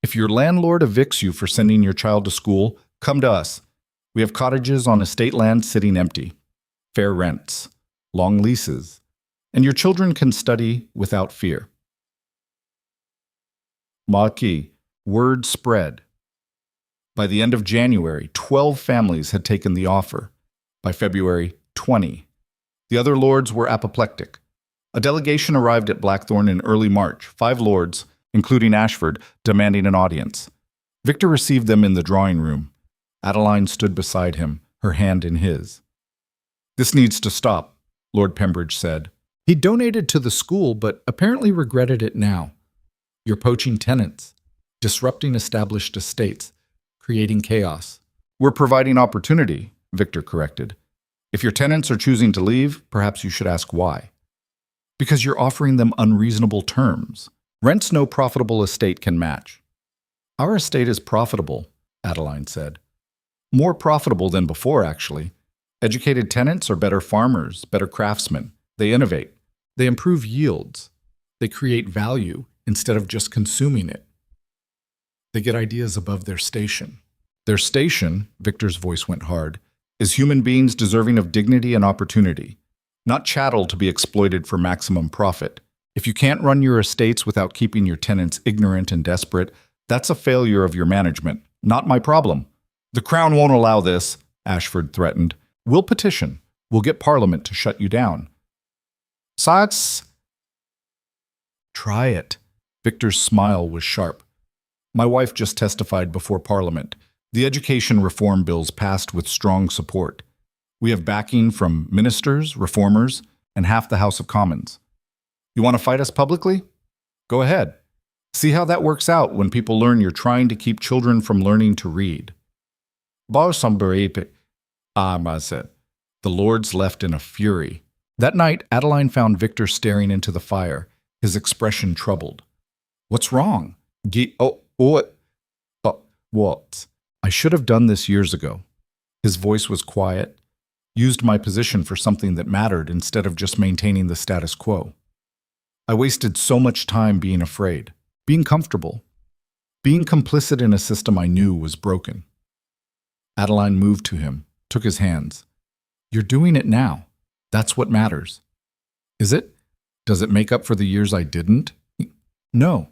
If your landlord evicts you for sending your child to school, come to us. We have cottages on estate land sitting empty, fair rents, long leases, and your children can study without fear. Maki, word spread. By the end of January, 12 families had taken the offer. By February, 20. The other lords were apoplectic. A delegation arrived at Blackthorn in early March, 5 lords, including Ashford, demanding an audience. Victor received them in the drawing room. Adeline stood beside him, her hand in his. "This needs to stop," Lord Pembridge said. He donated to the school, but apparently regretted it now. "You're poaching tenants, disrupting established estates, creating chaos." "We're providing opportunity," Victor corrected. "If your tenants are choosing to leave, perhaps you should ask why." "Because you're offering them unreasonable terms. Rents no profitable estate can match." "Our estate is profitable," Adeline said. "More profitable than before, actually. Educated tenants are better farmers, better craftsmen. They innovate. They improve yields. They create value instead of just consuming it. They get ideas above their station." "Their station," Victor's voice went hard, "is human beings deserving of dignity and opportunity, not chattel to be exploited for maximum profit. If you can't run your estates without keeping your tenants ignorant and desperate, that's a failure of your management, not my problem." "The Crown won't allow this," Ashford threatened. "We'll petition. We'll get Parliament to shut you down." "Science." "Try it." Victor's smile was sharp. "My wife just testified before Parliament. The education reform bills passed with strong support. We have backing from ministers, reformers, and half the House of Commons. You want to fight us publicly? Go ahead. See how that works out when people learn you're trying to keep children from learning to read." Amma said. The lords left in a fury. That night, Adeline found Victor staring into the fire, his expression troubled. "What's wrong?" What? "I should have done this years ago." His voice was quiet, used my position for something that mattered instead of just maintaining the status quo. "I wasted so much time being afraid, being comfortable, being complicit in a system I knew was broken." Adeline moved to him, took his hands. "You're doing it now. That's what matters." "Is it? Does it make up for the years I didn't?" "No.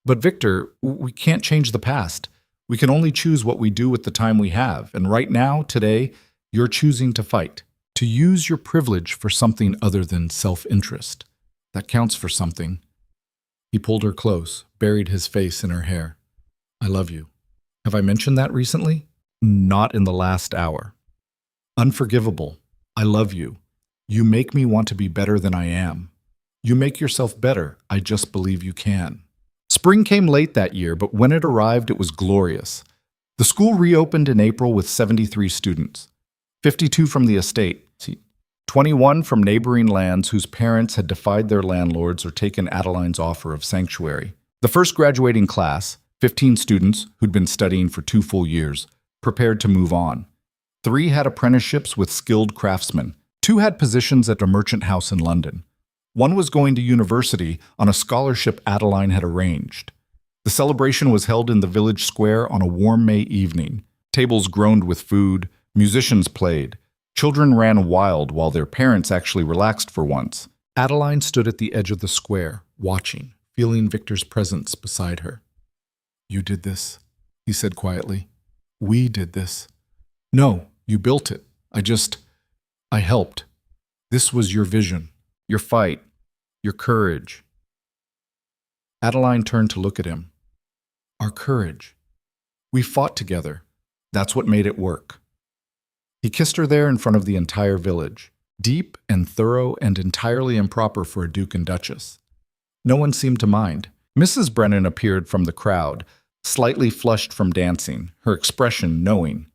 But Victor, we can't change the past. We can only choose what we do with the time we have. And right now, today, you're choosing to fight, to use your privilege for something other than self-interest. That counts for something." He pulled her close, buried his face in her hair. "I love you. Have I mentioned that recently?" "Not in the last hour." "Unforgivable. I love you. You make me want to be better than I am. You make yourself better. I just believe you can." Spring came late that year, but when it arrived, it was glorious. The school reopened in April with 73 students, 52 from the estate, 21 from neighboring lands whose parents had defied their landlords or taken Adeline's offer of sanctuary. The first graduating class, 15 students who'd been studying for 2 full years, prepared to move on. 3 had apprenticeships with skilled craftsmen. 2 had positions at a merchant house in London. 1 was going to university on a scholarship Adeline had arranged. The celebration was held in the village square on a warm May evening. Tables groaned with food, musicians played. Children ran wild while their parents actually relaxed for once. Adeline stood at the edge of the square, watching, feeling Victor's presence beside her. "You did this," he said quietly. "We did this." "No, you built it. I helped. This was your vision, your fight, your courage." Adeline turned to look at him. "Our courage. We fought together. That's what made it work." He kissed her there in front of the entire village, deep and thorough and entirely improper for a duke and duchess. No one seemed to mind. Mrs. Brennan appeared from the crowd, slightly flushed from dancing, her expression knowing.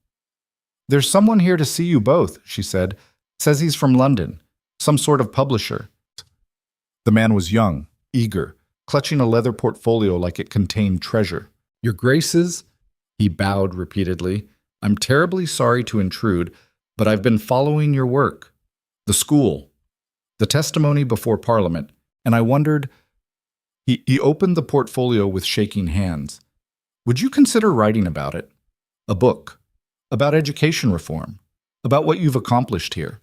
"There's someone here to see you both," she said. "Says he's from London, some sort of publisher." The man was young, eager, clutching a leather portfolio like it contained treasure. "Your Graces," he bowed repeatedly, "I'm terribly sorry to intrude, but I've been following your work, the school, the testimony before Parliament, and I wondered—" He opened the portfolio with shaking hands. "Would you consider writing about it? A book, about education reform, about what you've accomplished here.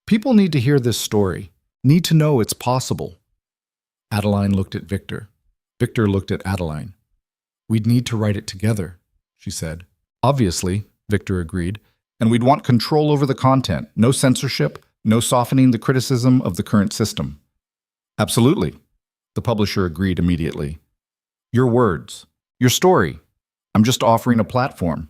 People need to hear this story, need to know it's possible." Adeline looked at Victor. Victor looked at Adeline. "We'd need to write it together," she said. "Obviously," Victor agreed, "and we'd want control over the content, no censorship, No softening the criticism of the current system. Absolutely, the publisher agreed immediately. Your words, your story. I'm just offering a platform.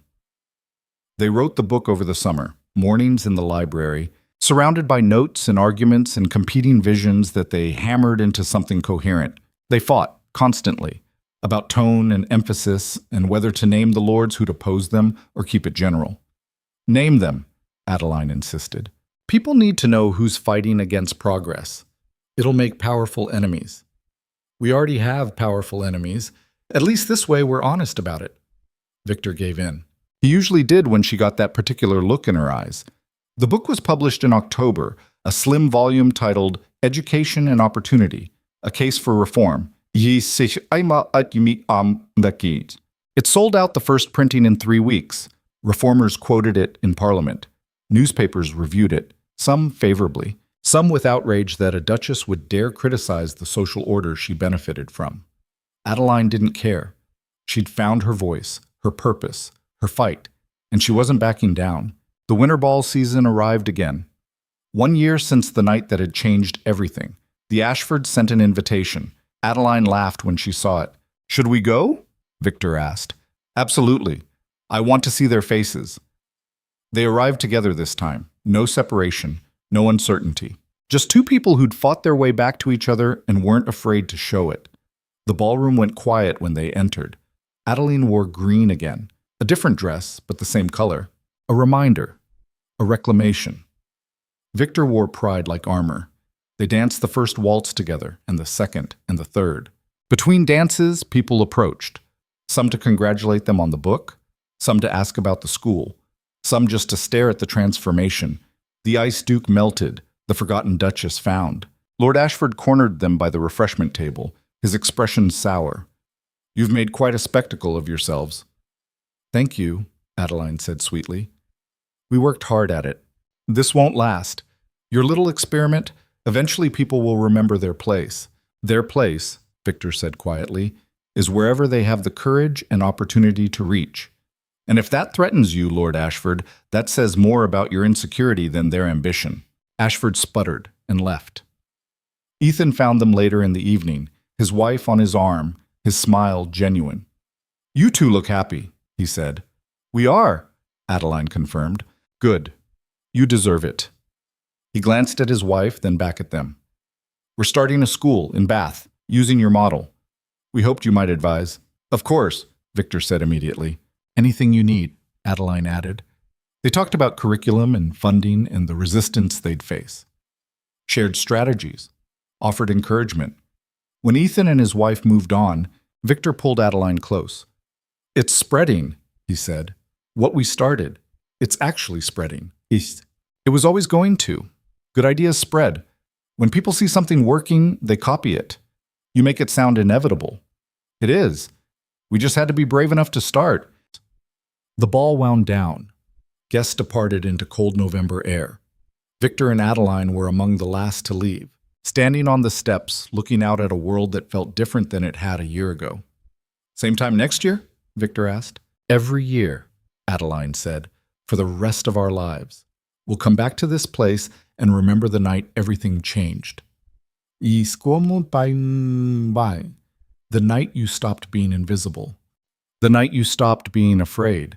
They wrote the book over the summer, mornings in the library, surrounded by notes and arguments and competing visions that they hammered into something coherent. They fought, constantly, about tone and emphasis and whether to name the lords who'd oppose them or keep it general. Name them, Adeline insisted. People need to know who's fighting against progress. It'll make powerful enemies. We already have powerful enemies. At least this way we're honest about it. Victor gave in. He usually did when she got that particular look in her eyes. The book was published in October, a slim volume titled Education and Opportunity, A Case for Reform. It sold out the first printing in 3 weeks. Reformers quoted it in Parliament. Newspapers reviewed it, some favorably, some with outrage that a duchess would dare criticize the social order she benefited from. Adeline didn't care. She'd found her voice, her purpose, her fight, and she wasn't backing down. The winter ball season arrived again. 1 year since the night that had changed everything. The Ashfords sent an invitation. Adeline laughed when she saw it. Should we go? Victor asked. Absolutely. I want to see their faces. They arrived together this time. No separation, no uncertainty. Just two people who'd fought their way back to each other and weren't afraid to show it. The ballroom went quiet when they entered. Adeline wore green again. A different dress, but the same color. A reminder. A reclamation. Victor wore pride like armor. They danced the first waltz together, and the second, and the third. Between dances, people approached. Some to congratulate them on the book, some to ask about the school, some just to stare at the transformation. The ice duke melted, the forgotten Duchess found. Lord Ashford cornered them by the refreshment table, his expression sour. You've made quite a spectacle of yourselves. Thank you, Adeline said sweetly. We worked hard at it. This won't last. Your little experiment, eventually people will remember their place. Their place, Victor said quietly, is wherever they have the courage and opportunity to reach. And if that threatens you, Lord Ashford, that says more about your insecurity than their ambition. Ashford sputtered and left. Ethan found them later in the evening, his wife on his arm, his smile genuine. You two look happy, he said. We are, Adeline confirmed. Good. You deserve it. He glanced at his wife, then back at them. We're starting a school in Bath, using your model. We hoped you might advise. Of course, Victor said immediately. Anything you need, Adeline added. They talked about curriculum and funding and the resistance they'd face. Shared strategies. Offered encouragement. When Ethan and his wife moved on, Victor pulled Adeline close. It's spreading, he said. What we started. It's actually spreading. It was always going to. Good ideas spread. When people see something working, they copy it. You make it sound inevitable. It is. We just had to be brave enough to start. The ball wound down. Guests departed into cold November air. Victor and Adeline were among the last to leave, standing on the steps, looking out at a world that felt different than it had a year ago. Same time next year? Victor asked. Every year, Adeline said, for the rest of our lives. We'll come back to this place and remember the night everything changed. The night you stopped being invisible. The night you stopped being afraid.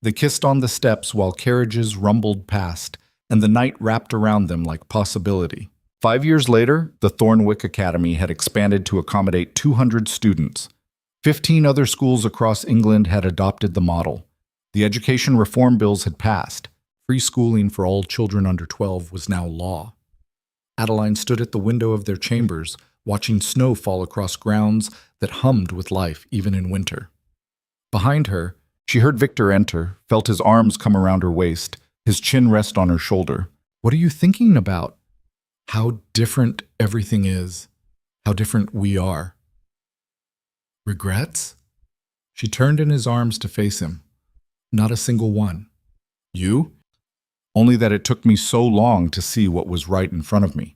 They kissed on the steps while carriages rumbled past, and the night wrapped around them like possibility. 5 years later, the Thornwick Academy had expanded to accommodate 200 students. 15 other schools across England had adopted the model. The education reform bills had passed. Free schooling for all children under 12 was now law. Adeline stood at the window of their chambers, watching snow fall across grounds that hummed with life even in winter. Behind her, she heard Victor enter, felt his arms come around her waist, his chin rest on her shoulder. What are you thinking about? How different everything is. How different we are. Regrets? She turned in his arms to face him. Not a single one. You? Only that it took me so long to see what was right in front of me.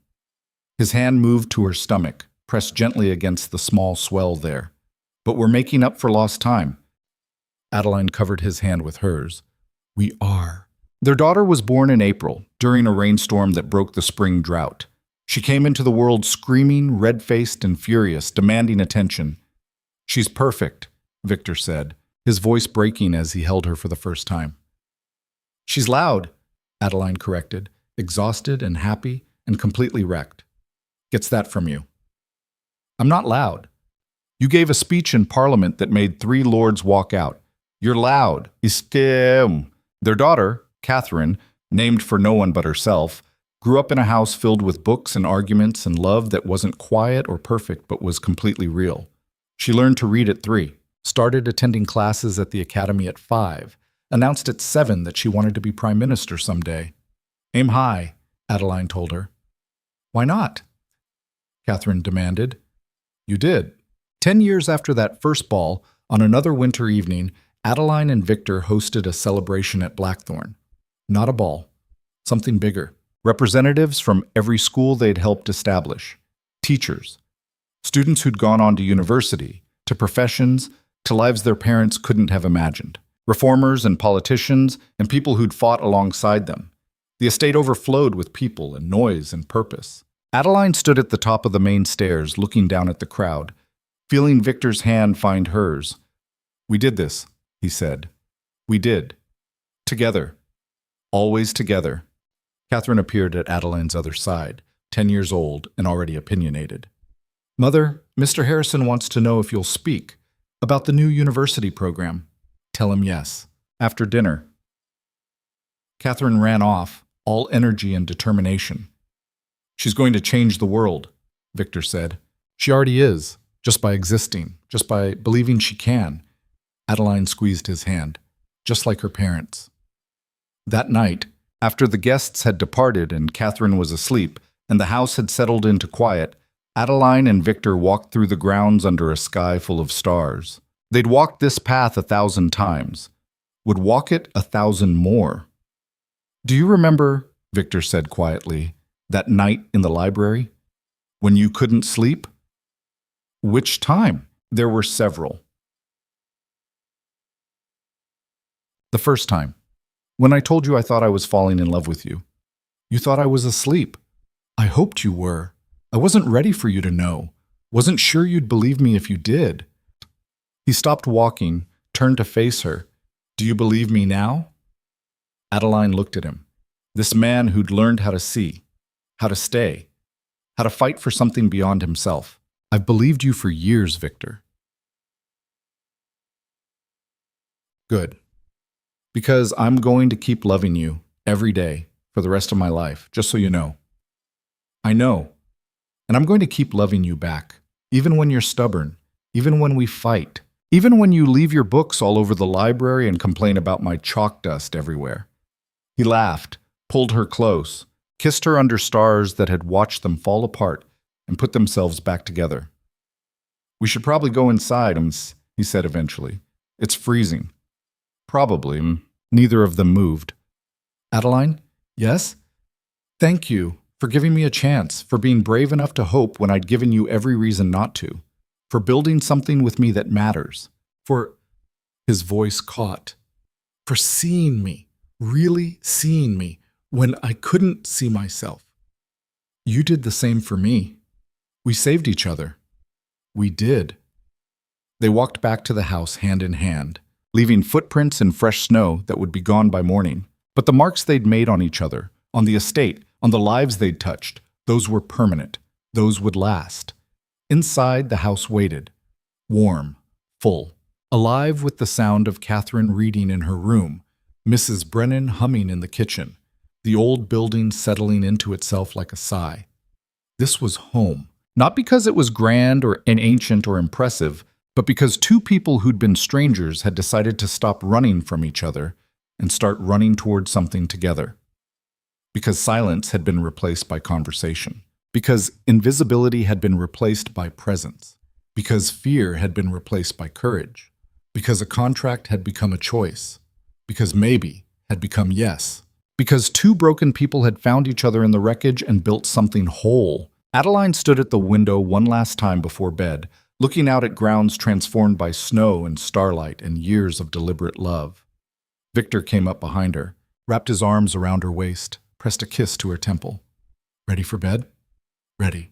His hand moved to her stomach, pressed gently against the small swell there. But we're making up for lost time. Adeline covered his hand with hers. We are. Their daughter was born in April, during a rainstorm that broke the spring drought. She came into the world screaming, red-faced and furious, demanding attention. "She's perfect," Victor said, his voice breaking as he held her for the first time. "She's loud," Adeline corrected, exhausted and happy and completely wrecked. "Gets that from you." "I'm not loud. You gave a speech in Parliament that made 3 lords walk out. You're loud. Istem." Their daughter, Catherine, named for no one but herself, grew up in a house filled with books and arguments and love that wasn't quiet or perfect but was completely real. She learned to read at 3, started attending classes at the academy at 5, announced at 7 that she wanted to be prime minister someday. "Aim high," Adeline told her. "Why not?" Catherine demanded. "You did." 10 years after that first ball, on another winter evening, Adeline and Victor hosted a celebration at Blackthorn. Not a ball, something bigger. Representatives from every school they'd helped establish. Teachers. Students who'd gone on to university, to professions, to lives their parents couldn't have imagined. Reformers and politicians, and people who'd fought alongside them. The estate overflowed with people and noise and purpose. Adeline stood at the top of the main stairs, looking down at the crowd, feeling Victor's hand find hers. "We did this," he said. "We did. Together. Always together." Catherine appeared at Adeline's other side, 10 years old and already opinionated. "Mother, Mr. Harrison wants to know if you'll speak about the new university program." "Tell him yes. After dinner." Catherine ran off, all energy and determination. "She's going to change the world," Victor said. "She already is, just by existing, just by believing she can." Adeline squeezed his hand, just like her parents. That night, after the guests had departed and Catherine was asleep, and the house had settled into quiet, Adeline and Victor walked through the grounds under a sky full of stars. They'd walked this path 1,000 times, would walk it 1,000 more. "Do you remember," Victor said quietly, "that night in the library? When you couldn't sleep?" "Which time?" "There were several." "The first time. When I told you I thought I was falling in love with you. You thought I was asleep. I hoped you were. I wasn't ready for you to know. Wasn't sure you'd believe me if you did." He stopped walking, turned to face her. "Do you believe me now?" Adeline looked at him. This man who'd learned how to see, how to stay, how to fight for something beyond himself. "I've believed you for years, Victor." "Good. Because I'm going to keep loving you every day for the rest of my life, just so you know." "I know. And I'm going to keep loving you back, even when you're stubborn, even when we fight, even when you leave your books all over the library and complain about my chalk dust everywhere." He laughed, pulled her close, kissed her under stars that had watched them fall apart and put themselves back together. "We should probably go inside," he said eventually. "It's freezing." "Probably." Neither of them moved. "Adeline? Yes? Thank you for giving me a chance, for being brave enough to hope when I'd given you every reason not to, for building something with me that matters, for—" His voice caught. "For seeing me, really seeing me, when I couldn't see myself. You did the same for me. We saved each other. We did." They walked back to the house hand in hand, leaving footprints in fresh snow that would be gone by morning. But the marks they'd made on each other, on the estate, on the lives they'd touched, those were permanent. Those would last. Inside, the house waited. Warm, full, alive with the sound of Catherine reading in her room, Mrs. Brennan humming in the kitchen, the old building settling into itself like a sigh. This was home. Not because it was grand or ancient or impressive, but because 2 people who'd been strangers had decided to stop running from each other and start running toward something together. Because silence had been replaced by conversation. Because invisibility had been replaced by presence. Because fear had been replaced by courage. Because a contract had become a choice. Because maybe had become yes. Because 2 broken people had found each other in the wreckage and built something whole. Adeline stood at the window one last time before bed, looking out at grounds transformed by snow and starlight and years of deliberate love. Victor came up behind her, wrapped his arms around her waist, pressed a kiss to her temple. Ready for bed? Ready.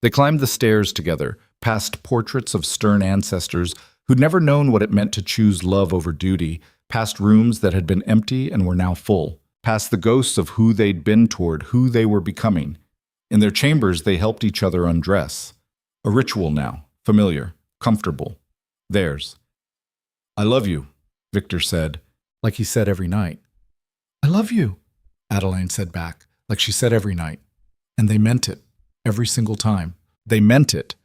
They climbed the stairs together, past portraits of stern ancestors who'd never known what it meant to choose love over duty, past rooms that had been empty and were now full, past the ghosts of who they'd been toward, who they were becoming. In their chambers, they helped each other undress. A ritual now, familiar, comfortable, theirs. I love you, Victor said, like he said every night. I love you, Adeline said back, like she said every night. And they meant it, every single time. They meant it,